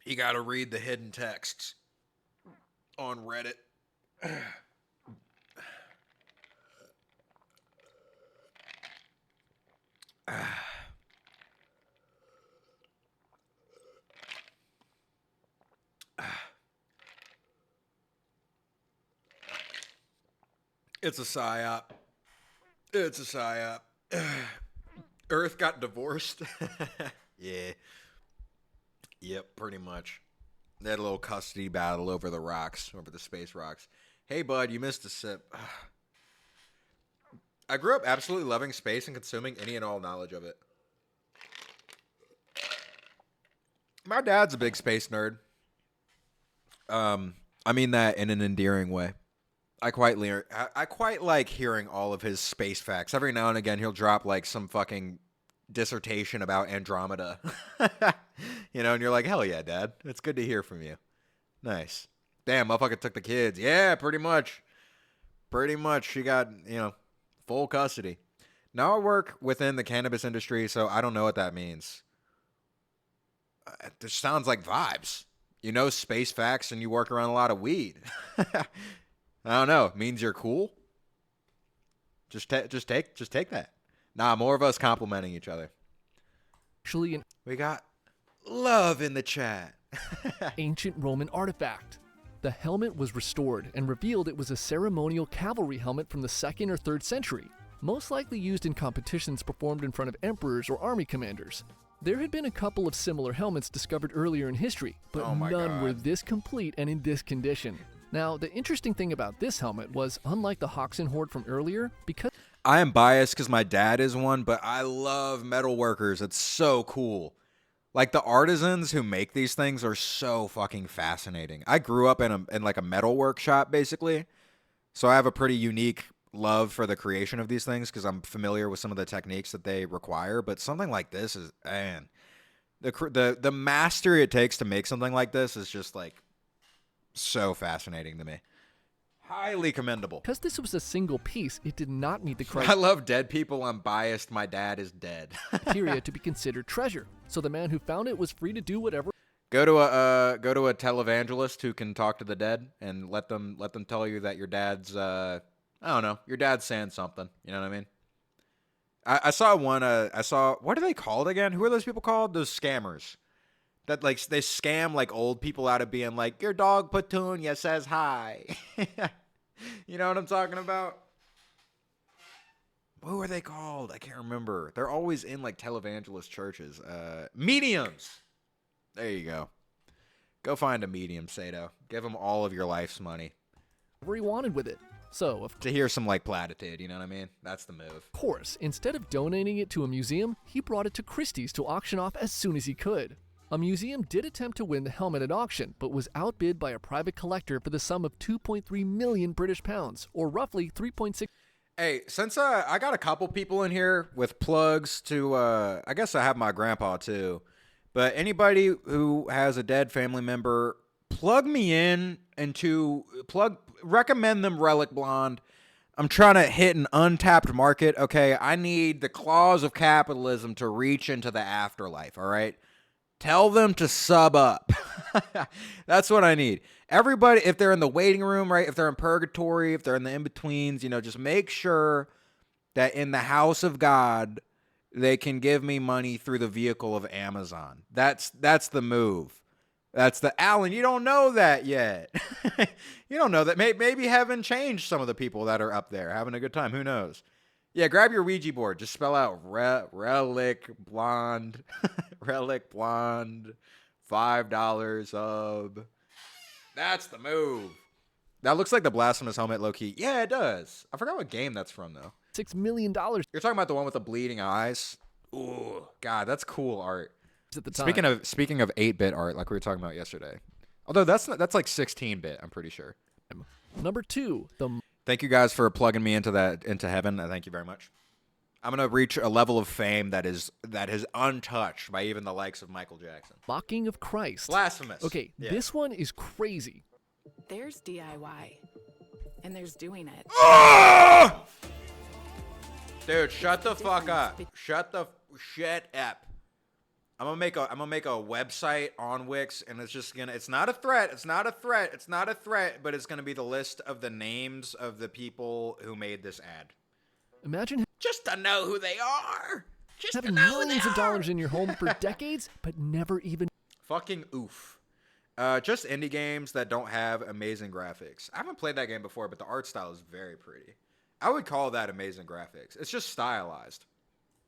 You gotta read the hidden texts on Reddit. It's a psyop. Earth got divorced. Yeah. Yep, pretty much. They had a little custody battle over the rocks, over the space rocks. Hey, bud, you missed a sip. I grew up absolutely loving space and consuming any and all knowledge of it. My dad's a big space nerd. I mean that in an endearing way. I quite like hearing all of his space facts. Every now and again, he'll drop like some fucking dissertation about Andromeda. You know, and you're like, hell yeah, Dad. It's good to hear from you. Nice. Damn, motherfucker took the kids. Yeah, pretty much. She got, full custody. Now I work within the cannabis industry, so I don't know what that means. It just sounds like vibes. You know space facts and you work around a lot of weed. I don't know. It means you're cool. Just take that. Nah, more of us complimenting each other. Actually, We got love in the chat. ancient Roman artifact. The helmet was restored and revealed it was a ceremonial cavalry helmet from the 2nd or 3rd century, most likely used in competitions performed in front of emperors or army commanders. There had been a couple of similar helmets discovered earlier in history, but none were this complete and in this condition. Now, the interesting thing about this helmet was, unlike the Hoxton Horde from earlier, because I am biased because my dad is one, but I love metal workers. It's so cool. Like, the artisans who make these things are so fucking fascinating. I grew up in like a metal workshop, basically, so I have a pretty unique love for the creation of these things because I'm familiar with some of the techniques that they require. But something like this is, man, the mastery it takes to make something like this is just like so fascinating to me. Highly commendable. Because this was a single piece, it did not meet the I criteria love dead people. I'm biased. My dad is dead. to be considered treasure. So the man who found it was free to do whatever. Go to a televangelist who can talk to the dead and let them tell you that your dad's your dad's saying something. You know what I mean? I saw one. What are they called again? Who are those people called? Those scammers. That like they scam like old people out of being like, your dog Petunia says hi. You know what I'm talking about? What were they called? I can't remember. They're always in like televangelist churches. Mediums. There you go. Go find a medium, Sato. Give him all of your life's money. Whatever he wanted with it. So, to hear some like platitude, you know what I mean? That's the move. Of course, instead of donating it to a museum, he brought it to Christie's to auction off as soon as he could. A museum did attempt to win the helmet at auction, but was outbid by a private collector for the sum of 2.3 million British pounds, or roughly 3.6. Hey, since I got a couple people in here with plugs to, I guess I have my grandpa too, but anybody who has a dead family member, plug me in into recommend them Relic Blonde. I'm trying to hit an untapped market. Okay, I need the claws of capitalism to reach into the afterlife. All right, tell them to sub up. That's what I need. Everybody, if they're in the waiting room, right? If they're in purgatory, if they're in the in-betweens, just make sure that in the house of God, they can give me money through the vehicle of Amazon. That's the move. That's the Alan. You don't know that yet. You don't know that. Maybe heaven changed some of the people that are up there having a good time. Who knows? Yeah, grab your Ouija board. Just spell out Relic Blonde. Relic Blonde. $5 of. That's the move. That looks like the Blasphemous Helmet, low-key. Yeah, it does. I forgot what game that's from, though. $6 million. You're talking about the one with the bleeding eyes? Ooh, God, that's cool art. At the time. Speaking of 8-bit art, like we were talking about yesterday. Although that's like 16-bit, I'm pretty sure. Number 2, Thank you guys for plugging me into heaven. Thank you very much. I'm gonna reach a level of fame that is untouched by even the likes of Michael Jackson. Mocking of Christ. Blasphemous. Okay, yeah. This one is crazy. There's DIY, and there's doing it. Oh! Dude, shut the fuck up. Shut up. I'm gonna make a website on Wix, and it's not a threat, but it's gonna be the list of the names of the people who made this ad. Imagine just to know who they are. Just having to know millions of dollars in your home for decades, but never even. Fucking oof. Just indie games that don't have amazing graphics. I haven't played that game before, but the art style is very pretty. I would call that amazing graphics. It's just stylized.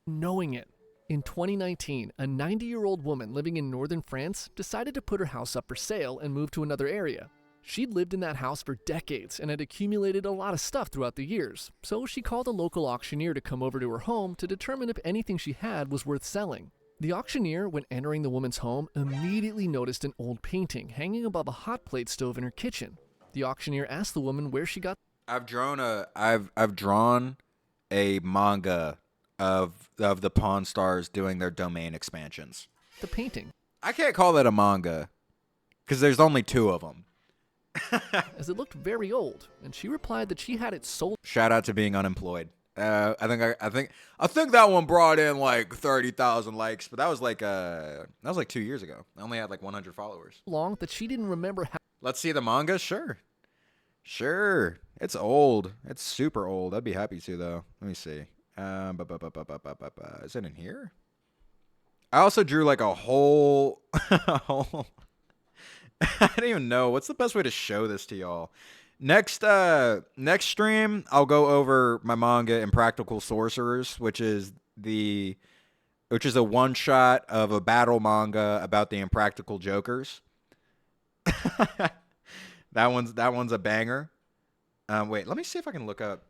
Knowing it. In 2019, a 90-year-old woman living in northern France decided to put her house up for sale and move to another area. She'd lived in that house for decades and had accumulated a lot of stuff throughout the years, so she called a local auctioneer to come over to her home to determine if anything she had was worth selling. The auctioneer, when entering the woman's home, immediately noticed an old painting hanging above a hot plate stove in her kitchen. The auctioneer asked the woman where she got. I've drawn a manga of the Pawn Stars doing their domain expansions. The painting. I can't call that a manga because there's only 2 of them. As it looked very old, and she replied that she had it sold. Shout out to being unemployed. I think that one brought in like 30,000 likes, but that was like 2 years ago. I only had like 100 followers. Long that she didn't remember how. Let's see the manga. Sure. It's old. It's super old. I'd be happy to though. Let me see. Is it in here? I also drew like a whole. I don't even know what's the best way to show this to y'all. Next stream, I'll go over my manga Impractical Sorcerers, which is a one shot of a battle manga about the impractical jokers. That one's a banger. Wait, let me see if I can look up.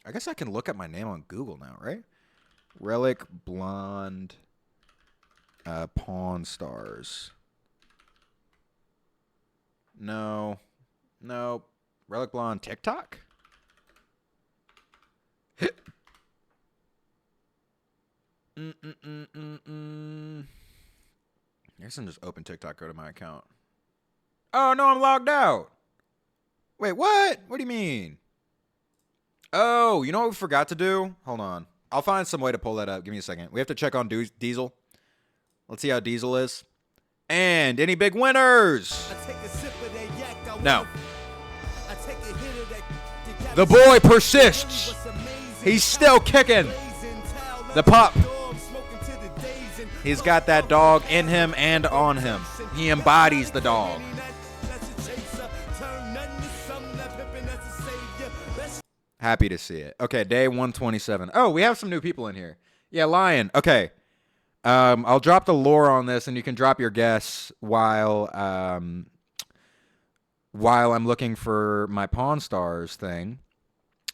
I guess I can look up my name on Google now, right? Relic Blonde Pawn Stars. No. Relic Blonde TikTok? I guess I'm just open TikTok, go to my account. Oh, no, I'm logged out. Wait, what? What do you mean? Oh, you know what we forgot to do? Hold on. I'll find some way to pull that up. Give me a second. We have to check on Diesel. Let's see how Diesel is. And any big winners? No. The boy persists. He's still kicking. The pup. He's got that dog in him and on him. He embodies the dog. Happy to see it. Okay, day 127. Oh, we have some new people in here. Yeah, Lion. Okay. I'll drop the lore on this, and you can drop your guess while I'm looking for my Pawn Stars thing.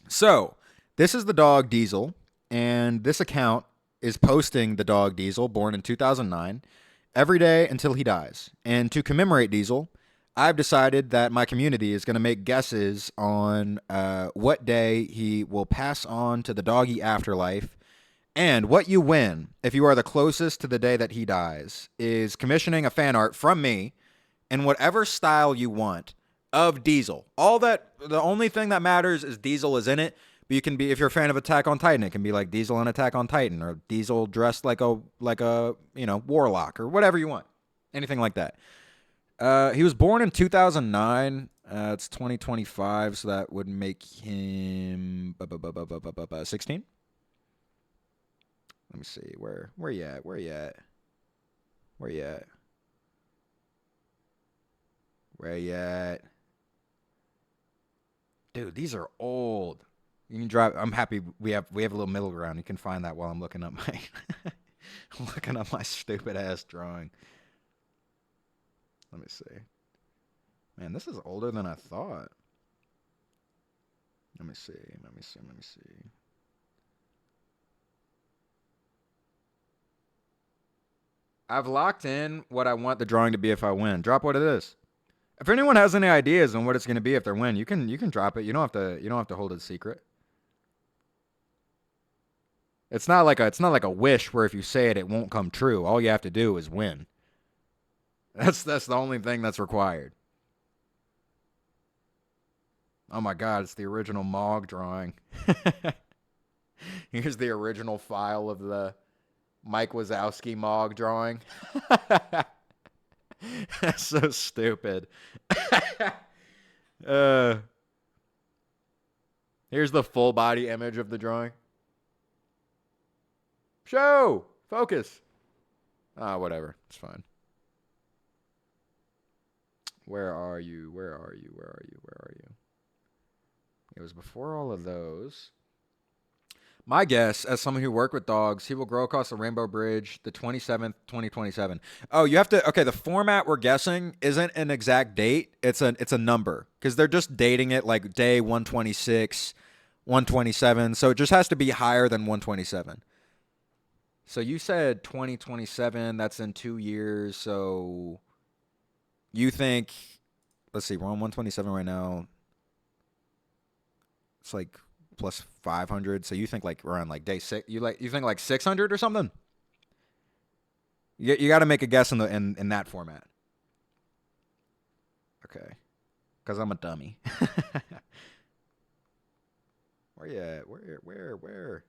So, this is the dog Diesel, and this account is posting the dog Diesel, born in 2009. every day until he dies. And to commemorate Diesel, I've decided that my community is going to make guesses on what day he will pass on to the doggy afterlife. And what you win, if you are the closest to the day that he dies, is commissioning a fan art from me in whatever style you want of Diesel. The only thing that matters is Diesel is in it. But you can be, if you're a fan of Attack on Titan, it can be like Diesel on Attack on Titan, or Diesel dressed like a warlock, or whatever you want. Anything like that. He was born in 2009. It's 2025, so that would make him 16. Let me see. Where you at? Where you at? Where you at? Where you at? Dude, these are old. You can drive. I'm happy we have a little middle ground. You can find that while I'm looking up my stupid ass drawing. Let me see. Man, this is older than I thought. Let me see. I've locked in what I want the drawing to be if I win. Drop what it is. If anyone has any ideas on what it's going to be if they win, you can drop it. You don't have to hold it secret. It's not like a wish where if you say it won't come true. All you have to do is win. That's the only thing that's required. Oh my god, it's the original Mog drawing. Here's the original file of the Mike Wazowski Mog drawing. That's so stupid. Here's the full body image of the drawing. Show! Focus! Whatever. It's fine. Where are you? It was before all of those. My guess, as someone who worked with dogs, he will grow across the Rainbow Bridge the 27th, 2027. Oh, you have to... Okay, the format we're guessing isn't an exact date. It's a number. Because they're just dating it like day 126, 127. So it just has to be higher than 127. So you said 2027. That's in 2 years. So you think... Let's see. We're on 127 right now. It's like... plus 500, so you think like around like day 6? You think like 600 or something? You got to make a guess in that format. Okay, because I'm a dummy. Where you at? Where?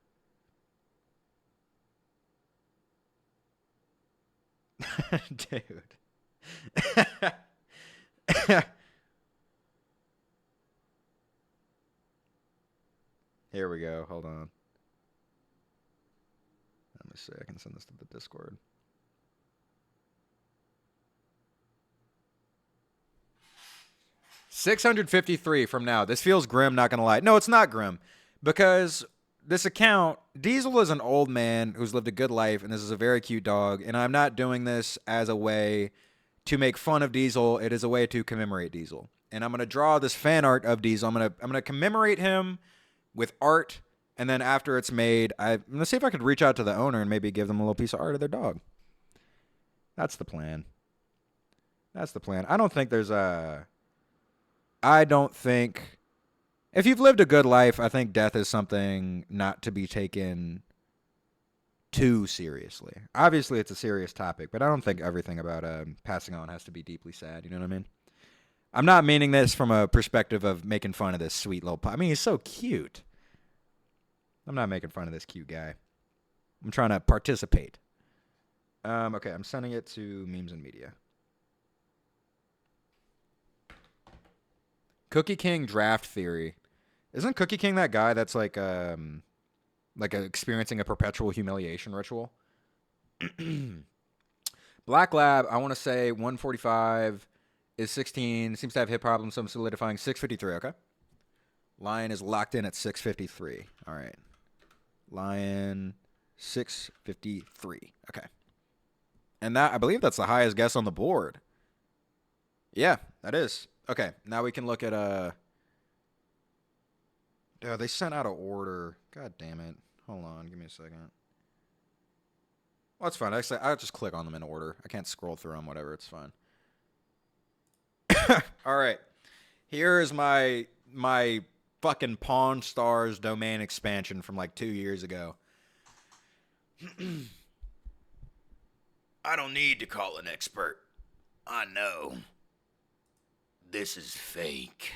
Dude. Here we go. Hold on. Let me see. I can send this to the Discord. $653 from now. This feels grim, not going to lie. No, it's not grim. Because this account, Diesel is an old man who's lived a good life, and this is a very cute dog. And I'm not doing this as a way to make fun of Diesel. It is a way to commemorate Diesel. And I'm going to draw this fan art of Diesel. I'm going to commemorate him with art, and then after it's made, I'm going to see if I could reach out to the owner and maybe give them a little piece of art of their dog. That's the plan. I don't think if you've lived a good life, I think death is something not to be taken too seriously. Obviously, it's a serious topic, but I don't think everything about passing on has to be deeply sad. You know what I mean? I'm not meaning this from a perspective of making fun of this sweet little pup. I mean, he's so cute. I'm not making fun of this cute guy. I'm trying to participate. Okay, I'm sending it to Memes and Media. Cookie King draft theory. Isn't Cookie King that guy that's like experiencing a perpetual humiliation ritual? Black Lab, I want to say 145 is 16. Seems to have hip problems, so I'm solidifying 653, okay? Lion is locked in at 653. All right. Lion 653. Okay. And that, I believe that's the highest guess on the board. Yeah, that is. Okay, now we can look at they sent out an order. God damn it. Hold on, give me a second. Well, that's fine. Actually, I'll just click on them in order. I can't scroll through them. Whatever. It's fine. All right. Here is my fucking Pawn Stars domain expansion from like 2 years ago. I don't need to call an expert. I know. This is fake.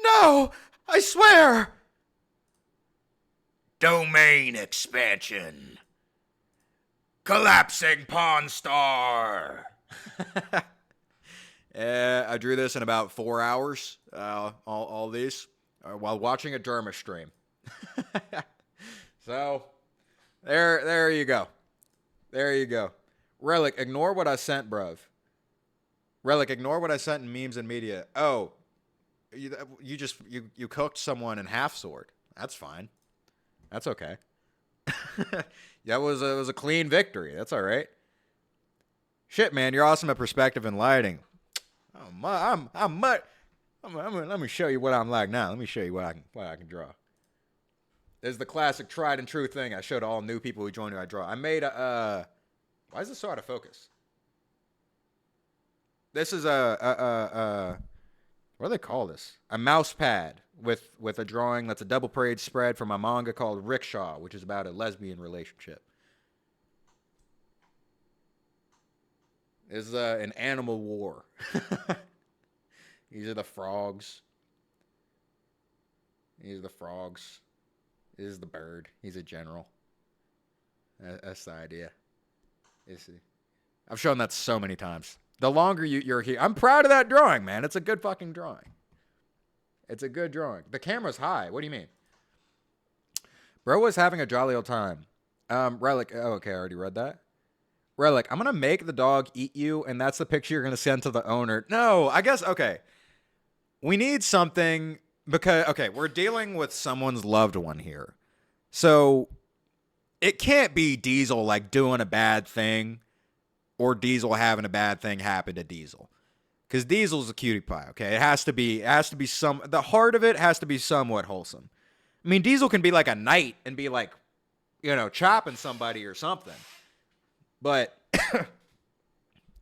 No! I swear! Domain expansion. Collapsing Pawn Star. I drew this in about 4 hours. All these while watching a Derma stream. So there you go. There you go. Relic, ignore what I sent, bruv. Relic, ignore what I sent in memes and media. Oh, you cooked someone in half sword. That's fine. That's okay. That was a clean victory. That's all right. Shit, man, you're awesome at perspective and lighting. Let me show you what I'm like now. Let me show you what I can draw. This is the classic tried and true thing I showed all new people who joined who I draw. I made a why is this so out of focus? This is what do they call this? A mouse pad with a drawing that's a double page spread from a manga called Rickshaw, which is about a lesbian relationship. This is an animal war. These are the frogs. These are the frogs. This is the bird. He's a general. That's the idea. I've shown that so many times. The longer you're here, I'm proud of that drawing, man. It's a good fucking drawing. It's a good drawing. The camera's high. What do you mean? Bro was having a jolly old time. Relic. Oh, okay, I already read that. Relic, I'm going to make the dog eat you, and that's the picture you're going to send to the owner. No, I guess, okay. We need something because, okay, we're dealing with someone's loved one here. So it can't be Diesel, like, doing a bad thing or Diesel having a bad thing happen to Diesel. Because Diesel's a cutie pie, okay? It has to be the heart of it has to be somewhat wholesome. I mean, Diesel can be like a knight and be like, you know, chopping somebody or something. But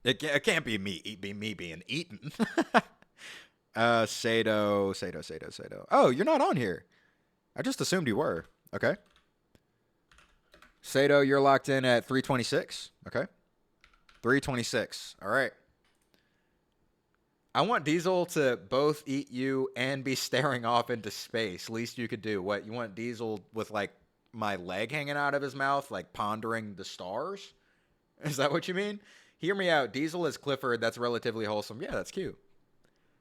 it can't be me being eaten. Sado. Oh, you're not on here. I just assumed you were. Okay. Sado, you're locked in at 326. Okay. 326. All right. I want Diesel to both eat you and be staring off into space. Least you could do. What, you want Diesel with, like, my leg hanging out of his mouth, like pondering the stars? Is that what you mean? Hear me out. Diesel is Clifford. That's relatively wholesome. Yeah, that's cute.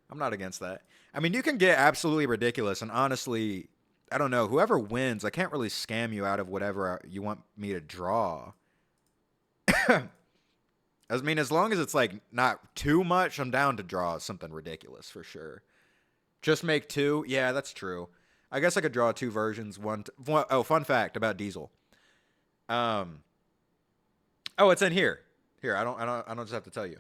I'm not against that. I mean, you can get absolutely ridiculous. And honestly, I don't know. Whoever wins, I can't really scam you out of whatever you want me to draw. I mean, as long as it's like not too much, I'm down to draw something ridiculous for sure. Just make two. Yeah, that's true. I guess I could draw two versions. Oh, fun fact about Diesel. Oh, it's in here. Here, I don't just have to tell you.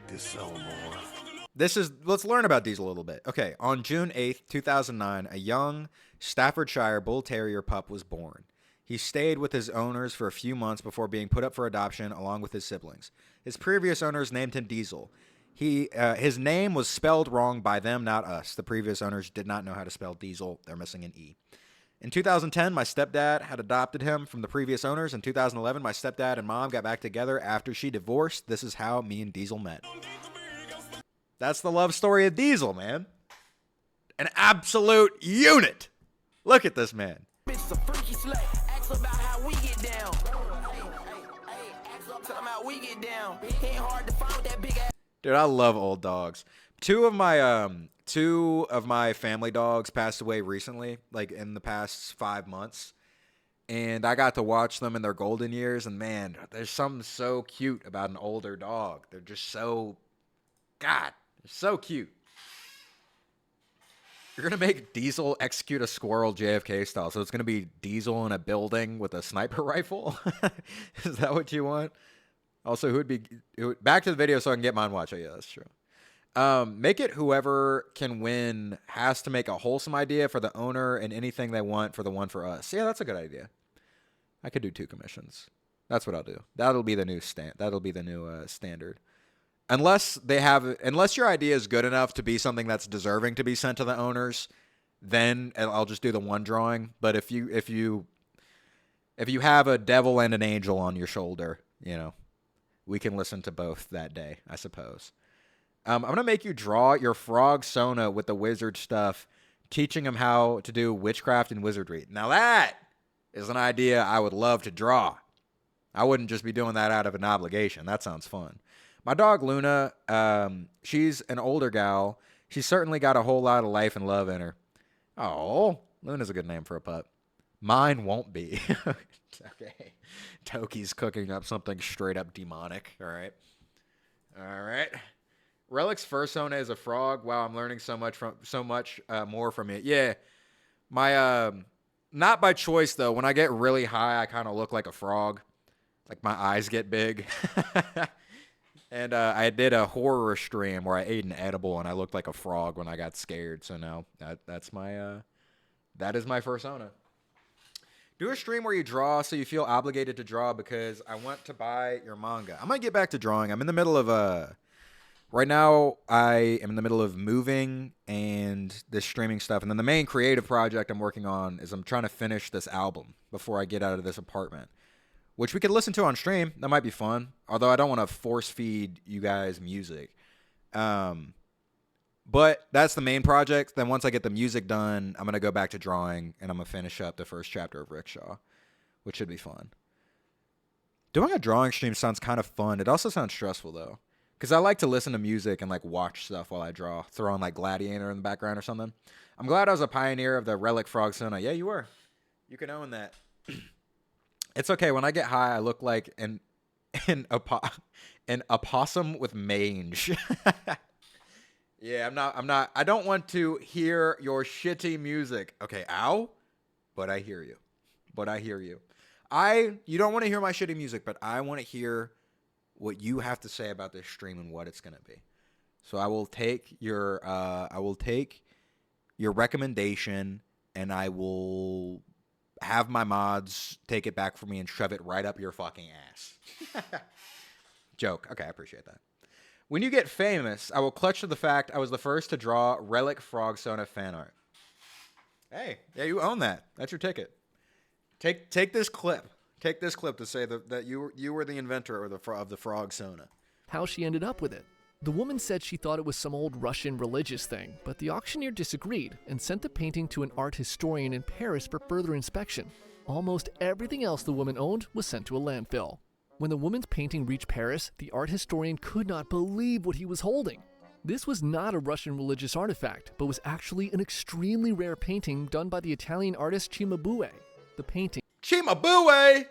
Let's learn about Diesel a little bit. Okay, on June 8th, 2009, a young Staffordshire Bull Terrier pup was born. He stayed with his owners for a few months before being put up for adoption along with his siblings. His previous owners named him Diesel. His name was spelled wrong by them, not us. The previous owners did not know how to spell Diesel. They're missing an E. In 2010, my stepdad had adopted him from the previous owners. In 2011, my stepdad and mom got back together after she divorced. This is how me and Diesel met. That's the love story of Diesel, man. An absolute unit. Look at this man. Dude, I love old dogs. Two of my family dogs passed away recently, like in the past 5 months. And I got to watch them in their golden years. And man, there's something so cute about an older dog. They're just so, God, they're so cute. You're going to make Diesel execute a squirrel JFK style. So it's going to be Diesel in a building with a sniper rifle. Is that what you want? Also, back to the video so I can get mine watch. Oh, yeah, that's true. Make it whoever can win has to make a wholesome idea for the owner and anything they want for the one for us. Yeah, that's a good idea. I could do 2 commissions. That's what I'll do. That'll be the new standard. Unless your idea is good enough to be something that's deserving to be sent to the owners, then I'll just do the one drawing. But if you have a devil and an angel on your shoulder, we can listen to both that day, I suppose. I'm going to make you draw your frog Sona with the wizard stuff, teaching him how to do witchcraft and wizardry. Now that is an idea I would love to draw. I wouldn't just be doing that out of an obligation. That sounds fun. My dog Luna, she's an older gal. She's certainly got a whole lot of life and love in her. Oh, Luna's a good name for a pup. Mine won't be. Okay. Toki's cooking up something straight up demonic. All right. Relic's first Sona is a frog. Wow, I'm learning so much more from it. Yeah. My not by choice though. When I get really high, I kind of look like a frog. Like my eyes get big. And I did a horror stream where I ate an edible and I looked like a frog when I got scared. So now that is my first Sona. Do a stream where you draw so you feel obligated to draw because I want to buy your manga. I'm going to get back to drawing. I'm in the middle of right now I am in the middle of moving and this streaming stuff. And then the main creative project I'm working on is I'm trying to finish this album before I get out of this apartment, which we could listen to on stream. That might be fun. Although I don't want to force feed you guys music. But that's the main project. Then once I get the music done, I'm going to go back to drawing and I'm going to finish up the first chapter of Rickshaw, which should be fun. Doing a drawing stream sounds kind of fun. It also sounds stressful though, because I like to listen to music and like watch stuff while I draw, throw on like Gladiator in the background or something. I'm glad I was a pioneer of the Relic Frog Sona. Yeah, you were. You can own that. It's okay. When I get high, I look like an opossum with mange. Yeah, I don't want to hear your shitty music. Okay, ow. But I hear you. You don't want to hear my shitty music, but I want to hear what you have to say about this stream and what it's going to be. So I will take your recommendation and I will have my mods take it back from me and shove it right up your fucking ass. Joke. Okay, I appreciate that. When you get famous, I will clutch to the fact I was the first to draw Relic Frog Sona fan art. Hey, yeah, you own that. That's your ticket. Take this clip. Take this clip to say that you were the inventor of the Frog Sona. How she ended up with it. The woman said she thought it was some old Russian religious thing, but the auctioneer disagreed and sent the painting to an art historian in Paris for further inspection. Almost everything else the woman owned was sent to a landfill. When the woman's painting reached Paris, the art historian could not believe what he was holding. This was not a Russian religious artifact, but was actually an extremely rare painting done by the Italian artist Cimabue. The painting... Cimabue!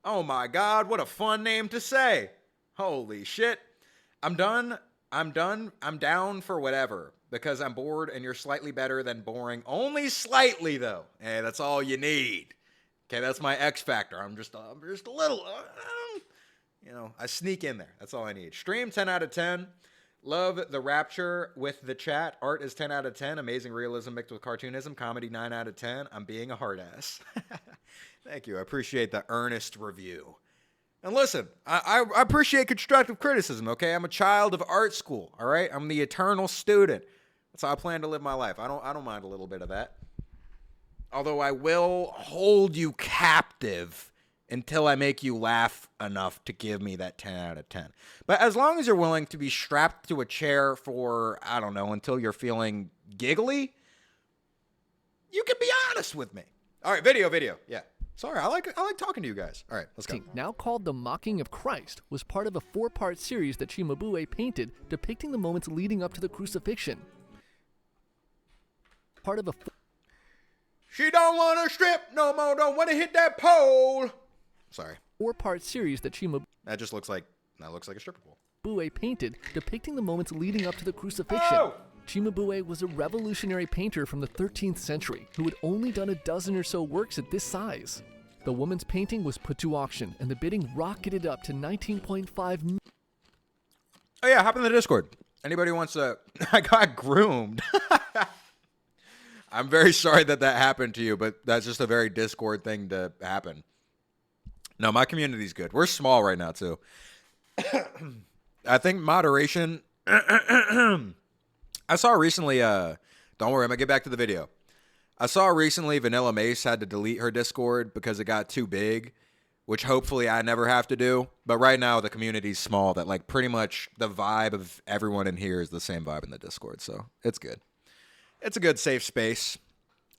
Oh my god, what a fun name to say. Holy shit. I'm done. I'm down for whatever, because I'm bored and you're slightly better than boring. Only slightly, though. Hey, that's all you need. Okay, that's my X factor. I'm just a little... I sneak in there. That's all I need. Stream 10 out of 10. Love the rapture with the chat. Art is 10 out of 10. Amazing realism mixed with cartoonism. Comedy 9 out of 10. I'm being a hard ass. Thank you. I appreciate the earnest review. And listen, I appreciate constructive criticism, okay? I'm a child of art school, all right? I'm the eternal student. That's how I plan to live my life. I don't mind a little bit of that. Although I will hold you captive until I make you laugh enough to give me that 10 out of 10. But as long as you're willing to be strapped to a chair for, I don't know, until you're feeling giggly, you can be honest with me. All right, video. Yeah. Sorry, I like talking to you guys. All right, let's go. Now called The Mocking of Christ, was part of a 4-part series that Cimabue painted depicting the moments leading up to the crucifixion. She don't want to strip no more, don't want to hit that pole. Sorry. 4-part series that Cimabue looks like a stripper pole. Painted depicting the moments leading up to the crucifixion. Oh! Cimabue was a revolutionary painter from the 13th century who had only done a dozen or so works at this size. The woman's painting was put to auction and the bidding rocketed up to 19.5 million. Oh yeah, hop in the Discord. Anybody wants to... I got groomed. I'm very sorry that happened to you, but that's just a very Discord thing to happen. No, my community's good. We're small right now too. I think moderation. I saw recently. Don't worry, I'm gonna get back to the video. I saw recently Vanilla Mace had to delete her Discord because it got too big, which hopefully I never have to do. But right now the community's small that like pretty much the vibe of everyone in here is the same vibe in the Discord. So it's good. It's a good safe space.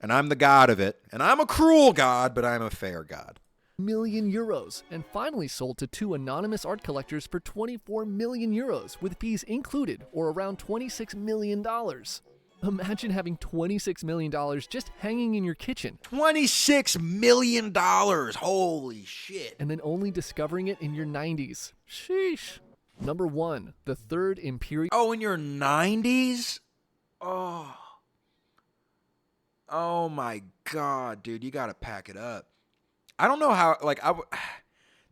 And I'm the god of it. And I'm a cruel god, but I'm a fair god. Million euros, and finally sold to 2 anonymous art collectors for 24 million euros, with fees included, or around $26 million. Imagine having $26 million just hanging in your kitchen. $26 million. Holy shit. And then only discovering it in your 90s. Sheesh. Number 1, the Third Imperial. Oh, in your 90s? Oh my god, dude, you gotta pack it up. I don't know how, like,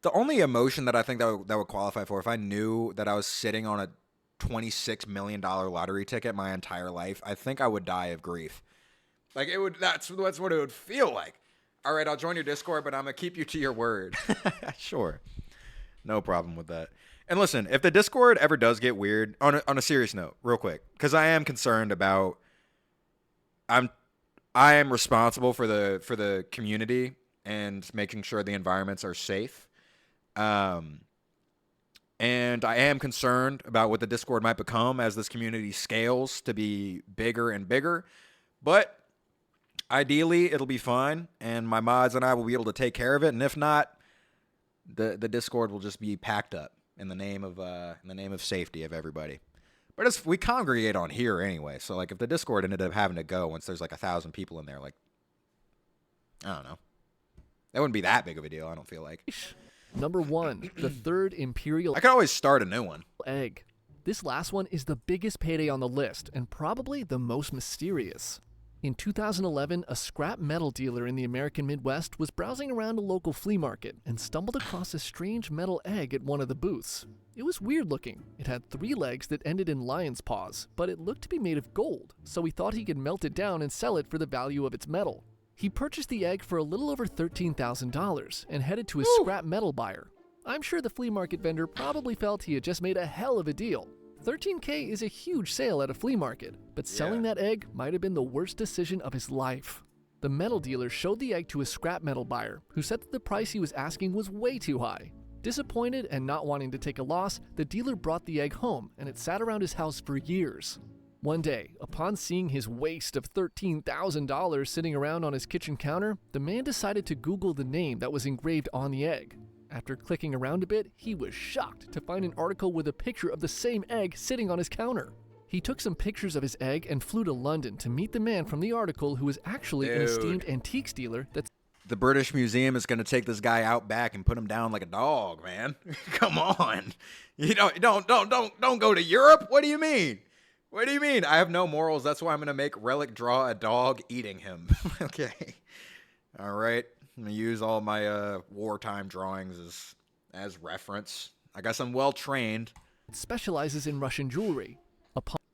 the only emotion that I think that would qualify for, if I knew that I was sitting on a $26 million lottery ticket my entire life, I think I would die of grief. Like, it would, that's what it would feel like. All right, I'll join your Discord, but I'm gonna keep you to your word. Sure. No problem with that. And listen, if the Discord ever does get weird, on a serious note, real quick, because I am concerned about, I am responsible for the community and making sure the environments are safe. And I am concerned about what the Discord might become as this community scales to be bigger and bigger. But ideally, it'll be fine, and my mods and I will be able to take care of it. And if not, the Discord will just be packed up in the name of safety of everybody. But we congregate on here anyway, so like if the Discord ended up having to go once there's like 1,000 people in there, like, I don't know. That wouldn't be that big of a deal, I don't feel like. Number 1, the Third Imperial. I could always start a new one. Egg. This last one is the biggest payday on the list, and probably the most mysterious. In 2011, a scrap metal dealer in the American Midwest was browsing around a local flea market and stumbled across a strange metal egg at one of the booths. It was weird looking. It had 3 legs that ended in lion's paws, but it looked to be made of gold, so he thought he could melt it down and sell it for the value of its metal. He purchased the egg for a little over $13,000 and headed to his scrap metal buyer. I'm sure the flea market vendor probably felt he had just made a hell of a deal. $13K is a huge sale at a flea market, but selling that egg might have been the worst decision of his life. The metal dealer showed the egg to his scrap metal buyer, who said that the price he was asking was way too high. Disappointed and not wanting to take a loss, the dealer brought the egg home, and it sat around his house for years. One day, upon seeing his waste of $13,000 sitting around on his kitchen counter, the man decided to Google the name that was engraved on the egg. After clicking around a bit, he was shocked to find an article with a picture of the same egg sitting on his counter. He took some pictures of his egg and flew to London to meet the man from the article, who was actually an esteemed antiques dealer that's... The British Museum is going to take this guy out back and put him down like a dog, man. Come on. You don't go to Europe? What do you mean? What do you mean? I have no morals. That's why I'm going to make Relic draw a dog eating him. Okay. All right. I'm going to use all my wartime drawings as reference. I guess I'm well trained. specializes in Russian jewelry.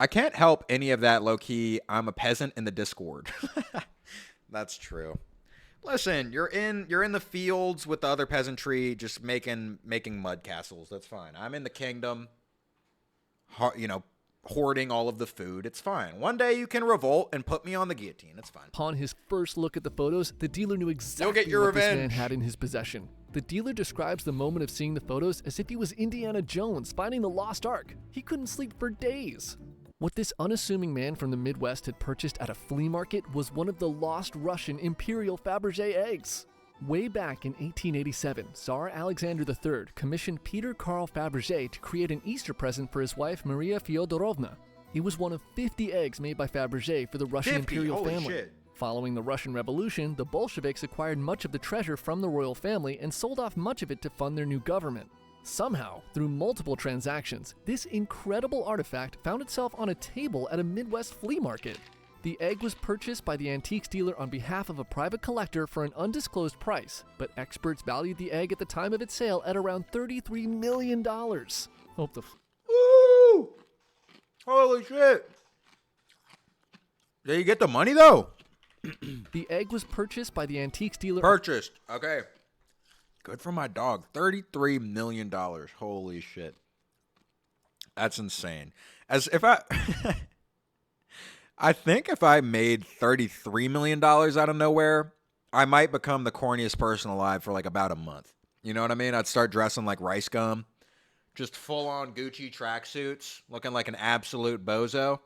I can't help any of that, low-key. I'm a peasant in the Discord. That's true. Listen, you're in the fields with the other peasantry, just making mud castles. That's fine. I'm in the kingdom, hoarding all of the food. It's fine. One day you can revolt and put me on the guillotine. It's fine. Upon his first look at the photos, the dealer knew exactly what this man had in his possession. The dealer describes the moment of seeing the photos as if he was Indiana Jones finding the Lost Ark. He couldn't sleep for days. What this unassuming man from the Midwest had purchased at a flea market was one of the lost Russian Imperial Fabergé eggs. Way back in 1887, Tsar Alexander III commissioned Peter Carl Fabergé to create an Easter present for his wife Maria Fyodorovna. It was one of 50 eggs made by Fabergé for the Russian imperial family. Shit. Following the Russian Revolution, the Bolsheviks acquired much of the treasure from the royal family and sold off much of it to fund their new government. Somehow, through multiple transactions, this incredible artifact found itself on a table at a Midwest flea market. The egg was purchased by the antiques dealer on behalf of a private collector for an undisclosed price, but experts valued the egg at the time of its sale at around $33 million. Hope the Woo! Holy shit! Did you get the money though? The egg was purchased by the antiques dealer. Purchased. Okay. Good for my dog. $33 million. Holy shit. That's insane. As if I I think if I made $33 million out of nowhere, I might become the corniest person alive for like about a month. You know what I mean? I'd start dressing like Rice Gum. Just full on Gucci tracksuits, looking like an absolute bozo.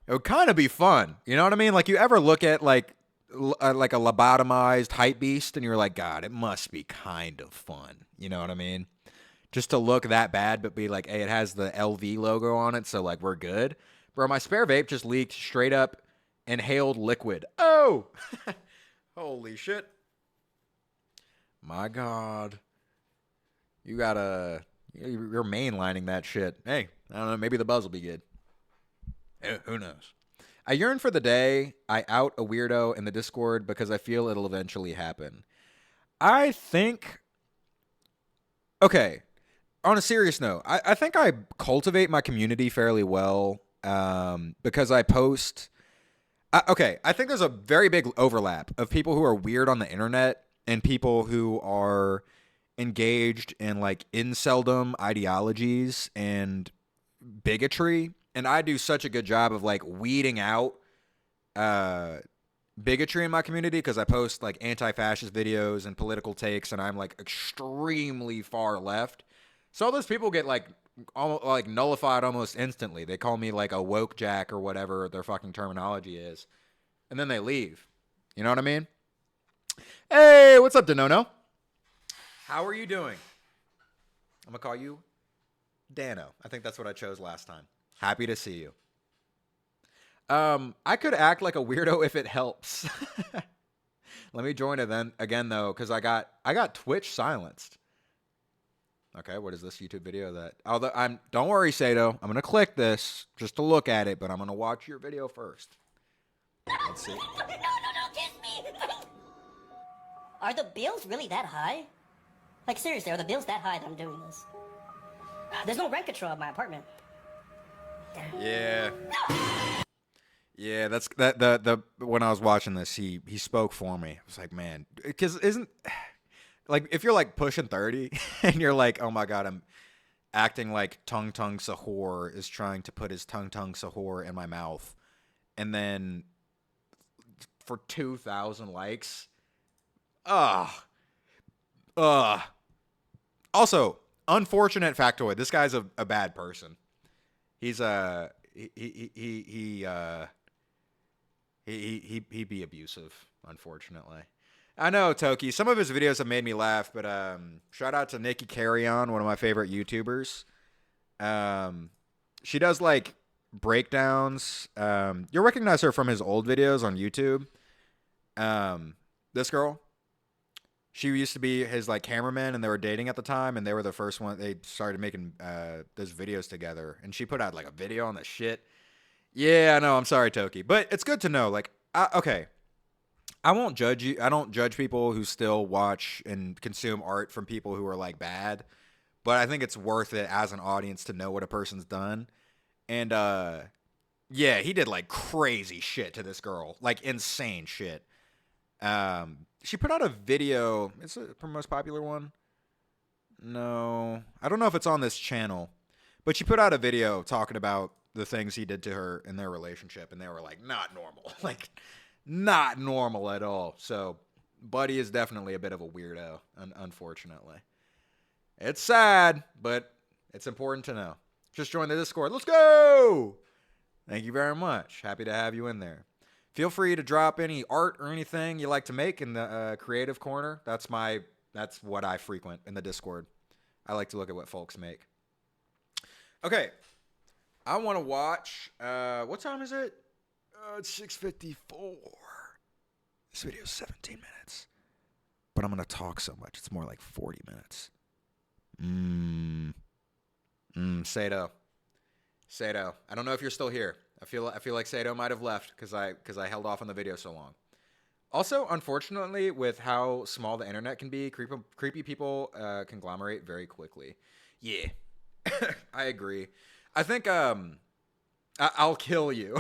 It would kind of be fun. You know what I mean? Like, you ever look at like a lobotomized hype beast and you're like, God, it must be kind of fun. You know what I mean? Just to look that bad, but be like, hey, it has the LV logo on it, so like we're good. Bro, my spare vape just leaked straight up inhaled liquid. Oh! Holy shit. My God. You're mainlining that shit. Hey, I don't know, maybe the buzz will be good. Who knows? I yearn for the day I out a weirdo in the Discord because I feel it'll eventually happen. I think... Okay, on a serious note, I think I cultivate my community fairly well because I post... I think there's a very big overlap of people who are weird on the internet and people who are engaged in like inceldom ideologies and bigotry. And I do such a good job of like weeding out bigotry in my community because I post like anti-fascist videos and political takes, and I'm like extremely far left. So all those people get like almost like nullified almost instantly. They call me like a woke jack or whatever their fucking terminology is, and then they leave. You know what I mean? Hey, what's up, Denono? How are you doing? I'm gonna call you Dano. I think that's what I chose last time. Happy to see you. I could act like a weirdo if it helps. Let me join it then again though, because I got Twitch silenced. Okay, what is this YouTube video that? Although don't worry, Sato. I'm gonna click this just to look at it, but I'm gonna watch your video first. Let's see. No, kiss me! Are the bills really that high? Like seriously, are the bills that high that I'm doing this? There's no rent control at my apartment. Yeah. Yeah, that's the when I was watching this, he spoke for me. I was like, man, because isn't like if you're like pushing 30 and you're like, oh my God, I'm acting like Tung Sahur is trying to put his Tung Sahur in my mouth, and then for 2,000 likes, Also, unfortunate factoid. This guy's a bad person. He's he be abusive, unfortunately. I know, Toki. Some of his videos have made me laugh, but shout out to Nikki Carrion, one of my favorite YouTubers. She does like breakdowns. You'll recognize her from his old videos on YouTube. This girl. She used to be his like cameraman, and they were dating at the time, and they were the first one. They started making those videos together, and she put out like a video on the shit. Yeah, I know. I'm sorry, Toki, but it's good to know. Like, okay, I won't judge you. I don't judge people who still watch and consume art from people who are like bad, but I think it's worth it as an audience to know what a person's done. And yeah, he did like crazy shit to this girl, like insane shit. She put out a video. It's her most popular one. No, I don't know if it's on this channel, but she put out a video talking about the things he did to her in their relationship, and they were like not normal, like not normal at all. So Buddy is definitely a bit of a weirdo, unfortunately. It's sad, but it's important to know. Just join the Discord. Let's go! Thank you very much. Happy to have you in there. Feel free to drop any art or anything you like to make in the creative corner. That's what I frequent in the Discord. I like to look at what folks make. Okay. I want to watch, what time is it? It's 6:54. This video is 17 minutes. But I'm going to talk so much. It's more like 40 minutes. Sato. I don't know if you're still here. I feel like Sato might have left because I held off on the video so long. Also, unfortunately, with how small the internet can be, creepy people conglomerate very quickly. Yeah, I agree. I think I'll kill you.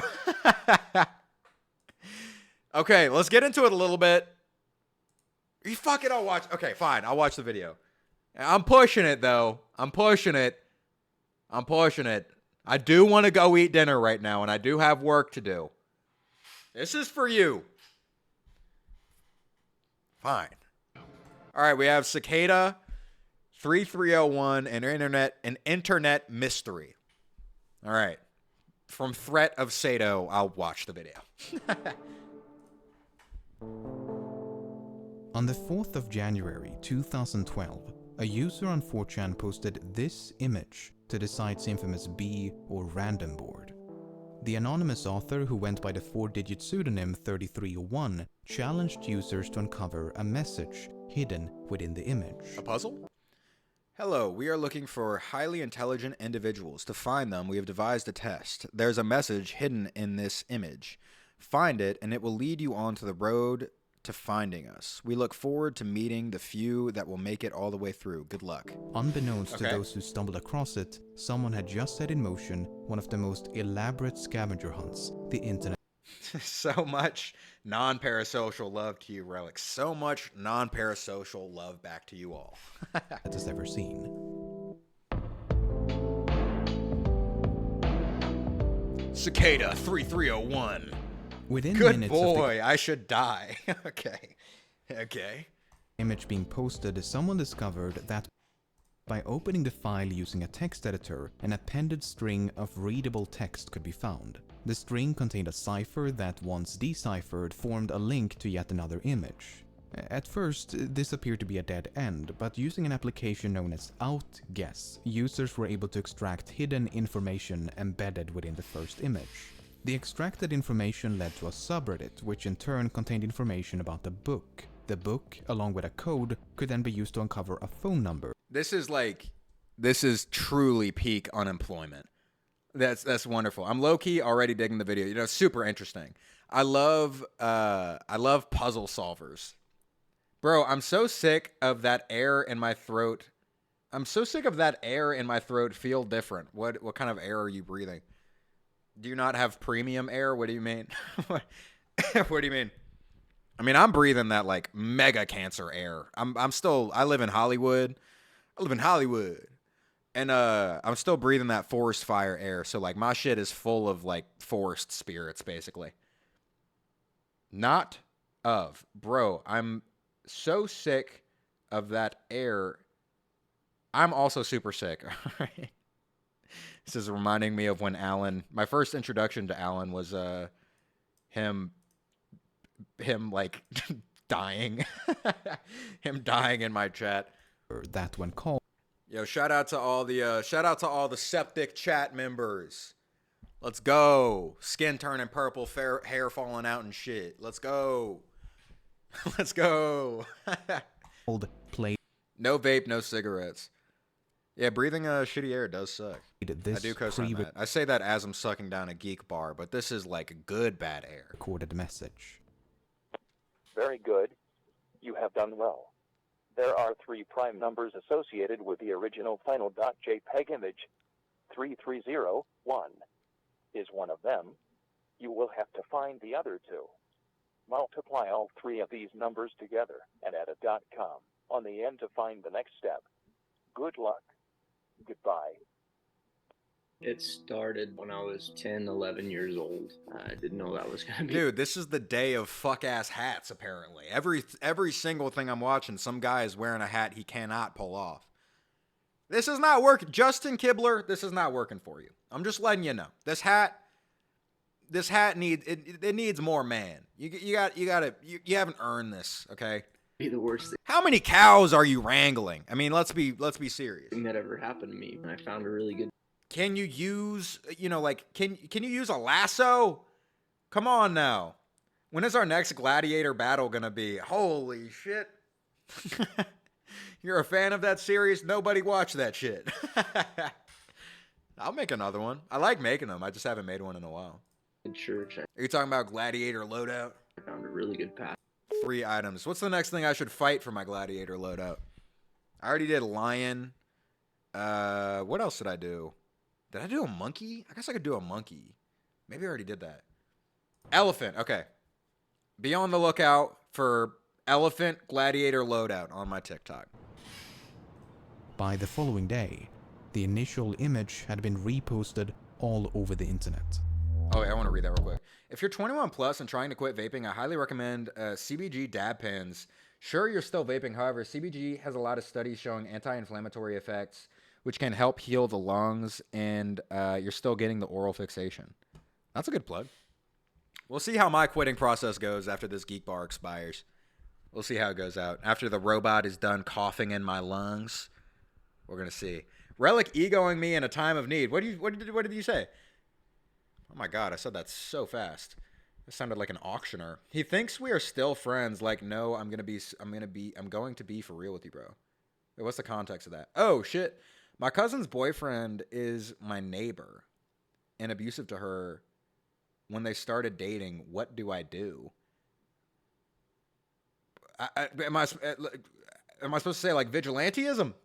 Okay, let's get into it a little bit. You fucking don't watch. Okay, fine. I'll watch the video. I'm pushing it, though. I'm pushing it. I do want to go eat dinner right now, and I do have work to do. This is for you. Fine. All right, we have Cicada 3301, an internet mystery. All right. From Threat of Sato, I'll watch the video. On the 4th of January 2012, a user on 4chan posted this image to the site's infamous B or random board. The anonymous author, who went by the 4-digit pseudonym 3301, challenged users to uncover a message hidden within the image. A puzzle? Hello, we are looking for highly intelligent individuals. To find them, we have devised a test. There's a message hidden in this image. Find it, and it will lead you onto the road to finding us. We look forward to meeting the few that will make it all the way through. Good luck. Unbeknownst to those who stumbled across it, someone had just set in motion one of the most elaborate scavenger hunts the internet So much non-parasocial love to you, Relic. So much non-parasocial love back to you all. has ever seen. Cicada 3301. Within Good minutes boy, I should die. Okay. Image being posted, someone discovered that by opening the file using a text editor, an appended string of readable text could be found. The string contained a cipher that, once deciphered, formed a link to yet another image. At first, this appeared to be a dead end, but using an application known as OutGuess, users were able to extract hidden information embedded within the first image. The extracted information led to a subreddit, which in turn contained information about the book. The book, along with a code, could then be used to uncover a phone number. This is truly peak unemployment. That's wonderful. I'm low-key already digging the video. You know, super interesting. I love puzzle solvers. Bro, I'm so sick of that air in my throat. Feel different. What kind of air are you breathing? Do you not have premium air? What do you mean? What do you mean? I mean, I'm breathing that like mega cancer air. I live in Hollywood. And I'm still breathing that forest fire air. So like my shit is full of like forest spirits basically. Bro, I'm so sick of that air. I'm also super sick. All right. This is reminding me of when my first introduction to Alan was him like dying. Him dying in my chat. That when called. Yo, shout out to all the septic chat members. Let's go. Skin turning purple, hair falling out and shit. Let's go. Let's go. Play. No vape, no cigarettes. Yeah, breathing shitty air does suck. I do co-sign that. I say that as I'm sucking down a geek bar, but this is like good bad air. Recorded message. Very good. You have done well. There are 3 prime numbers associated with the original final .jpeg image. 3301 is one of them. You will have to find the other 2. Multiply all 3 of these numbers together and add a .com on the end to find the next step. Good luck. Goodbye. It started when I was 10, 11 years old. I didn't know that was going to be... Dude, this is the day of fuck-ass hats, apparently. Every single thing I'm watching, some guy is wearing a hat he cannot pull off. This is not working. Justin Kibler, this is not working for you. I'm just letting you know. This hat needs... It needs more man. You haven't earned this, okay? Be the worst How many cows are you wrangling? I mean, let's be serious. thing that ever happened to me. And I found a really good... Can you use, can you use a lasso? Come on now. When is our next gladiator battle gonna be? Holy shit. You're a fan of that series? Nobody watched that shit. I'll make another one. I like making them. I just haven't made one in a while. In church, Are you talking about gladiator loadout? I found a really good path. 3 items. What's the next thing I should fight for my gladiator loadout? I already did lion. What else did I do? Did I do a monkey? I guess I could do a monkey. Maybe I already did that. Elephant. Okay. Be on the lookout for elephant gladiator loadout on my TikTok. By the following day, the initial image had been reposted all over the internet. Oh, yeah, I want to read that real quick. If you're 21 plus and trying to quit vaping, I highly recommend CBG dab pens. Sure, you're still vaping. However, CBG has a lot of studies showing anti-inflammatory effects, which can help heal the lungs, and you're still getting the oral fixation. That's a good plug. We'll see how my quitting process goes after this Geek Bar expires. We'll see how it goes out. After the robot is done coughing in my lungs, we're going to see. Relic egoing me in a time of need. What did you say? Oh my God, I said that so fast. It sounded like an auctioneer. He thinks we are still friends. Like, no, I'm going to be for real with you, bro. Wait, what's the context of that? Oh, shit. My cousin's boyfriend is my neighbor and abusive to her. When they started dating, what do I do? Am I supposed to say like vigilantism?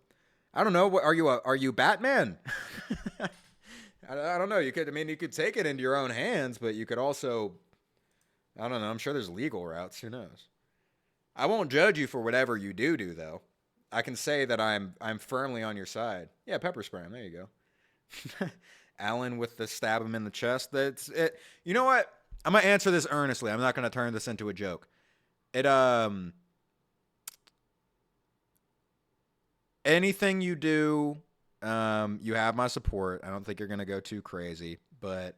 I don't know. Are you Batman? I don't know. You could take it into your own hands, but you could also, I don't know. I'm sure there's legal routes. Who knows? I won't judge you for whatever you do though. I can say that I'm firmly on your side. Yeah, pepper spray him. There you go. Alan with the stab him in the chest. That's it. You know what? I'm gonna answer this earnestly. I'm not gonna turn this into a joke. Anything you do, you have my support. I don't think you're gonna go too crazy, but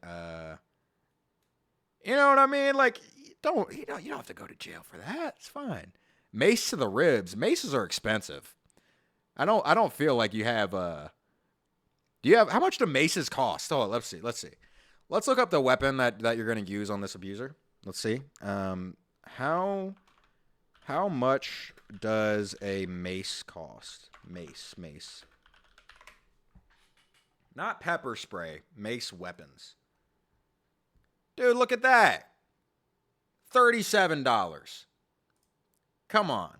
you know what I mean? Like, you don't have to go to jail for that. It's fine. Mace to the ribs. Maces are expensive. I don't feel like you have do you have, how much do maces cost? Oh, let's see. Let's look up the weapon that you're gonna use on this abuser. Let's see. How much does a mace cost? Mace. Not pepper spray. Mace weapons. Dude, look at that. $37. Come on.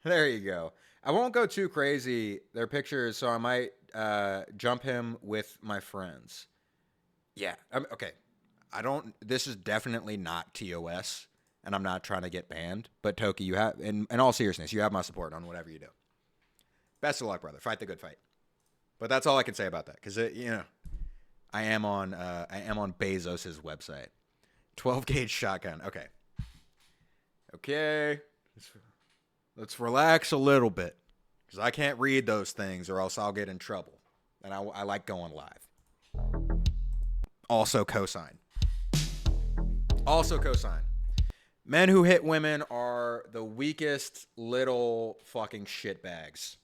There you go. I won't go too crazy. They're pictures, so I might jump him with my friends. Yeah. Okay. This is definitely not TOS, and I'm not trying to get banned. But Toki, you have, in all seriousness, you have my support on whatever you do. Best of luck, brother. Fight the good fight. But that's all I can say about that, because I am on Bezos's website. 12 gauge shotgun. Okay. Let's relax a little bit, because I can't read those things or else I'll get in trouble. And I like going live. Also cosign. Men who hit women are the weakest little fucking shitbags.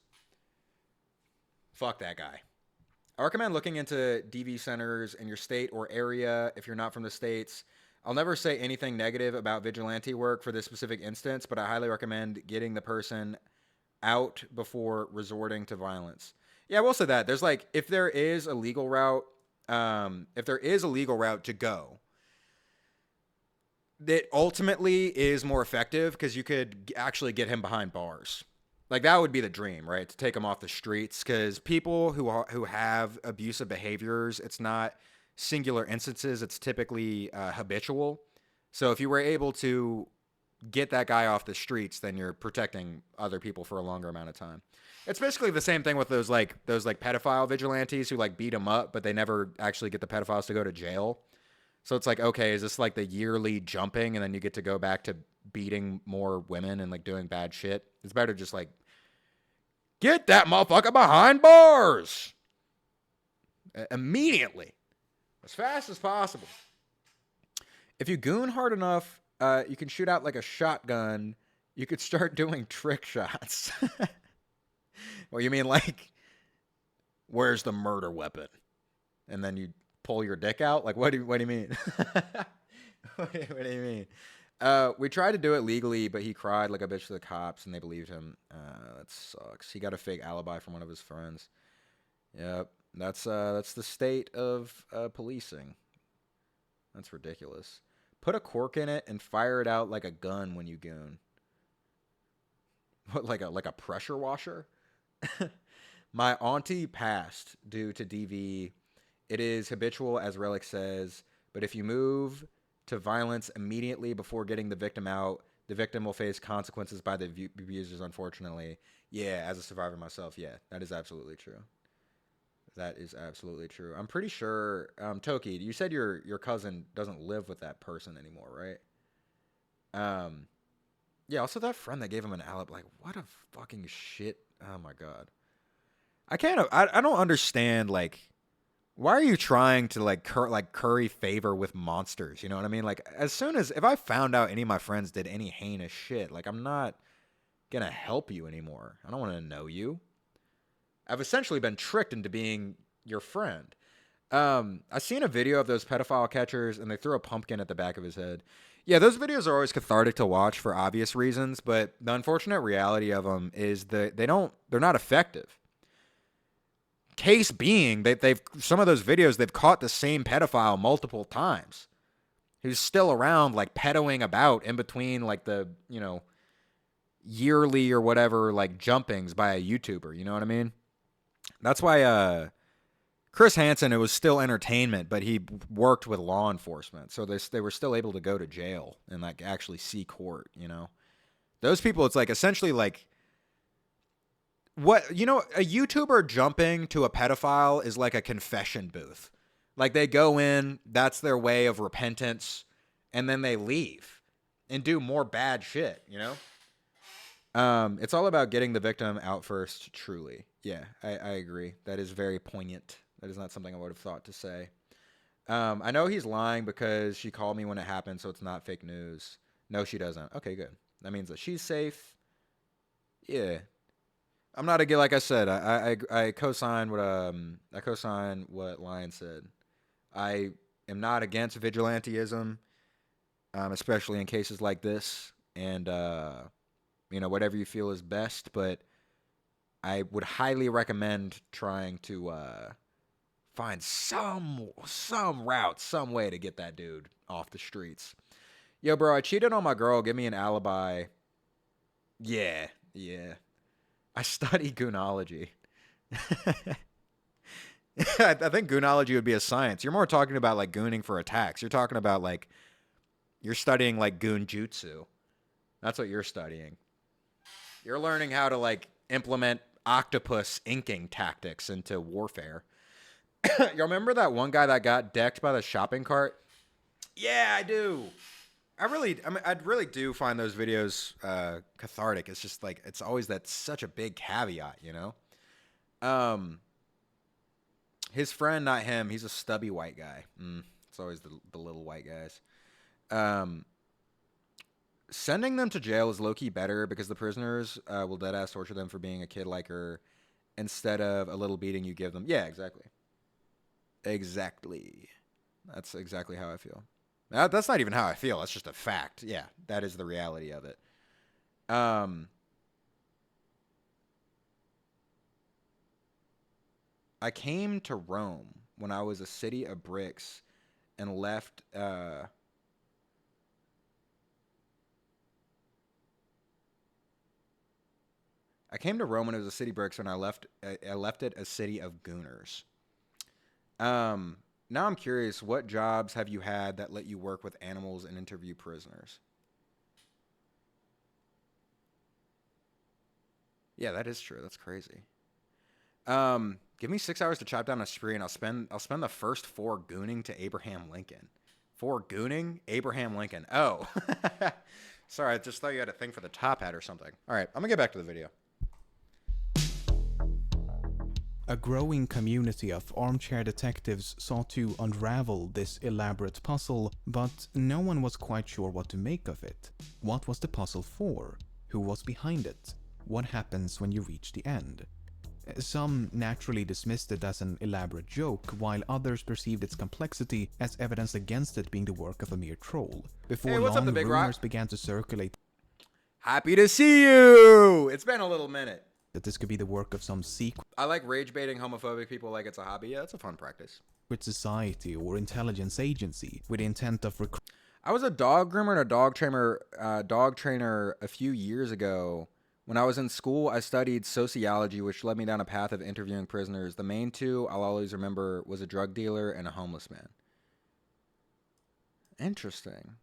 Fuck that guy. I recommend looking into DV centers in your state or area if you're not from the States. I'll never say anything negative about vigilante work for this specific instance, but I highly recommend getting the person out before resorting to violence. Yeah, I will say that. There's like, if there is a legal route to go, that ultimately is more effective because you could actually get him behind bars. Like, that would be the dream, right? To take him off the streets, because people who have abusive behaviors, it's not singular instances, it's typically habitual. So if you were able to get that guy off the streets, then you're protecting other people for a longer amount of time. It's basically the same thing with those pedophile vigilantes who like beat them up, but they never actually get the pedophiles to go to jail. So it's like, okay, is this like the yearly jumping, and then you get to go back to beating more women and like doing bad shit? It's better just like get that motherfucker behind bars immediately, as fast as possible. If you goon hard enough, you can shoot out like a shotgun. You could start doing trick shots. Well, you mean like, where's the murder weapon? And then you pull your dick out? Like, what do you mean? What do you mean? We tried to do it legally, but he cried like a bitch to the cops, and they believed him. That sucks. He got a fake alibi from one of his friends. Yep, that's the state of policing. That's ridiculous. Put a cork in it and fire it out like a gun when you goon. What, like a pressure washer? My auntie passed due to DV. It is habitual, as Relic says, but if you move to violence immediately before getting the victim out. The victim will face consequences by the abusers, unfortunately. Yeah, as a survivor myself, yeah, that is absolutely true. That is absolutely true. I'm pretty sure, Toki, you said your cousin doesn't live with that person anymore, right? Yeah, also that friend that gave him an alibi, like, what a fucking shit. Oh my god. I don't understand, like, why are you trying to like curry favor with monsters? You know what I mean? Like, as soon as, if I found out any of my friends did any heinous shit, like, I'm not gonna help you anymore. I don't want to know you. I've essentially been tricked into being your friend. I've seen a video of those pedophile catchers, and they threw a pumpkin at the back of his head. Yeah, those videos are always cathartic to watch for obvious reasons, but the unfortunate reality of them is that they're not effective. Case being that some of those videos, they've caught the same pedophile multiple times, who's still around, like, pedoing about in between, like, the, you know, yearly or whatever, like, jumpings by a YouTuber. You know what I mean? That's why Chris Hansen, it was still entertainment, but he worked with law enforcement, so they were still able to go to jail and, like, actually see court. You know, those people, it's like essentially like, what, you know, a YouTuber jumping to a pedophile is like a confession booth. Like, they go in, that's their way of repentance, and then they leave and do more bad shit, you know? It's all about getting the victim out first, truly. Yeah, I agree. That is very poignant. That is not something I would have thought to say. I know he's lying because she called me when it happened, so it's not fake news. No, she doesn't. Okay, good. That means that she's safe. Yeah. I'm not against, like I said, I co-sign what Lion said. I am not against vigilantism, especially in cases like this, and you know, whatever you feel is best. But I would highly recommend trying to find some route, some way to get that dude off the streets. Yo, bro, I cheated on my girl. Give me an alibi. Yeah. I study goonology. I think goonology would be a science. You're more talking about, like, gooning for attacks. You're talking about, like, you're studying, like, goon jutsu. That's what you're studying. You're learning how to, like, implement octopus inking tactics into warfare. You remember that one guy that got decked by the shopping cart? Yeah, I do. I really do find those videos cathartic. It's just like, it's always that such a big caveat, you know? His friend, not him, he's a stubby white guy. It's always the little white guys. Sending them to jail is low-key better because the prisoners will deadass torture them for being a kid like her instead of a little beating you give them. Yeah, exactly. Exactly. That's exactly how I feel. That's not even how I feel. That's just a fact. Yeah, that is the reality of it. I came to Rome when I was a city of bricks and left... I came to Rome when it was a city of bricks, and I left it a city of gooners. Now I'm curious, what jobs have you had that let you work with animals and interview prisoners? Yeah, that is true. That's crazy. Give me 6 hours to chop down a spree, and I'll spend the first 4 gooning to Abraham Lincoln. 4 gooning? Abraham Lincoln. Oh. Sorry, I just thought you had a thing for the top hat or something. All right, I'm going to get back to the video. A growing community of armchair detectives sought to unravel this elaborate puzzle, but no one was quite sure what to make of it. What was the puzzle for? Who was behind it? What happens when you reach the end? Some naturally dismissed it as an elaborate joke, while others perceived its complexity as evidence against it being the work of a mere troll. Before long, rumors began to circulate. Happy to see you! It's been a little minute. That this could be the work of some secret... I like rage baiting homophobic people like it's a hobby. Yeah, it's a fun practice. ...society or intelligence agency with the intent of I was a dog groomer and a dog trainer a few years ago. When I was in school, I studied sociology, which led me down a path of interviewing prisoners. The main two I'll always remember was a drug dealer and a homeless man. Interesting.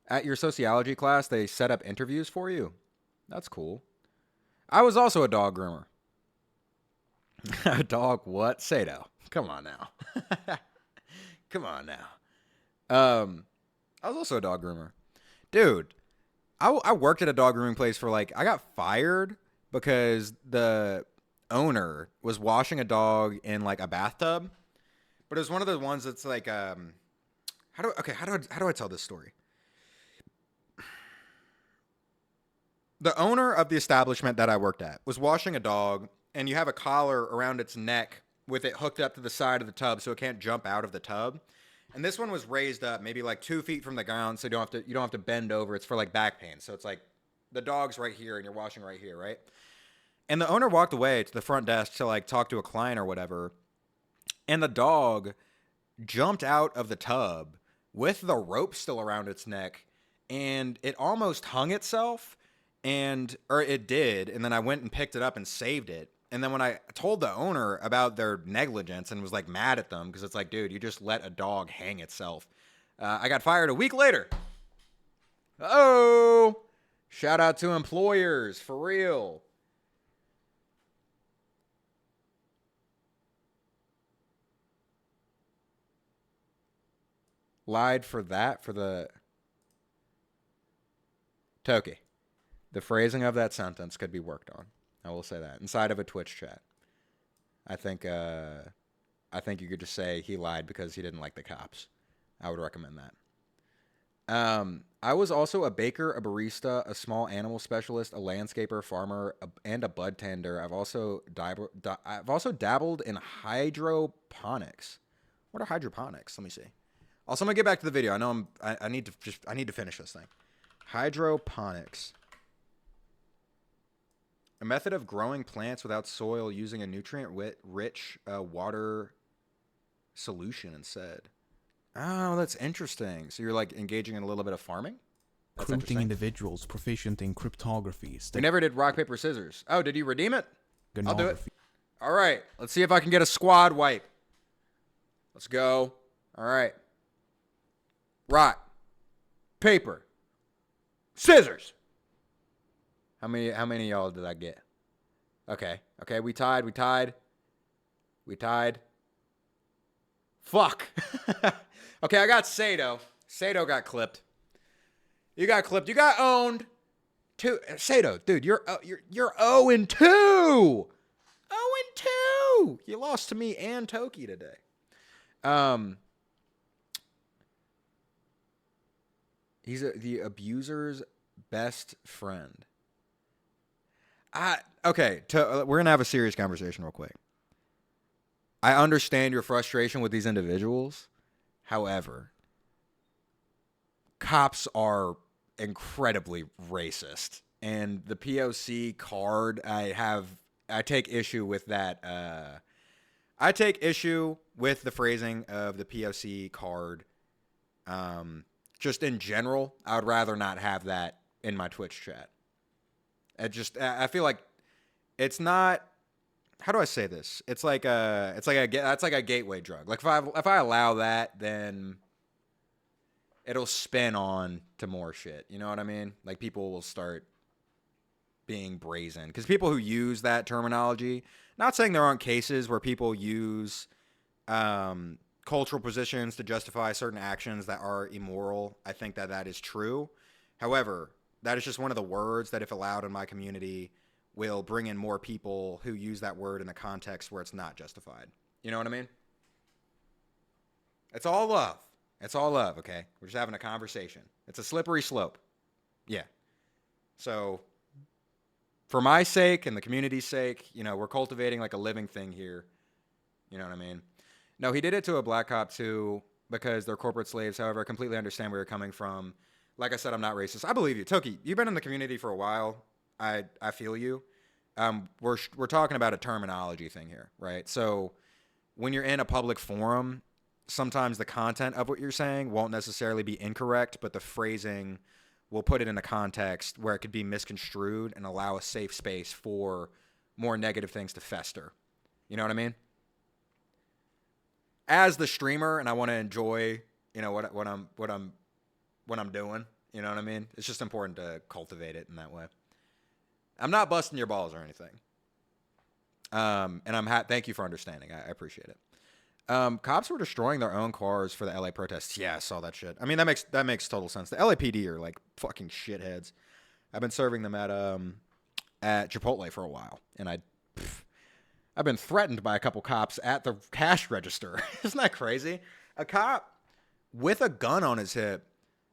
At your sociology class, they set up interviews for you. That's cool. I was also a dog groomer. A dog what? Sato. Come on now. Come on now. I was also a dog groomer. Dude, I worked at a dog grooming place for like, I got fired because the owner was washing a dog in like a bathtub. But it was one of the ones that's like, how do I tell this story? The owner of the establishment that I worked at was washing a dog, and you have a collar around its neck with it hooked up to the side of the tub so it can't jump out of the tub. And this one was raised up maybe like 2 feet from the ground, so you don't have to bend over. It's for like back pain. So it's like the dog's right here and you're washing right here, right? And the owner walked away to the front desk to like talk to a client or whatever. And the dog jumped out of the tub with the rope still around its neck, and it almost hung itself. Or it did, and then I went and picked it up and saved it. And then when I told the owner about their negligence and was like mad at them, because it's like, dude, you just let a dog hang itself. I got fired a week later. Oh, shout out to employers, for real. Lied for that, for the Toki. The phrasing of that sentence could be worked on. I will say that. Inside of a Twitch chat. I think you could just say he lied because he didn't like the cops. I would recommend that. I was also a baker, a barista, a small animal specialist, a landscaper, farmer, and a bud tender. I've also dabbled in hydroponics. What are hydroponics? Let me see. Also, I'm gonna get back to the video. I know I need to finish this thing. Hydroponics. A method of growing plants without soil using a nutrient-rich water solution instead. Oh, that's interesting. So you're like engaging in a little bit of farming? That's Recruiting individuals proficient in cryptography. We never did rock, paper, scissors. Oh, did you redeem it? I'll do it. All right. Let's see if I can get a squad wipe. Let's go. All right. Rock, paper, scissors. How many of y'all did I get? Okay, we tied. Fuck. Okay, I got Sato. Sato got clipped. You got clipped. You got owned. Sato, dude, you're 0-2. 0-2. You lost to me and Toki today. He's the abuser's best friend. Okay, we're going to have a serious conversation real quick. I understand your frustration with these individuals. However, cops are incredibly racist. And the POC card, I take issue with that. I take issue with the phrasing of the POC card. Just in general, I would rather not have that in my Twitch chat. I feel like it's not. How do I say this? That's like a gateway drug. Like if I allow that, then it'll spin on to more shit. You know what I mean? Like people will start being brazen because people who use that terminology. Not saying there aren't cases where people use cultural positions to justify certain actions that are immoral. I think that is true. However, that is just one of the words that, if allowed in my community, will bring in more people who use that word in a context where it's not justified. You know what I mean? It's all love. It's all love, okay? We're just having a conversation. It's a slippery slope. Yeah. So, for my sake and the community's sake, we're cultivating like a living thing here. You know what I mean? No, he did it to a black cop too because they're corporate slaves. However, I completely understand where you're coming from. Like I said, I'm not racist. I believe you. Toki, you've been in the community for a while. I feel you. We're talking about a terminology thing here, right? So when you're in a public forum, sometimes the content of what you're saying won't necessarily be incorrect, but the phrasing will put it in a context where it could be misconstrued and allow a safe space for more negative things to fester. You know what I mean? As the streamer, and I want to enjoy you know, what I'm doing. You know what I mean? It's just important to cultivate it in that way. I'm not busting your balls or anything. And thank you for understanding. I appreciate it. Cops were destroying their own cars for the LA protests. Yeah, I saw that shit. I mean, that makes total sense. The LAPD are like fucking shitheads. I've been serving them at Chipotle for a while, and I've been threatened by a couple cops at the cash register. Isn't that crazy? A cop with a gun on his hip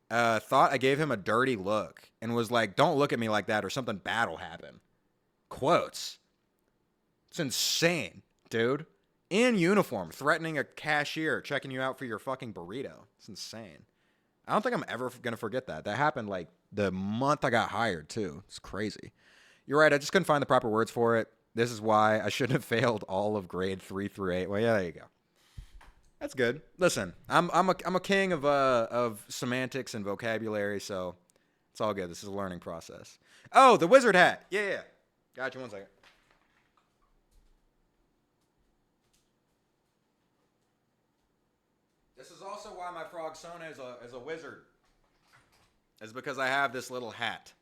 thought I gave him a dirty look and was like, "Don't look at me like that or something bad will happen." Quotes. It's insane, dude. In uniform, threatening a cashier, checking you out for your fucking burrito. It's insane. I don't think I'm ever going to forget that. That happened like the month I got hired, too. It's crazy. You're right. I just couldn't find the proper words for it. This is why I shouldn't have failed all of grade 3 through 8. Well, yeah, there you go. That's good. Listen, I'm a king of semantics and vocabulary, so it's all good. This is a learning process. Oh, the wizard hat. Yeah. Gotcha. 1 second. This is also why my frog Sona is a wizard. Is because I have this little hat.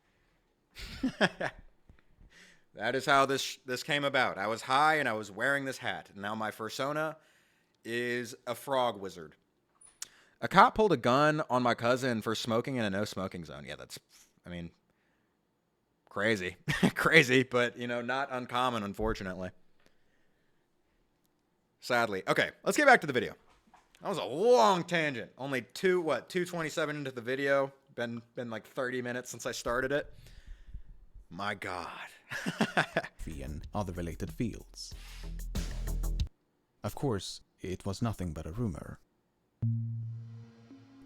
That is how this came about. I was high and I was wearing this hat. And now my fursona is a frog wizard. A cop pulled a gun on my cousin for smoking in a no smoking zone. Yeah, crazy. Crazy, but, not uncommon, unfortunately. Sadly. Okay, let's get back to the video. That was a long tangent. Only 2:27 into the video. Been like 30 minutes since I started it. My God. And other related fields. Of course, it was nothing but a rumor.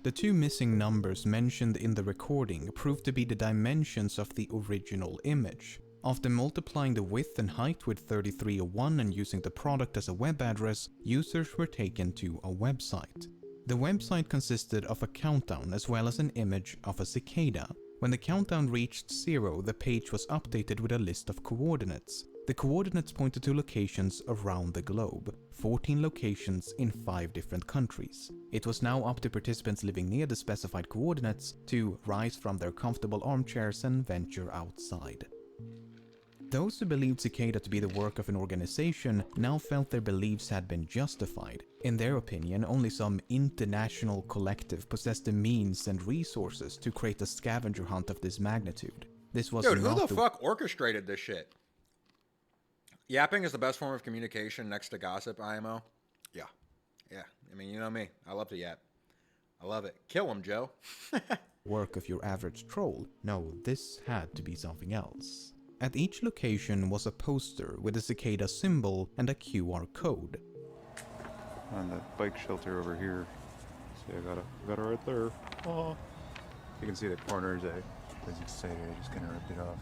The 2 missing numbers mentioned in the recording proved to be the dimensions of the original image. After multiplying the width and height with 3301 and using the product as a web address, users were taken to a website. The website consisted of a countdown as well as an image of a cicada. When the countdown reached 0, the page was updated with a list of coordinates. The coordinates pointed to locations around the globe, 14 locations in 5 different countries. It was now up to participants living near the specified coordinates to rise from their comfortable armchairs and venture outside. Those who believed Cicada to be the work of an organization now felt their beliefs had been justified. In their opinion, only some international collective possessed the means and resources to create a scavenger hunt of this magnitude. This was Dude, who the fuck orchestrated this shit? Yapping is the best form of communication next to gossip, IMO. Yeah. I mean, you know me. I love to yap. I love it. Kill him, Joe. Work of your average troll. No, this had to be something else. At each location was a poster with a cicada symbol and a QR code. On the bike shelter over here. See, I got it right there. Oh. You can see the corners. I was excited. I just kind of ripped it off.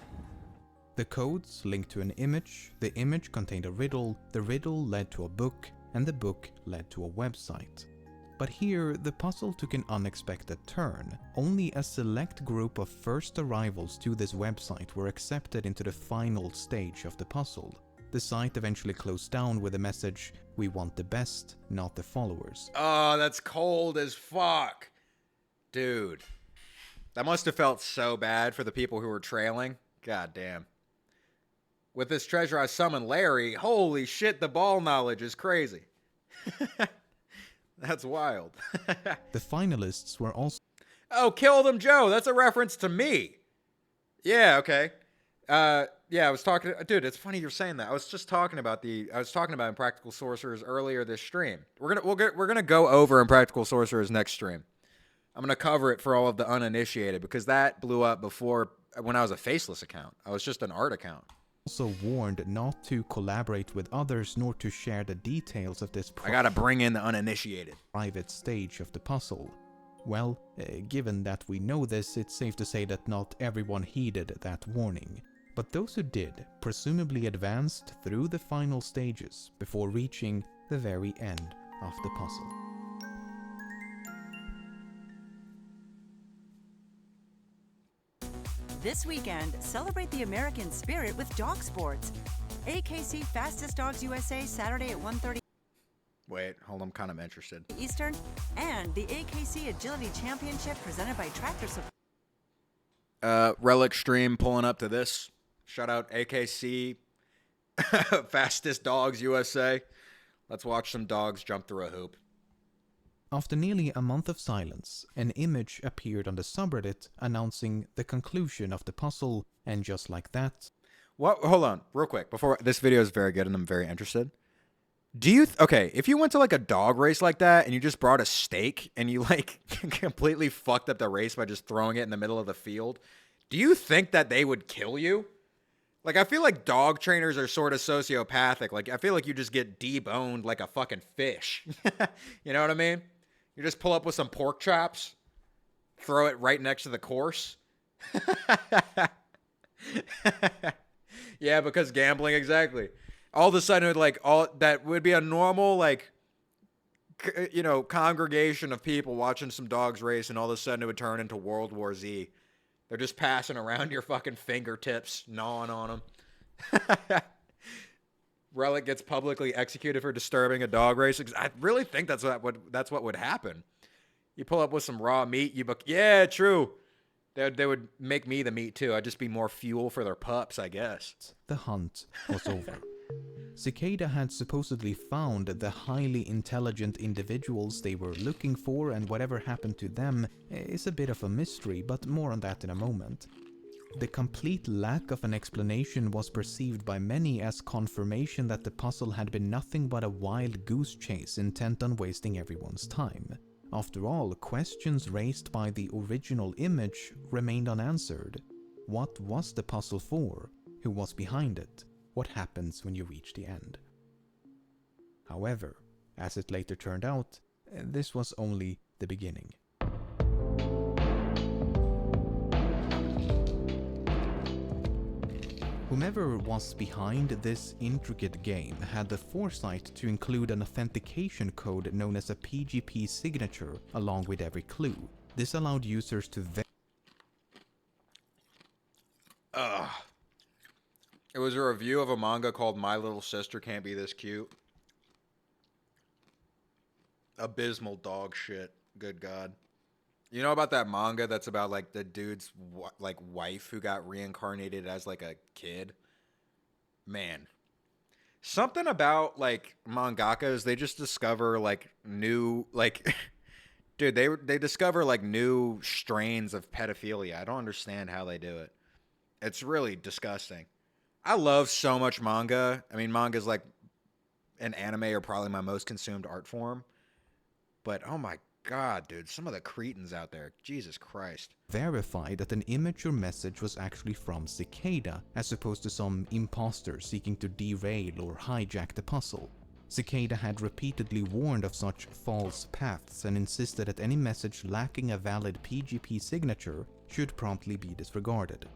The codes linked to an image, the image contained a riddle, the riddle led to a book, and the book led to a website. But here, the puzzle took an unexpected turn. Only a select group of first arrivals to this website were accepted into the final stage of the puzzle. The site eventually closed down with the message, "We want the best, not the followers." Oh, that's cold as fuck. Dude. That must have felt so bad for the people who were trailing. God damn. With this treasure I summoned Larry, holy shit, the ball knowledge is crazy. That's wild. The finalists were also... Oh, Kill Them Joe, that's a reference to me. Yeah, okay. Yeah, I was talking... Dude, it's funny you're saying that. I was talking about Impractical Sorcerers earlier this stream. We're gonna go over Impractical Sorcerers next stream. I'm gonna cover it for all of the uninitiated because that blew up before when I was a faceless account. I was just an art account. Also warned not to collaborate with others nor to share the details of this I gotta bring in the uninitiated. Private stage of the puzzle. Well, given that we know this, it's safe to say that not everyone heeded that warning. But those who did presumably advanced through the final stages before reaching the very end of the puzzle. This weekend, celebrate the American spirit with dog sports. AKC Fastest Dogs USA Saturday at 1:30. Wait, hold on, I'm kind of interested. Eastern, and the AKC Agility Championship presented by Tractor Supply. Relic stream pulling up to this. Shout out AKC, Fastest Dogs USA. Let's watch some dogs jump through a hoop. After nearly a month of silence, an image appeared on the subreddit announcing the conclusion of the puzzle, and just like that... What? Hold on, real quick. Before this video is very good and I'm very interested. Do you... okay, if you went to like a dog race like that and you just brought a steak and you like completely fucked up the race by just throwing it in the middle of the field, do you think that they would kill you? Like, I feel like dog trainers are sort of sociopathic. Like, I feel like you just get deboned like a fucking fish. You know what I mean? You just pull up with some pork chops, throw it right next to the course. Yeah, because gambling, exactly. All of a sudden, it would, like, all that would be a normal, like, you know, congregation of people watching some dogs race, and all of a sudden it would turn into World War Z. They're just passing around your fucking fingertips, gnawing on them. Relic gets publicly executed for disturbing a dog race. I really think that's what would happen. You pull up with some raw meat. Yeah, true. They would make me the meat too. I'd just be more fuel for their pups, I guess. The hunt was over. Cicada had supposedly found the highly intelligent individuals they were looking for, and whatever happened to them is a bit of a mystery, but more on that in a moment. The complete lack of an explanation was perceived by many as confirmation that the puzzle had been nothing but a wild goose chase intent on wasting everyone's time. After all, questions raised by the original image remained unanswered. What was the puzzle for? Who was behind it? What happens when you reach the end? However, as it later turned out, this was only the beginning. Whomever was behind this intricate game had the foresight to include an authentication code known as a PGP signature along with every clue. This allowed users to It was a review of a manga called My Little Sister Can't Be This Cute. Abysmal dog shit. Good God. You know about that manga that's about like the dude's like wife who got reincarnated as like a kid? Man. Something about like mangakas, they just discover like new like dude, they discover like new strains of pedophilia. I don't understand how they do it. It's really disgusting. I love so much manga. I mean, manga's like and anime are probably my most consumed art form. But oh my God, dude, some of the cretins out there. Jesus Christ. Verify that an image or message was actually from Cicada, as opposed to some imposter seeking to derail or hijack the puzzle. Cicada had repeatedly warned of such false paths and insisted that any message lacking a valid PGP signature should promptly be disregarded.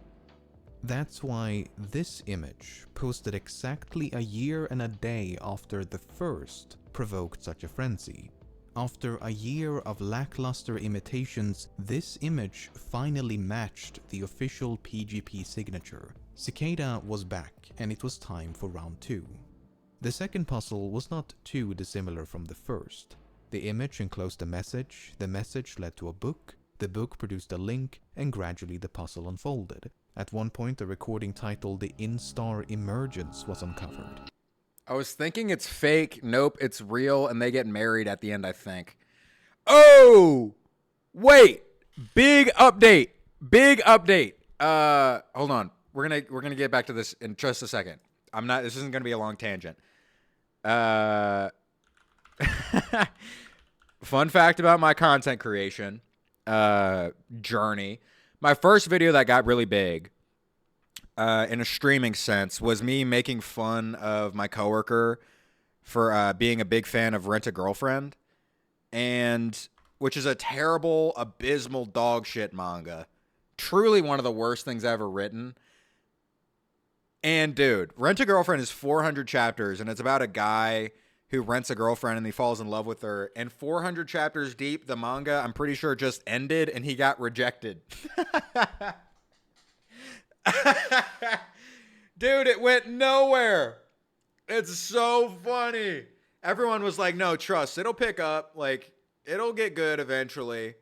That's why this image, posted exactly a year and a day after the first, provoked such a frenzy. After a year of lackluster imitations, this image finally matched the official PGP signature. Cicada was back, and it was time for round 2. The second puzzle was not too dissimilar from the first. The image enclosed a message, the message led to a book, the book produced a link, and gradually the puzzle unfolded. At one point, a recording titled The Instar Emergence was uncovered. I was thinking it's fake. Nope, it's real, and they get married at the end, I think. Oh! Wait! Big update! Big update! Hold on. We're gonna get back to this in just a second. This isn't gonna be a long tangent. Fun fact about my content creation journey. My first video that got really big, in a streaming sense, was me making fun of my coworker for being a big fan of Rent a Girlfriend, and which is a terrible, abysmal dog shit manga. Truly one of the worst things ever written. And dude, Rent a Girlfriend is 400 chapters, and it's about a guy who rents a girlfriend and he falls in love with her. And 400 chapters deep, the manga, I'm pretty sure, just ended and he got rejected. Dude, it went nowhere. It's so funny. Everyone was like, no, trust, it'll pick up. Like, it'll get good eventually.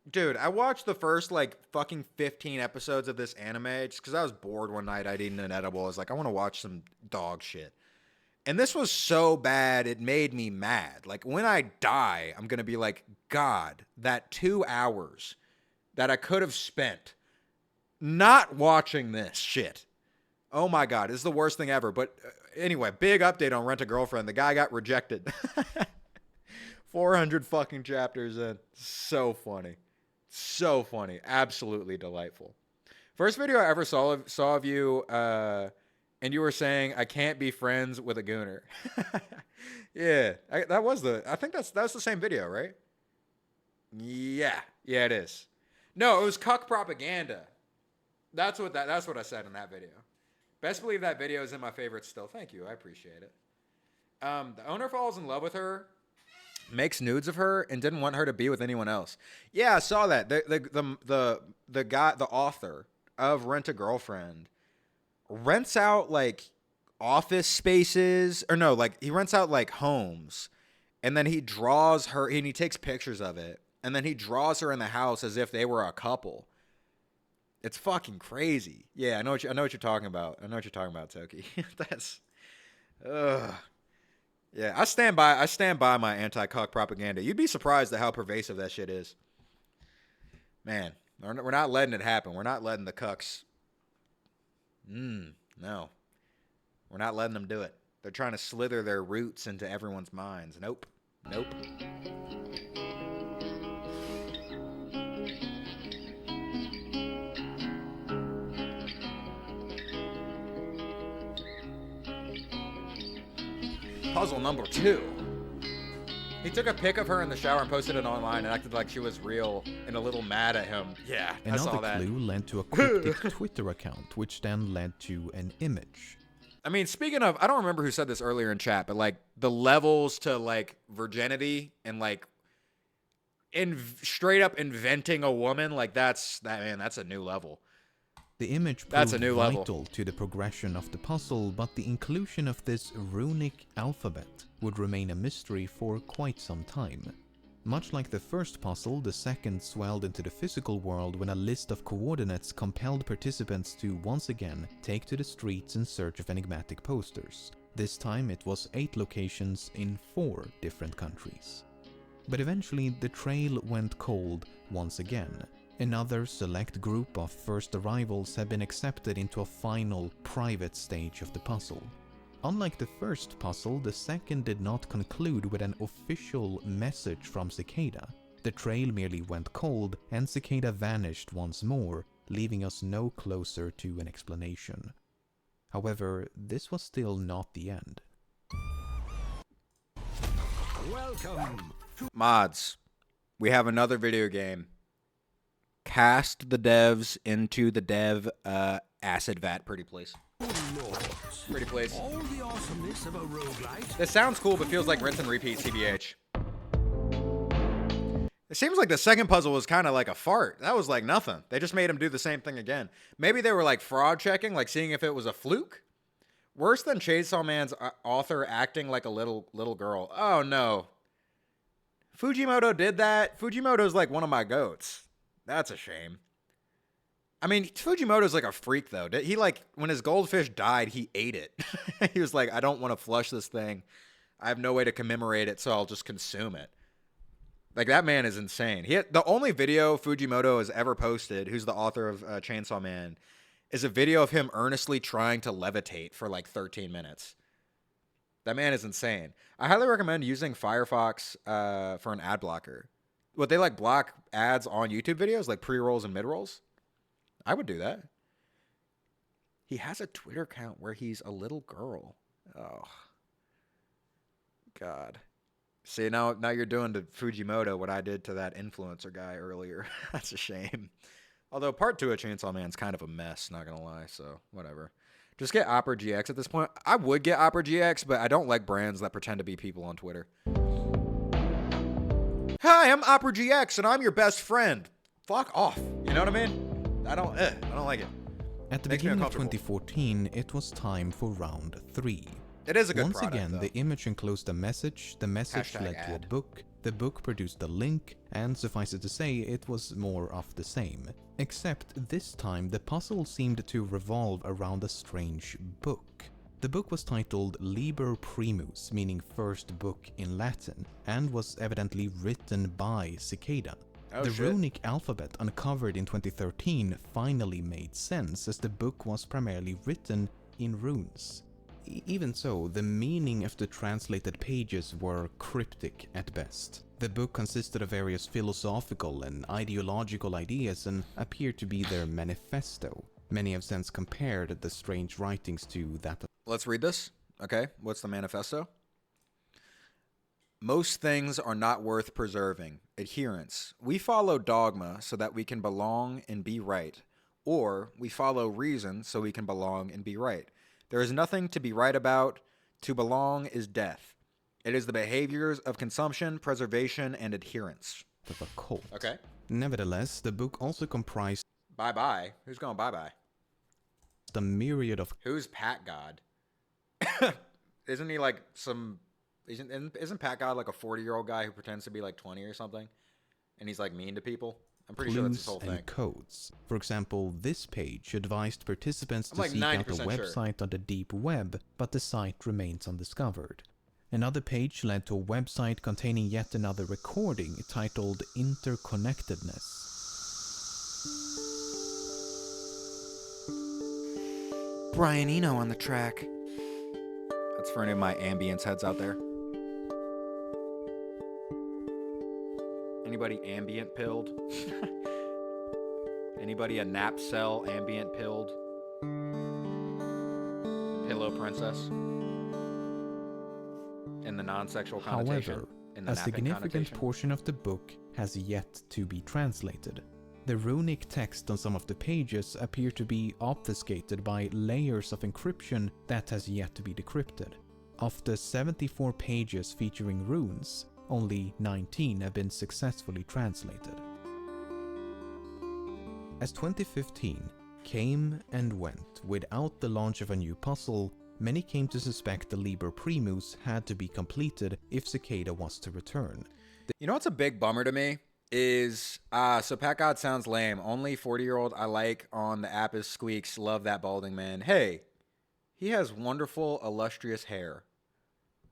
Dude, I watched the first, like, fucking 15 episodes of this anime just because I was bored one night. I'd eaten an edible. I was like, I want to watch some dog shit. And this was so bad, it made me mad. Like, when I die, I'm going to be like, God, that 2 hours that I could have spent not watching this shit. Oh my God, this is the worst thing ever. But anyway, big update on Rent a Girlfriend. The guy got rejected. 400 fucking chapters in. So funny. So funny. Absolutely delightful. First video I ever saw of you, and you were saying, I can't be friends with a gooner. Yeah, I think that's the same video, right? Yeah, it is. No, it was cuck propaganda. That's what I said in that video. Best believe that video is in my favorites still. Thank you, I appreciate it. The owner falls in love with her, makes nudes of her, and didn't want her to be with anyone else. Yeah, I saw that. The guy, the author of Rent a Girlfriend, rents out like office spaces, or no, like he rents out like homes, and then he draws her, and he takes pictures of it, and then he draws her in the house as if they were a couple. It's fucking crazy. Yeah, I know what you're talking about. I know what you're talking about, Toki. That's, yeah. I stand by my anti-cuck propaganda. You'd be surprised at how pervasive that shit is. Man, we're not letting it happen. We're not letting the cucks. No, we're not letting them do it. They're trying to slither their roots into everyone's minds. Nope. Puzzle number 2. He took a pic of her in the shower and posted it online and acted like she was real and a little mad at him. Yeah, I saw that. Another clue led to a cryptic Twitter account, which then led to an image. I mean, speaking of, I don't remember who said this earlier in chat, but like the levels to like virginity and like straight up inventing a woman, like that's a new level. The image proved vital to the progression of the puzzle, but the inclusion of this runic alphabet would remain a mystery for quite some time. Much like the first puzzle, the second swelled into the physical world when a list of coordinates compelled participants to once again take to the streets in search of enigmatic posters. This time it was 8 locations in 4 different countries. But eventually the trail went cold once again. Another select group of first arrivals had been accepted into a final, private stage of the puzzle. Unlike the first puzzle, the second did not conclude with an official message from Cicada. The trail merely went cold, and Cicada vanished once more, leaving us no closer to an explanation. However, this was still not the end. Welcome. Mods, we have another video game. Cast the devs into the dev acid vat, pretty please. Pretty please. All the awesomeness of a roguelite. This sounds cool, but feels like rinse and repeat CBH. It seems like the second puzzle was kind of like a fart. That was like nothing. They just made him do the same thing again. Maybe they were like fraud checking, like seeing if it was a fluke. Worse than Chainsaw Man's author acting like a little girl. Oh no. Fujimoto did that. Fujimoto's like one of my goats. That's a shame. I mean, Fujimoto's like a freak, though. He like, when his goldfish died, he ate it. He was like, I don't want to flush this thing. I have no way to commemorate it, so I'll just consume it. Like, that man is insane. The only video Fujimoto has ever posted, who's the author of Chainsaw Man, is a video of him earnestly trying to levitate for like 13 minutes. That man is insane. I highly recommend using Firefox for an ad blocker. Would they like block ads on YouTube videos, like pre-rolls and mid-rolls? I would do that. He has a Twitter account where he's a little girl. Oh. God. See, now you're doing to Fujimoto what I did to that influencer guy earlier. That's a shame. Although part 2 of Chainsaw Man's kind of a mess, not gonna lie, so whatever. Just get Opera GX at this point. I would get Opera GX, but I don't like brands that pretend to be people on Twitter. Hi, I'm Opera GX, and I'm your best friend. Fuck off. You know what I mean? I don't like it. At the beginning of 2014, it was time for round 3. It is a good Once product, again, though. the image enclosed a message, the message Hashtag led to a ad. book, the book produced a link, and suffice it to say, it was more of the same. Except this time, the puzzle seemed to revolve around a strange book. The book was titled Liber Primus, meaning first book in Latin, and was evidently written by Cicada. Oh, the shit. runic alphabet uncovered in 2013 finally made sense, as the book was primarily written in runes. Even so, the meaning of the translated pages were cryptic at best. The book consisted of various philosophical and ideological ideas and appeared to be their manifesto. Many have since compared the strange writings to that of... Let's read this. Okay, what's the manifesto? Most things are not worth preserving. Adherence. We follow dogma so that we can belong and be right. Or we follow reason so we can belong and be right. There is nothing to be right about. To belong is death. It is the behaviors of consumption, preservation, and adherence. of a cult. Okay. Nevertheless, the book also comprised Bye-bye. Who's going bye-bye? a myriad of... Who's Pat God? Isn't he like some... Isn't Pat God like a 40-year-old guy who pretends to be like 20 or something? And he's like mean to people? I'm pretty sure that's his whole clues thing. and codes. For example, this page advised participants I'm to like seek out a 90% sure. website on the deep web, but the site remains undiscovered. Another page led to a website containing yet another recording titled Interconnectedness. Brian Eno on the track. That's for any of my ambience heads out there. Anybody ambient pilled? Anybody a nap cell ambient pilled? Pillow princess? In the non-sexual connotation? However, In the a napping significant connotation? portion of the book has yet to be translated. The runic text on some of the pages appear to be obfuscated by layers of encryption that has yet to be decrypted. Of the 74 pages featuring runes, only 19 have been successfully translated. As 2015 came and went without the launch of a new puzzle, many came to suspect the Liber Primus had to be completed if Cicada was to return. You know what's a big bummer to me? Is, so Pat God sounds lame. Only 40-year-old I like on the app is Squeaks. Love that balding man. Hey, he has wonderful, illustrious hair.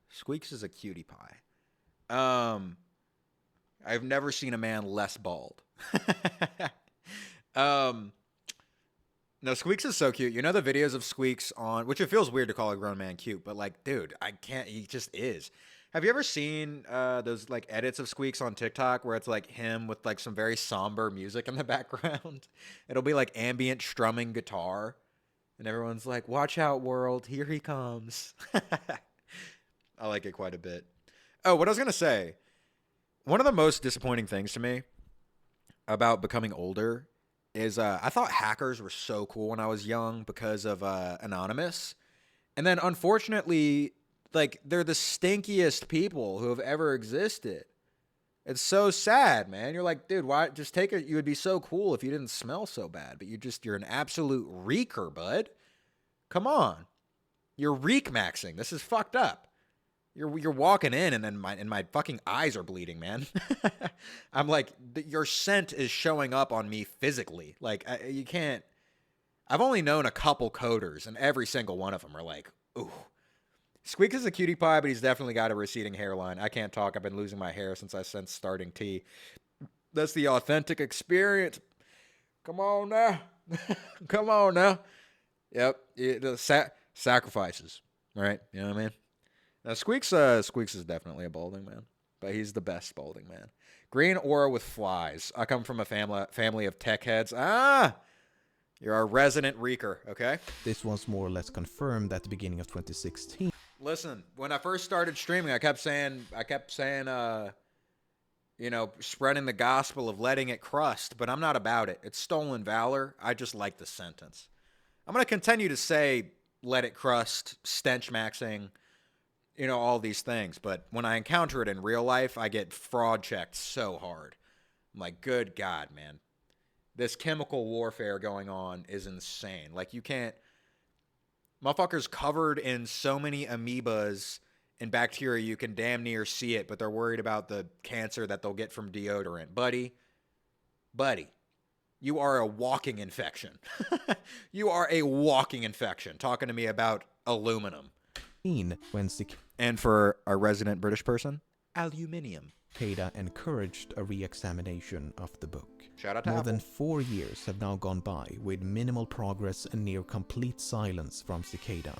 Squeaks is a cutie pie. I've never seen a man less bald. No, Squeaks is so cute. You know the videos of Squeaks on, which it feels weird to call a grown man cute, but like, dude, I can't, he just is. Have you ever seen those like edits of Squeaks on TikTok where it's like him with like some very somber music in the background? It'll be like ambient strumming guitar. And everyone's like, watch out, world. Here he comes. I like it quite a bit. Oh, what I was going to say. One of the most disappointing things to me about becoming older is I thought hackers were so cool when I was young because of Anonymous. And then unfortunately, like, they're the stinkiest people who have ever existed. It's so sad, man. You're like, dude, why just take it? You would be so cool if you didn't smell so bad, but you're an absolute reeker, bud. Come on. You're reek maxing. This is fucked up. You're walking in and then my fucking eyes are bleeding, man. I'm like, your scent is showing up on me physically. Like, you can't. I've only known a couple coders, and every single one of them are like, ooh. Squeak is a cutie pie, but he's definitely got a receding hairline. I can't talk. I've been losing my hair since I sensed starting tea. That's the authentic experience. Come on now. Come on now. Yep. The sacrifices, right? You know what I mean? Now, Squeaks is definitely a balding man, but he's the best balding man. Green aura with flies. I come from a family of tech heads. You're a resident reeker, okay? This was more or less confirmed at the beginning of 2016. Listen, when I first started streaming, I kept saying, you know, spreading the gospel of letting it crust, but I'm not about it. It's stolen valor. I just like the sentence. I'm going to continue to say let it crust, stench maxing, you know, all these things. But when I encounter it in real life, I get fraud checked so hard. I'm like, good God, man. This chemical warfare going on is insane. Like, you can't, Motherfuckers covered in so many amoebas and bacteria you can damn near see it, but they're worried about the cancer that they'll get from deodorant. Buddy, you are a walking infection. You are a walking infection. Talking to me about aluminum. And for a resident British person, aluminium. Cicada encouraged a re-examination of the book. Shout out to More Apple. than 4 years have now gone by with minimal progress and near complete silence from Cicada.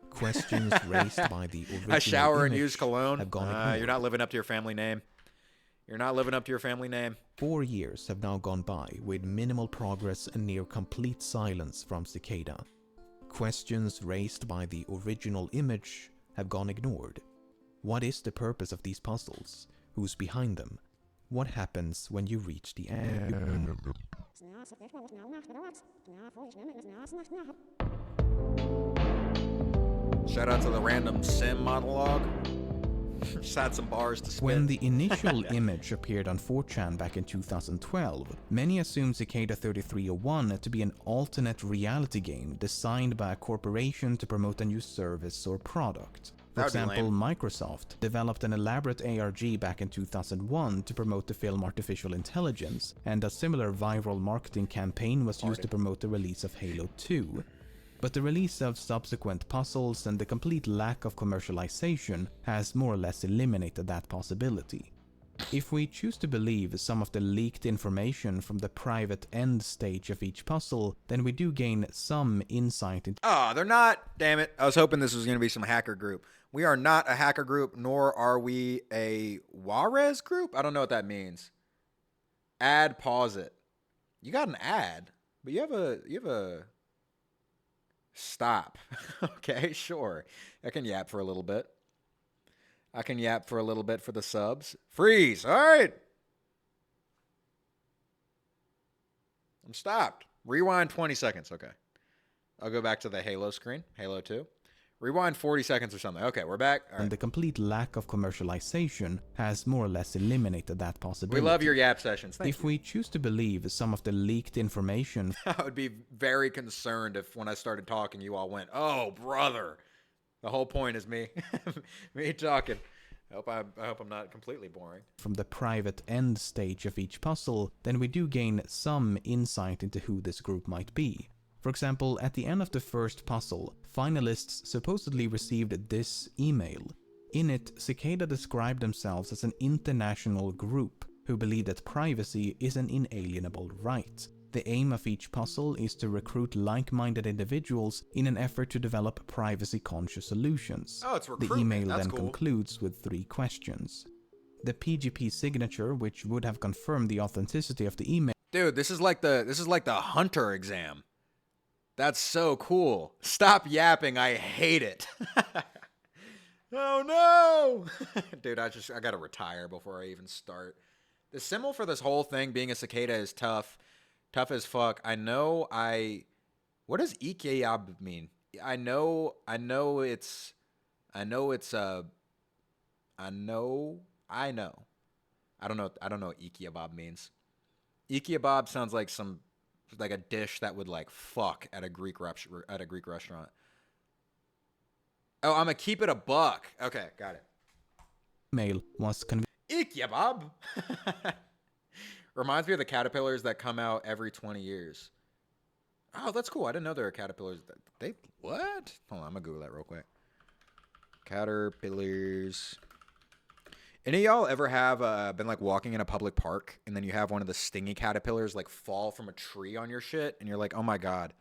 Questions raised by the original I shower and image use cologne. have gone ignored. You're not living up to your family name. You're not living up to your family name. 4 years have now gone by with minimal progress and near complete silence from Cicada. Questions raised by the original image have gone ignored. What is the purpose of these puzzles? Who's behind them? What happens when you reach the end? Shout out to the random sim monologue. Just had some bars to spit. When the initial image appeared on 4chan back in 2012, many assumed Cicada 3301 to be an alternate reality game designed by a corporation to promote a new service or product. For example, Microsoft developed an elaborate ARG back in 2001 to promote the film Artificial Intelligence, and a similar viral marketing campaign was used to promote the release of Halo 2. But the release of subsequent puzzles and the complete lack of commercialization has more or less eliminated that possibility. If we choose to believe some of the leaked information from the private end stage of each puzzle, then we do gain some insight into— Oh, they're not. Damn it. I was hoping this was going to be some hacker group. We are not a hacker group, nor are we a Juarez group. I don't know what that means. Ad, pause it. You got an ad, but you have a stop. Okay, sure. I can yap for a little bit. I can yap for a little bit for the subs. Freeze. All right. I'm stopped. Rewind 20 seconds. Okay. I'll go back to the Halo screen. Halo 2. Rewind 40 seconds or something. Okay, we're back. All right. And the complete lack of commercialization has more or less eliminated that possibility. We love your yap sessions. Thank If we choose to believe some of the leaked information— I would be very concerned if when I started talking, you all went, "Oh, brother." The whole point is me talking. I hope I'm not completely boring. From the private end stage of each puzzle, then we do gain some insight into who this group might be. For example, at the end of the first puzzle, finalists supposedly received this email. In it, Cicada described themselves as an international group who believe that privacy is an inalienable right. The aim of each puzzle is to recruit like-minded individuals in an effort to develop privacy-conscious solutions. Oh, it's The recruitment. email That's then cool. concludes with 3 questions. The PGP signature, which would have confirmed the authenticity of the email— Dude, this is like the Hunter exam. That's so cool. Stop yapping. I hate it. Oh no. Dude, I got to retire before I even start. The symbol for this whole thing being a cicada is tough. Tough as fuck. What does Ikeyab mean? I know it's I don't know what Ikeyab means. Ikeyab sounds like a dish that would like fuck at a Greek restaurant. Oh, I'm gonna keep it a buck. Okay, got it. Mail was Ikeyab. Reminds me of the caterpillars that come out every 20 years. Oh, that's cool. I didn't know there were caterpillars. What? Hold on, I'm gonna Google that real quick. Caterpillars. Any of y'all ever have been like walking in a public park and then you have one of the stingy caterpillars like fall from a tree on your shit and you're like, oh my god,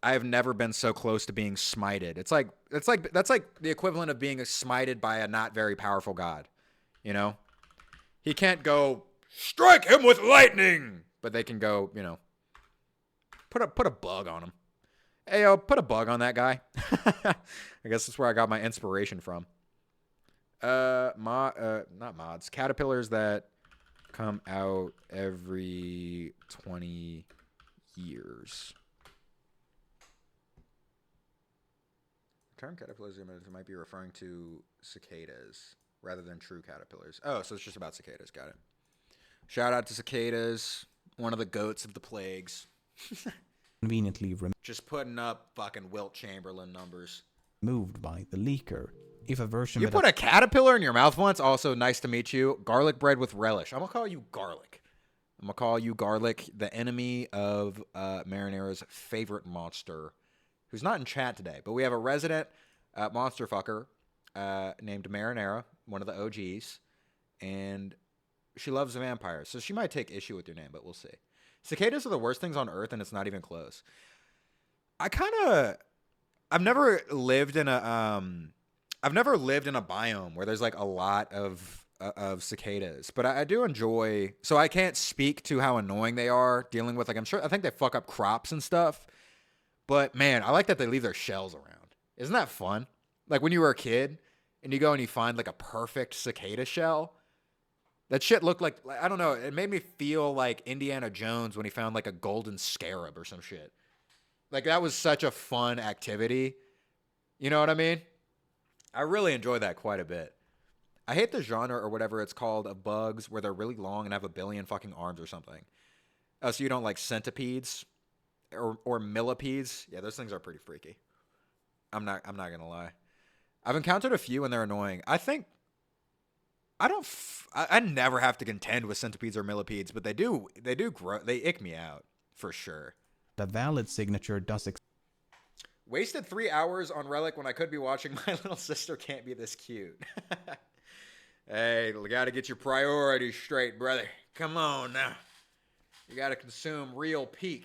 I have never been so close to being smited. That's like the equivalent of being smited by a not very powerful god. You know, he can't go strike him with lightning, but they can go, you know, put a bug on him. Hey, yo, put a bug on that guy. I guess that's where I got my inspiration from. Not mods. Caterpillars that come out every 20 years. The term caterpillars might be referring to cicadas rather than true caterpillars. Oh, so it's just about cicadas. Got it. Shout out to cicadas, one of the goats of the plagues. conveniently Just putting up fucking Wilt Chamberlain numbers. removed by the leaker. If a version You put a caterpillar in your mouth once. Also, nice to meet you. Garlic bread with relish. I'm gonna call you Garlic. I'm gonna call you Garlic, the enemy of Marinera's favorite monster, who's not in chat today. But we have a resident monster fucker named Marinera, one of the OGs, and she loves vampires. So she might take issue with your name, but we'll see. Cicadas are the worst things on Earth, and it's not even close. I've never lived in a biome where there's like a lot of cicadas, but I do enjoy. So I can't speak to how annoying they are dealing with. Like I think they fuck up crops and stuff. But man, I like that they leave their shells around. Isn't that fun? Like when you were a kid and you go and you find like a perfect cicada shell. That shit looked like, I don't know, it made me feel like Indiana Jones when he found like a golden scarab or some shit. Like that was such a fun activity. You know what I mean? I really enjoy that quite a bit. I hate the genre or whatever it's called of bugs where they're really long and have a billion fucking arms or something. Oh, so you don't like centipedes or millipedes? Yeah, those things are pretty freaky. I'm not gonna lie. I've encountered a few and they're annoying. I never have to contend with centipedes or millipedes, but they do grow. They ick me out for sure. The valid signature does Wasted 3 hours on Relic when I could be watching My Little Sister Can't Be This Cute. Hey, you gotta get your priorities straight, brother. Come on now. You gotta consume real peak.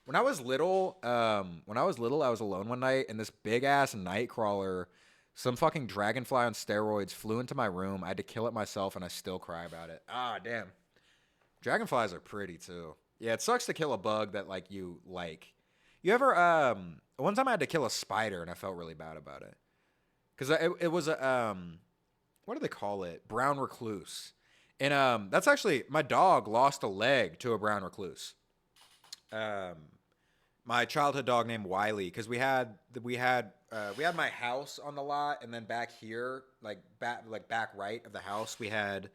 When I was little, I was alone one night, and this big-ass night crawler, some fucking dragonfly on steroids, flew into my room. I had to kill it myself, and I still cry about it. Ah, damn. Dragonflies are pretty, too. Yeah, it sucks to kill a bug that, like, you like. You ever, one time I had to kill a spider, and I felt really bad about it. Because it was a, what do they call it? Brown recluse. And that's actually, my dog lost a leg to a brown recluse. My childhood dog named Wiley, because we had my house on the lot, and then back here, back right of the house, we had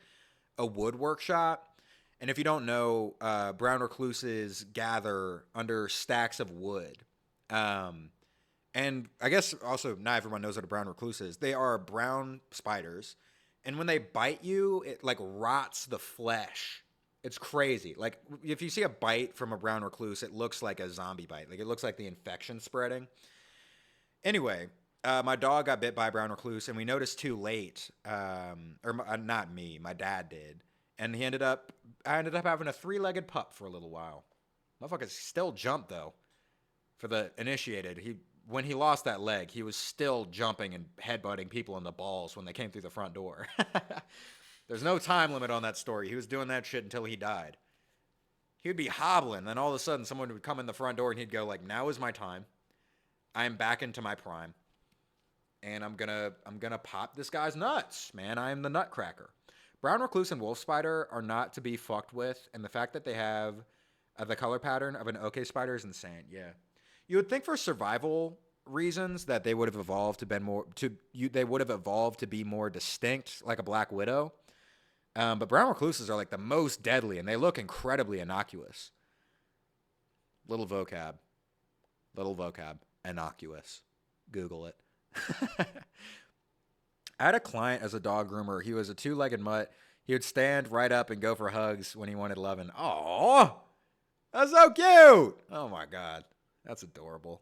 a wood workshop. And if you don't know, brown recluses gather under stacks of wood. And I guess also not everyone knows what a brown recluse is. They are brown spiders, and when they bite you, it like rots the flesh. It's crazy. Like if you see a bite from a brown recluse, it looks like a zombie bite. Like it looks like the infection spreading. Anyway, my dog got bit by a brown recluse, and we noticed too late. Not me, my dad did. And I ended up having a 3-legged pup for a little while. Motherfucker still jumped though. For the initiated, when he lost that leg, he was still jumping and headbutting people in the balls when they came through the front door. There's no time limit on that story. He was doing that shit until he died. He would be hobbling, then all of a sudden someone would come in the front door and he'd go like, "Now is my time. I am back into my prime. And I'm gonna pop this guy's nuts, man. I am the nutcracker." Brown recluse and wolf spider are not to be fucked with, and the fact that they have the color pattern of an OK spider is insane. Yeah, you would think for survival reasons that they would have evolved to be more distinct, like a black widow. But brown recluses are like the most deadly, and they look incredibly innocuous. Little vocab, innocuous. Google it. I had a client as a dog groomer. He was a 2-legged mutt. He would stand right up and go for hugs when he wanted loving. Oh, that's so cute. Oh my God. That's adorable.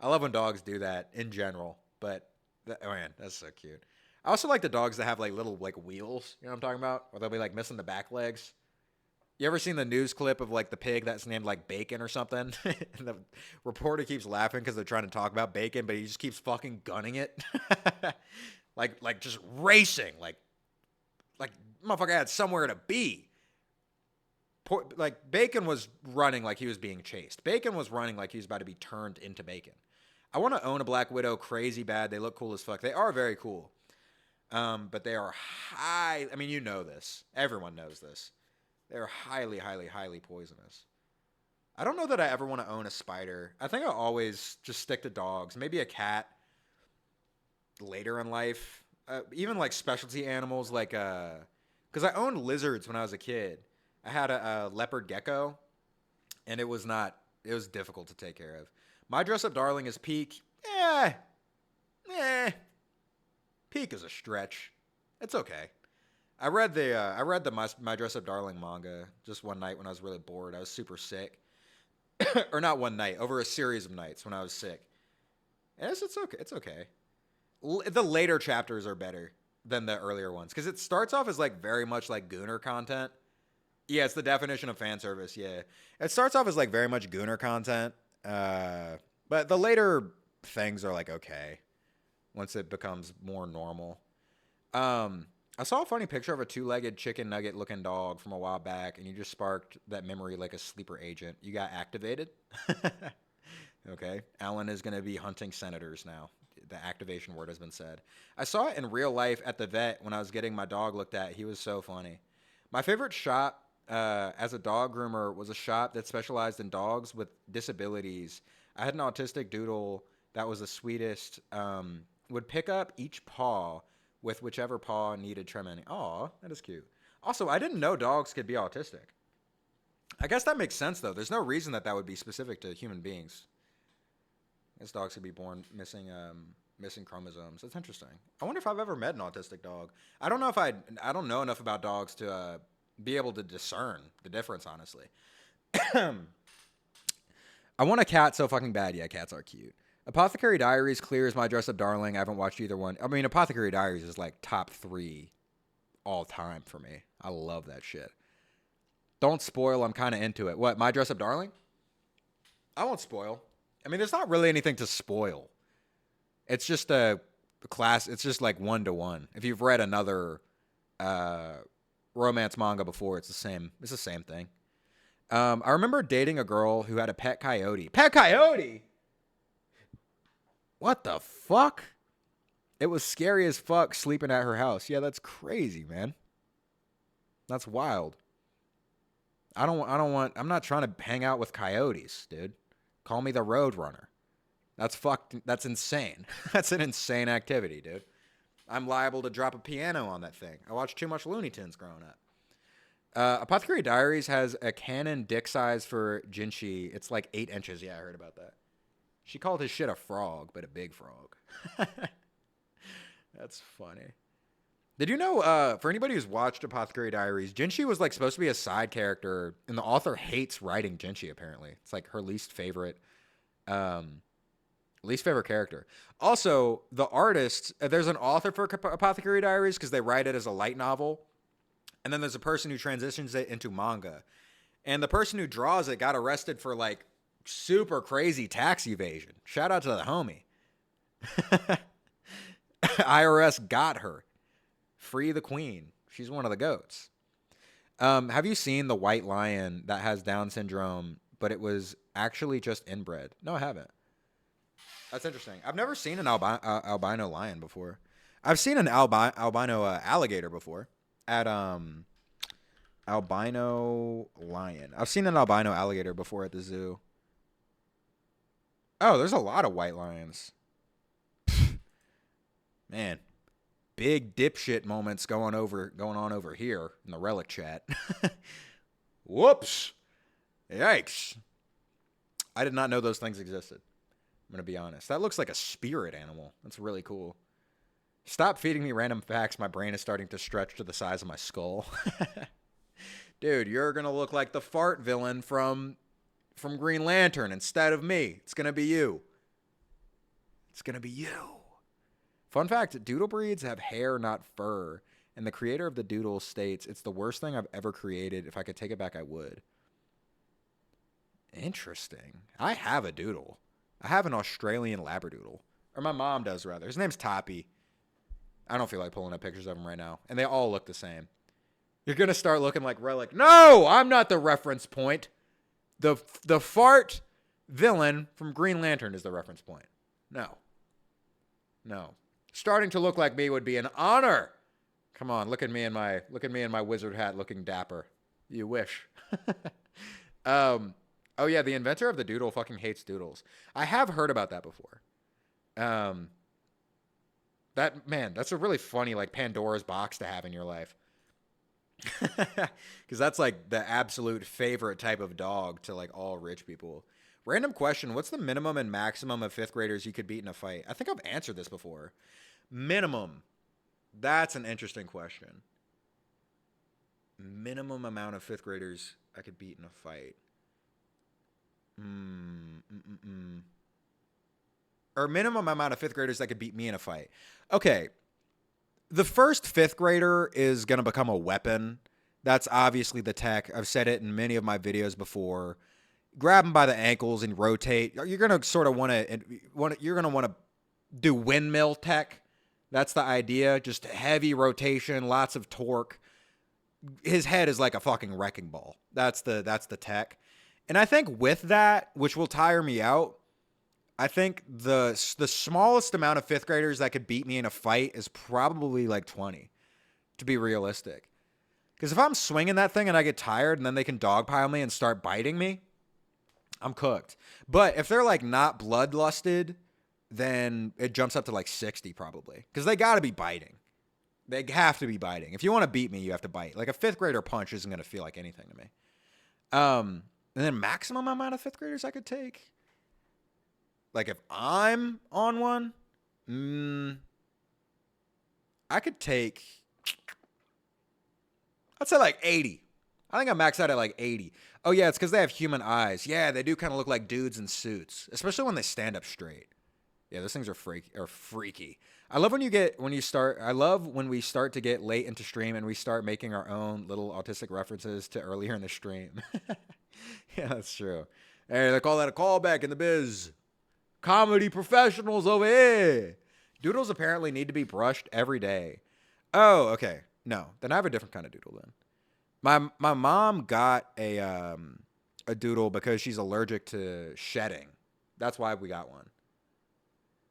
I love when dogs do that in general, but oh man, that's so cute. I also like the dogs that have like little like wheels, you know what I'm talking about? Or they'll be like missing the back legs. You ever seen the news clip of like the pig that's named like Bacon or something? And the reporter keeps laughing because they're trying to talk about bacon, but he just keeps fucking gunning it. like just racing, like motherfucker had somewhere to be. Like Bacon was running like he was being chased. Bacon was running like he was about to be turned into bacon. I want to own a Black Widow crazy bad. They look cool as fuck. They are very cool. But they are high. I mean, you know this. Everyone knows this. They're highly, highly, highly poisonous. I don't know that I ever want to own a spider. I think I'll always just stick to dogs. Maybe a cat later in life. Even like specialty animals like because I owned lizards when I was a kid. I had a leopard gecko, and it was not It was difficult to take care of. My Dress Up Darling is peak. Peak is a stretch. It's okay. I read the My Dress Up Darling manga just one night when I was really bored. I was super sick. Or not one night, over a series of nights when I was sick. And it's okay. It's okay. The later chapters are better than the earlier ones because it starts off as like very much like Gooner content. Yeah, it's the definition of fan service. Yeah, it starts off as like very much Gooner content, but the later things are like okay once it becomes more normal. I saw a funny picture of a two-legged chicken nugget looking dog from a while back, and you just sparked that memory like a sleeper agent. You got activated. Okay, Alan is going to be hunting senators now. The activation word has been said. I saw it in real life at the vet when I was getting my dog looked at. He was so funny. My favorite shop as a dog groomer was a shop that specialized in dogs with disabilities. I had an autistic doodle that was the sweetest. Would pick up each paw with whichever paw needed trimming. Aw, that is cute. Also, I didn't know dogs could be autistic. I guess that makes sense, though. There's no reason that would be specific to human beings. I guess dogs could be born missing chromosomes. That's interesting. I wonder if I've ever met an autistic dog. I don't know enough about dogs to be able to discern the difference, honestly. I want a cat so fucking bad. Yeah, cats are cute. Apothecary Diaries clears My Dress Up Darling. I haven't watched either one. I mean, Apothecary Diaries is like top 3 all time for me. I love that shit. Don't spoil. I'm kind of into it. What, My Dress Up Darling? I won't spoil. I mean, there's not really anything to spoil. It's just a class. It's just like 1-to-1. If you've read another romance manga before, it's the same. It's the same thing. I remember dating a girl who had a pet coyote. Pet coyote? What the fuck? It was scary as fuck sleeping at her house. Yeah, that's crazy, man. That's wild. I'm not trying to hang out with coyotes, dude. Call me the Roadrunner. That's insane. That's an insane activity, dude. I'm liable to drop a piano on that thing. I watched too much Looney Tunes growing up. Apothecary Diaries has a canon dick size for Jinchi. It's like 8 inches. Yeah, I heard about that. She called his shit a frog, but a big frog. That's funny. Did you know, for anybody who's watched Apothecary Diaries, Jinchi was like supposed to be a side character, and the author hates writing Jinchi, apparently. It's like her least favorite character. Also, the artist, there's an author for Apothecary Diaries because they write it as a light novel, and then there's a person who transitions it into manga. And the person who draws it got arrested for like super crazy tax evasion. Shout out to the homie. IRS got her. Free the queen. She's one of the goats. Have you seen the white lion that has Down syndrome, but it was actually just inbred? No, I haven't. That's interesting. I've never seen an albino lion before. I've seen an albino alligator before at albino lion. I've seen an albino alligator before at the zoo. Oh, there's a lot of white lions. Man, big dipshit moments going on over here in the relic chat. Whoops. Yikes. I did not know those things existed. I'm going to be honest. That looks like a spirit animal. That's really cool. Stop feeding me random facts. My brain is starting to stretch to the size of my skull. Dude, you're going to look like the fart villain from Green Lantern instead of me. It's going to be you. It's going to be you. Fun fact, doodle breeds have hair, not fur. And the creator of the doodle states, it's the worst thing I've ever created. If I could take it back, I would. Interesting. I have a doodle. I have an Australian Labradoodle. Or my mom does, rather. His name's Toppy. I don't feel like pulling up pictures of him right now. And they all look the same. You're going to start looking like Relic. No, I'm not the reference point. The fart villain from Green Lantern is the reference point. No. Starting to look like me would be an honor. Come on, look at me in my wizard hat looking dapper. You wish. Oh yeah, the inventor of the doodle fucking hates doodles. I have heard about that before. That's a really funny like Pandora's box to have in your life. Because that's like the absolute favorite type of dog to like all rich people. Random question. What's the minimum and maximum of 5th graders you could beat in a fight? I think I've answered this before. Minimum. That's an interesting question. Minimum amount of 5th graders I could beat in a fight. Or minimum amount of 5th graders that could beat me in a fight. Okay. The first 5th grader is going to become a weapon. That's obviously the tech. I've said it in many of my videos before. Grab them by the ankles and rotate. You're going to sort of want to do windmill tech. That's the idea. Just heavy rotation, lots of torque. His head is like a fucking wrecking ball. That's the tech. And I think with that, which will tire me out, I think the smallest amount of 5th graders that could beat me in a fight is probably like 20, to be realistic. Because if I'm swinging that thing and I get tired and then they can dogpile me and start biting me, I'm cooked. But if they're like not bloodlusted, then it jumps up to like 60 probably. Because they got to be biting. They have to be biting. If you want to beat me, you have to bite. Like a 5th grader punch isn't going to feel like anything to me. And then maximum amount of 5th graders I could take. Like if I'm on one, I could take, I'd say like 80. I think I'm maxed out at like 80. Oh yeah, it's because they have human eyes. Yeah, they do kind of look like dudes in suits, especially when they stand up straight. Yeah, those things are freaky. I love when we start to get late into stream and we start making our own little autistic references to earlier in the stream. Yeah, that's true. Hey, they call that a callback in the biz. Comedy professionals over here. Doodles apparently need to be brushed every day. Oh, okay. No, then I have a different kind of doodle then. My mom got a doodle because she's allergic to shedding. That's why we got one.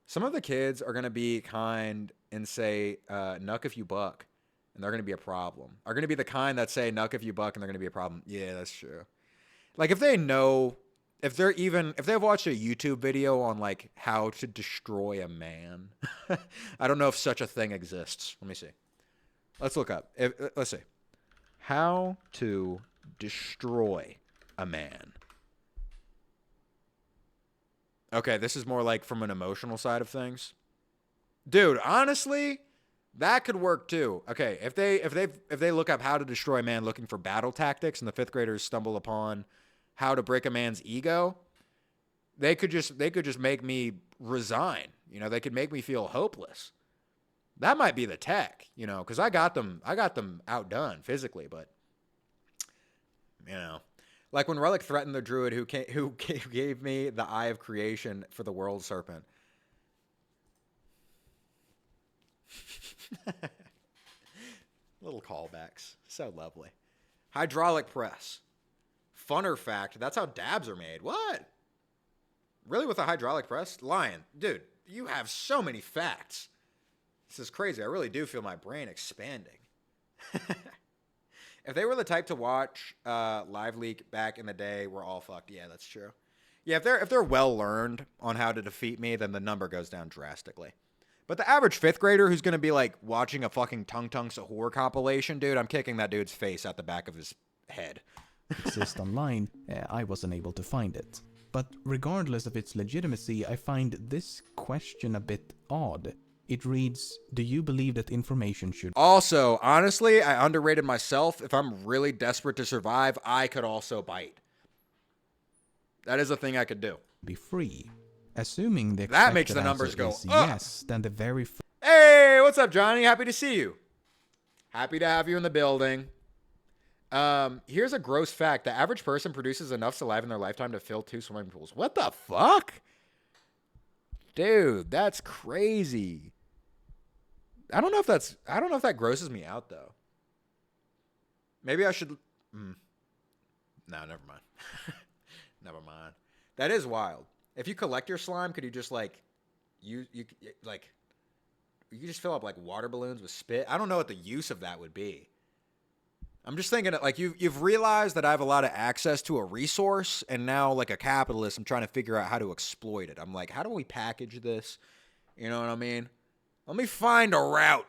Some of the kids are going to be kind and say, nuck if you buck, and they're going to be a problem. Are going to be the kind that say, nuck if you buck, and they're going to be a problem. Yeah, that's true. Like, if they've watched a YouTube video on, like, how to destroy a man, I don't know if such a thing exists. Let me see. Let's look up. Let's see. How to destroy a man. Okay, this is more like from an emotional side of things. Dude, honestly, that could work too. Okay, if they look up how to destroy a man looking for battle tactics and the 5th graders stumble upon how to break a man's ego, they could just make me resign. You know, they could make me feel hopeless. That might be the tech, you know, because I got them outdone physically, but you know. Like when Relic threatened the druid who gave me the Eye of Creation for the World Serpent. Little callbacks. So lovely. Hydraulic press. Funner fact, that's how dabs are made. What? Really, with a hydraulic press? Lion, dude, you have so many facts. This is crazy. I really do feel my brain expanding. If they were the type to watch Live Leak back in the day, we're all fucked. Yeah, that's true. Yeah, if they're well learned on how to defeat me, then the number goes down drastically. But the average 5th grader who's gonna be like watching a fucking Tung Tung Sahur compilation, dude, I'm kicking that dude's face out the back of his head. Exist online, I wasn't able to find it. But regardless of its legitimacy, I find this question a bit odd. It reads, do you believe that information should... Also, honestly, I underrated myself. If I'm really desperate to survive, I could also bite. That is a thing I could do. ...be free. Assuming the that makes the numbers go up. Yes, then the very... Hey, what's up, Johnny? Happy to see you. Happy to have you in the building. Here's a gross fact. The average person produces enough saliva in their lifetime to fill 2 swimming pools. What the fuck? Dude, that's crazy. I don't know if that grosses me out though. Maybe I should. No, never mind. Never mind. That is wild. If you collect your slime, could you just like, you just fill up like water balloons with spit? I don't know what the use of that would be. I'm just thinking that like you've realized that I have a lot of access to a resource, and now like a capitalist, I'm trying to figure out how to exploit it. I'm like, how do we package this? You know what I mean? Let me find a route.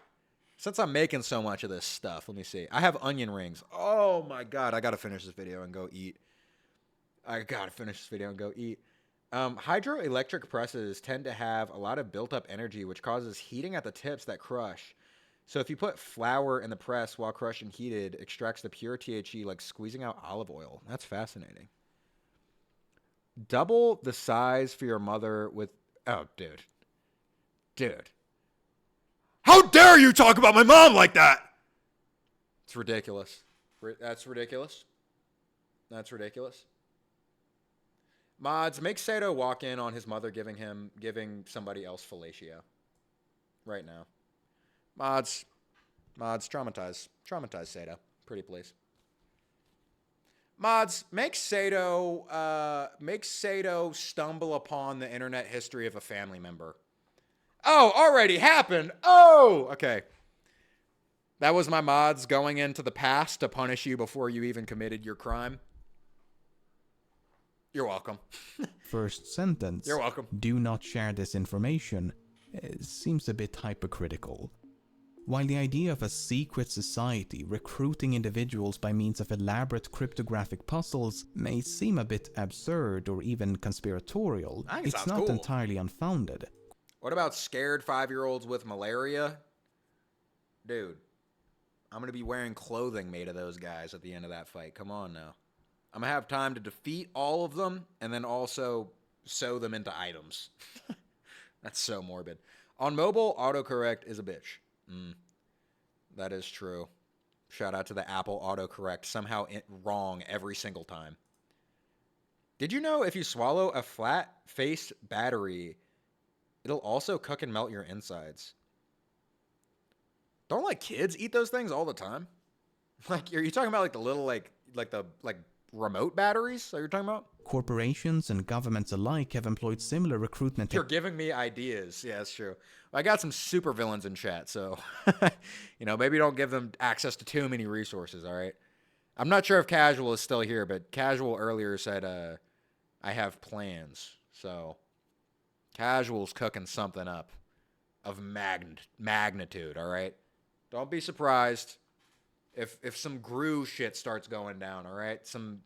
Since I'm making so much of this stuff, let me see. I have onion rings. Oh my God. I got to finish this video and go eat. Hydroelectric presses tend to have a lot of built-up energy, which causes heating at the tips that crush. So if you put flour in the press while crushed and heated, extracts the pure THC like squeezing out olive oil. That's fascinating. Double the size for your mother with... Oh, dude. Dude. How dare you talk about my mom like that? It's ridiculous. That's ridiculous. That's ridiculous. Mods, make Sato walk in on his mother giving somebody else fellatio. Right now. Mods, traumatize Sato. Pretty please. Mods, make Sato stumble upon the internet history of a family member. Oh, already happened. Oh, okay. That was my mods going into the past to punish you before you even committed your crime. You're welcome. First sentence. You're welcome. Do not share this information. Seems a bit hypocritical. While the idea of a secret society recruiting individuals by means of elaborate cryptographic puzzles may seem a bit absurd or even conspiratorial, it's not cool. entirely unfounded. What about scared 5-year-olds with malaria? Dude, I'm going to be wearing clothing made of those guys at the end of that fight. Come on now. I'm going to have time to defeat all of them and then also sew them into items. That's so morbid. On mobile, autocorrect is a bitch. That is true. Shout out to the Apple autocorrect. Somehow wrong every single time. Did you know if you swallow a flat-faced battery, it'll also cook and melt your insides? Don't like kids eat those things all the time? Like, are you talking about like the little like remote batteries that you're talking about? Corporations and governments alike have employed similar recruitment. You're giving me ideas. Yeah, that's true. I got some supervillains in chat, so maybe don't give them access to too many resources, all right? I'm not sure if Casual is still here, but Casual earlier said I have plans. So Casual's cooking something up of magnitude, all right? Don't be surprised if some Gru shit starts going down, all right? Some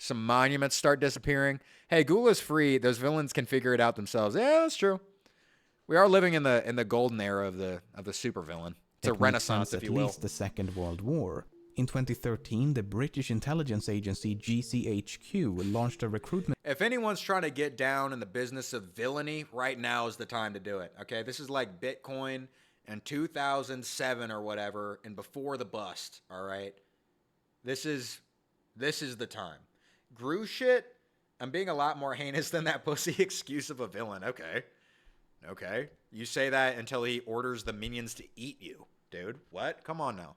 monuments start disappearing. Hey, Gula's free. Those villains can figure it out themselves. Yeah, that's true. We are living in the golden era of the supervillain. It's a renaissance, if you will. At least the Second World War. In 2013, the British intelligence agency GCHQ launched a recruitment. If anyone's trying to get down in the business of villainy, right now is the time to do it. Okay, this is like Bitcoin in 2007 or whatever, and before the bust. All right, this is the time. Gru shit. I'm being a lot more heinous than that pussy excuse of a villain. Okay. You say that until he orders the minions to eat you, dude. What? Come on now.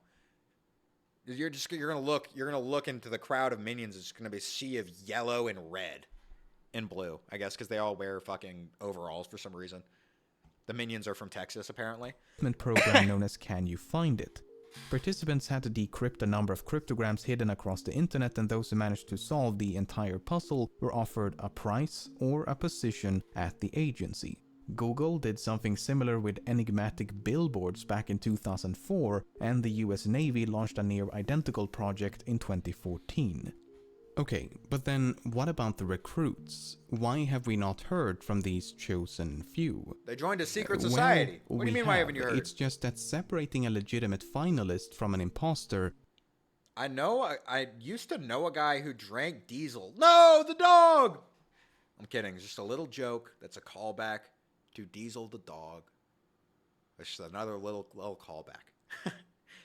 You're gonna look into the crowd of minions. It's gonna be a sea of yellow and red and blue, I guess, because they all wear fucking overalls for some reason. The minions are from Texas, apparently. Program known as Can You Find It? Participants had to decrypt a number of cryptograms hidden across the internet, and those who managed to solve the entire puzzle were offered a prize or a position at the agency. Google did something similar with enigmatic billboards back in 2004, and the US Navy launched a near-identical project in 2014. Okay, but then what about the recruits? Why have we not heard from these chosen few? They joined a secret society. What do you mean why haven't you heard? It's just that separating a legitimate finalist from an imposter... I used to know a guy who drank diesel. No, the dog! I'm kidding. It's just a little joke that's a callback to Diesel the dog. It's just another little callback.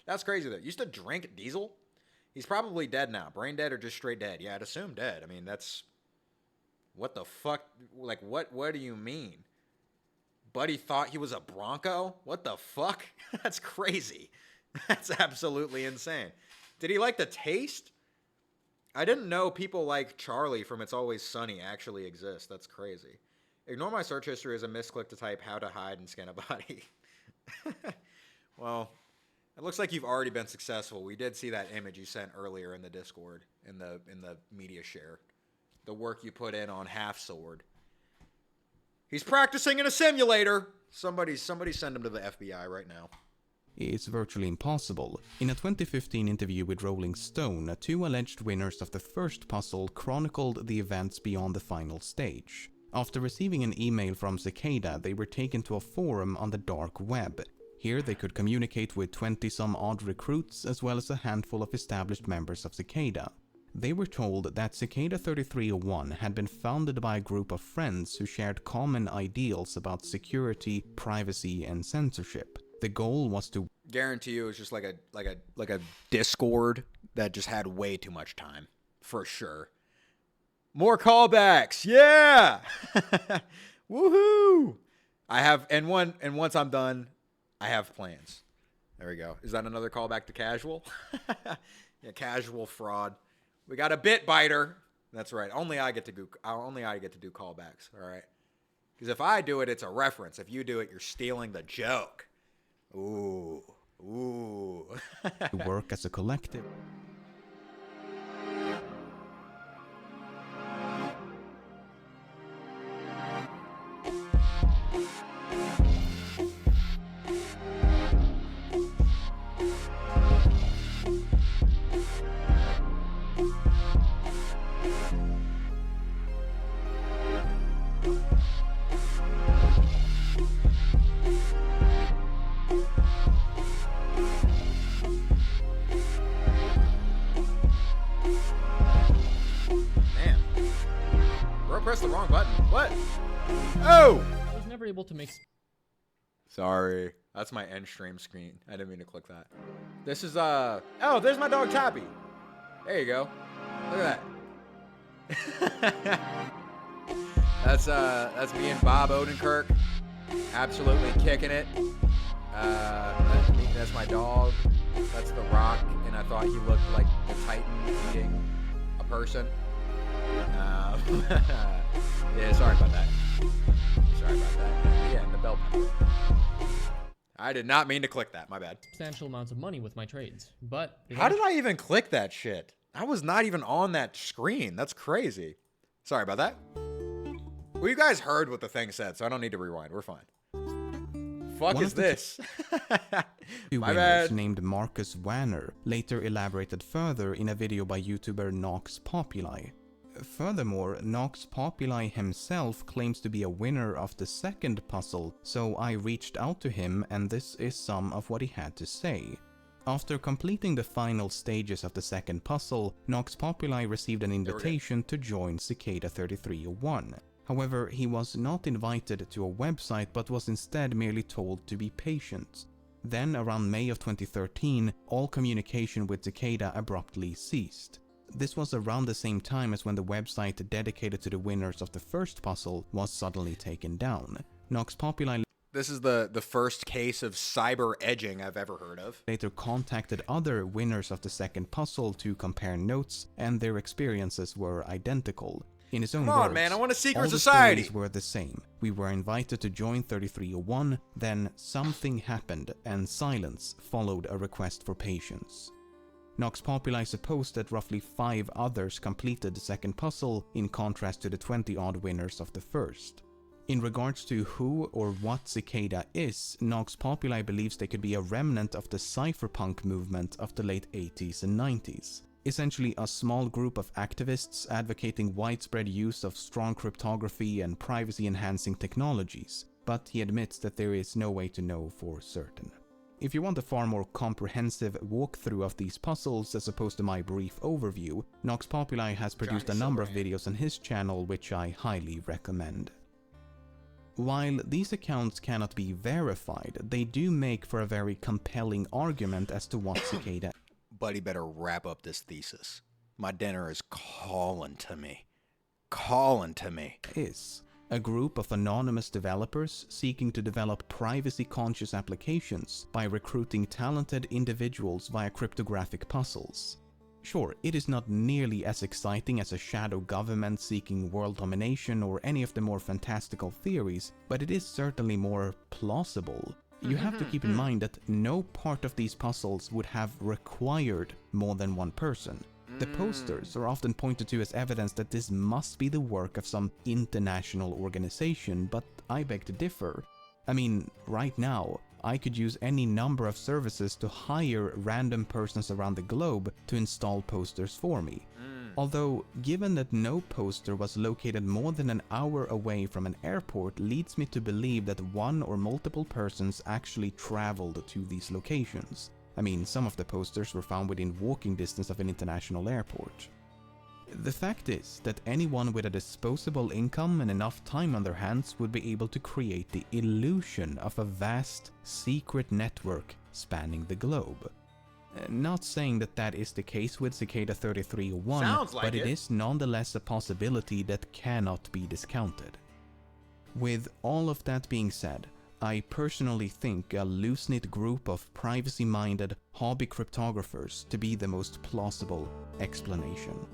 That's crazy though. Used to drink Diesel? He's probably dead now. Brain dead or just straight dead? Yeah, I'd assume dead. I mean, that's... What the fuck? Like, what do you mean? Buddy thought he was a Bronco? What the fuck? That's crazy. That's absolutely insane. Did he like the taste? I didn't know people like Charlie from It's Always Sunny actually exist. That's crazy. Ignore my search history as a misclick to type how to hide and scan a body. Well... It looks like you've already been successful. We did see that image you sent earlier in the Discord, in the media share. The work you put in on Half Sword. He's practicing in a simulator. Somebody send him to the FBI right now. It's virtually impossible. In a 2015 interview with Rolling Stone, 2 alleged winners of the first puzzle chronicled the events beyond the final stage. After receiving an email from Cicada, they were taken to a forum on the dark web. Here they could communicate with 20-some odd recruits as well as a handful of established members of Cicada. They were told that Cicada 3301 had been founded by a group of friends who shared common ideals about security, privacy, and censorship. The goal was to guarantee you it was just like a Discord that just had way too much time, for sure. More callbacks, yeah! Woohoo! I have, and once I'm done, I have plans. There we go. Is that another callback to casual? Yeah, casual fraud. We got a bit biter. That's right. Only I get to do callbacks. All right. Because if I do it, it's a reference. If you do it, you're stealing the joke. Ooh. work as a collective. Press the wrong button. What? Oh! I was never able to make... Sorry. That's my end stream screen. I didn't mean to click that. This is, oh, there's my dog Tappy. There you go. Look at that. That's me and Bob Odenkirk. Absolutely kicking it. That's my dog. That's The Rock. And I thought he looked like the Titan eating a person. Yeah, sorry about that. Yeah, and the bell pepper. I did not mean to click that. My bad. Substantial amounts of money with my trades, but how did I even click that shit? I was not even on that screen. That's crazy. Sorry about that. Well, you guys heard what the thing said, so I don't need to rewind. We're fine. Fuck is this? Two My winners bad. named Marcus Wanner later elaborated further in a video by YouTuber Nox Populi. Furthermore, Nox Populi himself claims to be a winner of the second puzzle, so I reached out to him and this is some of what he had to say. After completing the final stages of the second puzzle, Nox Populi received an invitation to join Cicada 3301. However, he was not invited to a website but was instead merely told to be patient. Then, around May of 2013, all communication with Cicada abruptly ceased. This was around the same time as when the website dedicated to the winners of the first puzzle was suddenly taken down. Nox Populi This is the first case of cyber edging I've ever heard of. later contacted other winners of the second puzzle to compare notes, and their experiences were identical. In his own Come on, words, man, I want a secret all the society. stories were the same. We were invited to join 3301, then something happened, and silence followed a request for patience. Nox Populi supposed that roughly 5 others completed the second puzzle, in contrast to the 20-odd winners of the first. In regards to who or what Cicada is, Nox Populi believes they could be a remnant of the cypherpunk movement of the late 80s and 90s. Essentially a small group of activists advocating widespread use of strong cryptography and privacy-enhancing technologies, but he admits that there is no way to know for certain. If you want a far more comprehensive walkthrough of these puzzles as opposed to my brief overview, Nox Populi has produced a number of videos on his channel which I highly recommend. While these accounts cannot be verified, they do make for a very compelling argument as to what Cicada Buddy better wrap up this thesis. My dinner is calling to me. Calling to me. is. A group of anonymous developers seeking to develop privacy-conscious applications by recruiting talented individuals via cryptographic puzzles. Sure, it is not nearly as exciting as a shadow government seeking world domination or any of the more fantastical theories, but it is certainly more plausible. You have to keep in mind that no part of these puzzles would have required more than one person. The posters are often pointed to as evidence that this must be the work of some international organization, but I beg to differ. I mean, right now, I could use any number of services to hire random persons around the globe to install posters for me. Although, given that no poster was located more than an hour away from an airport, leads me to believe that one or multiple persons actually traveled to these locations. I mean, some of the posters were found within walking distance of an international airport. The fact is that anyone with a disposable income and enough time on their hands would be able to create the illusion of a vast, secret network spanning the globe. Not saying that that is the case with Cicada 3301, Sounds like but it it. is nonetheless a possibility that cannot be discounted. With all of that being said, I personally think a loose-knit group of privacy-minded hobby cryptographers to be the most plausible explanation.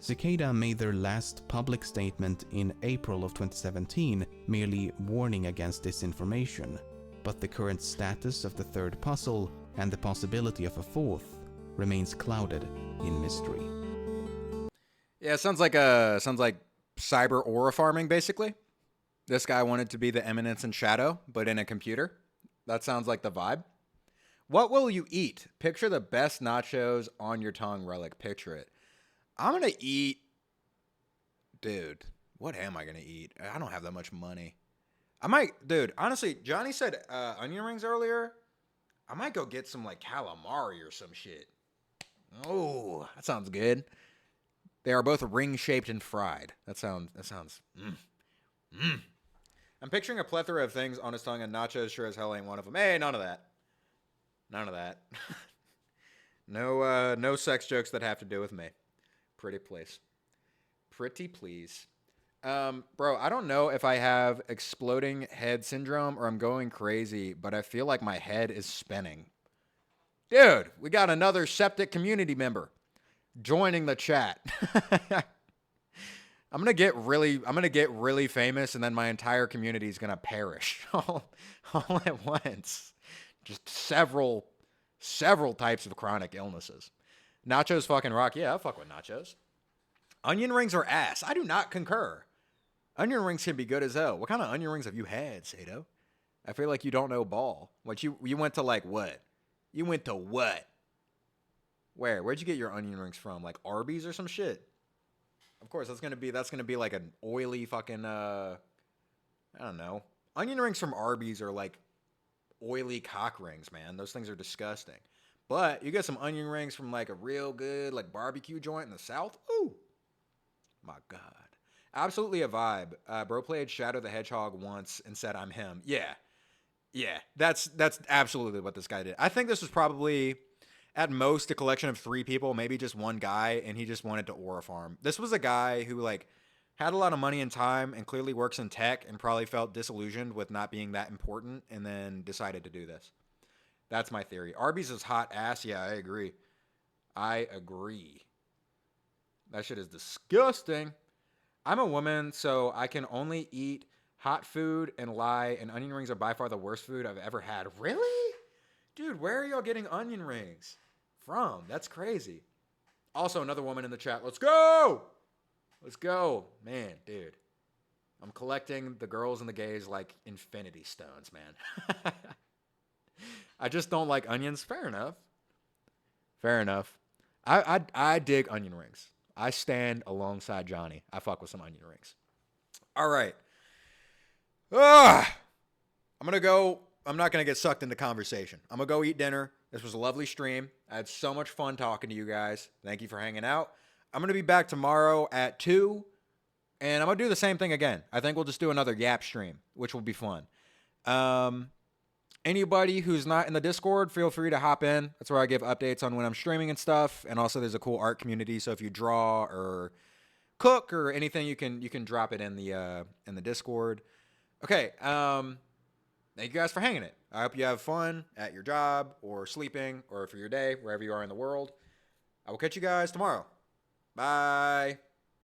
Cicada made their last public statement in April of 2017, merely warning against disinformation, but the current status of the third puzzle and the possibility of a fourth remains clouded in mystery. Yeah, sounds like cyber aura farming, basically. This guy wanted to be the Eminence in Shadow, but in a computer. That sounds like the vibe. What will you eat? Picture the best nachos on your tongue relic. Picture it. I'm going to eat... Dude, what am I going to eat? I don't have that much money. I might... Dude, honestly, Johnny said onion rings earlier. I might go get some, like, calamari or some shit. Oh, that sounds good. They are both ring-shaped and fried. That sounds... I'm picturing a plethora of things on his tongue, and nachos sure as hell ain't one of them. Hey, none of that. None of that. No sex jokes that have to do with me. Pretty please. Pretty please. Bro, I don't know if I have exploding head syndrome or I'm going crazy, but I feel like my head is spinning. Dude, we got another septic community member joining the chat. I'm gonna get really famous, and then my entire community is gonna perish all at once. Just several types of chronic illnesses. Nachos fucking rock. Yeah, I'll fuck with nachos. Onion rings are ass. I do not concur. Onion rings can be good as hell. What kind of onion rings have you had, Sato? I feel like you don't know ball. What you went to like what? You went to what? Where'd you get your onion rings from? Like Arby's or some shit? Of course, that's gonna be like an oily fucking I don't know. Onion rings from Arby's are like oily cock rings, man. Those things are disgusting. But you get some onion rings from like a real good like barbecue joint in the South. Ooh, my God, absolutely a vibe. Bro played Shadow the Hedgehog once and said, "I'm him." Yeah, that's absolutely what this guy did. I think this was probably at most a collection of 3 people, maybe just one guy, and he just wanted to aura farm. This was a guy who like had a lot of money and time and clearly works in tech and probably felt disillusioned with not being that important and then decided to do this. That's my theory. Arby's is hot ass. Yeah, I agree. That shit is disgusting. I'm a woman, so I can only eat hot food and lie, and onion rings are by far the worst food I've ever had. Really? Dude, where are y'all getting onion rings from? That's crazy. Also, another woman in the chat. Let's go! Let's go. Man, dude. I'm collecting the girls and the gays like infinity stones, man. I just don't like onions. Fair enough. I dig onion rings. I stand alongside Johnny. I fuck with some onion rings. All right. I'm not going to get sucked into conversation. I'm going to go eat dinner. This was a lovely stream. I had so much fun talking to you guys. Thank you for hanging out. I'm going to be back tomorrow at 2, and I'm going to do the same thing again. I think we'll just do another Yap stream, which will be fun. Anybody who's not in the Discord, feel free to hop in. That's where I give updates on when I'm streaming and stuff. And also there's a cool art community. So if you draw or cook or anything, you can drop it in the Discord. Okay. Thank you guys for hanging it. I hope you have fun at your job or sleeping or for your day, wherever you are in the world. I will catch you guys tomorrow. Bye.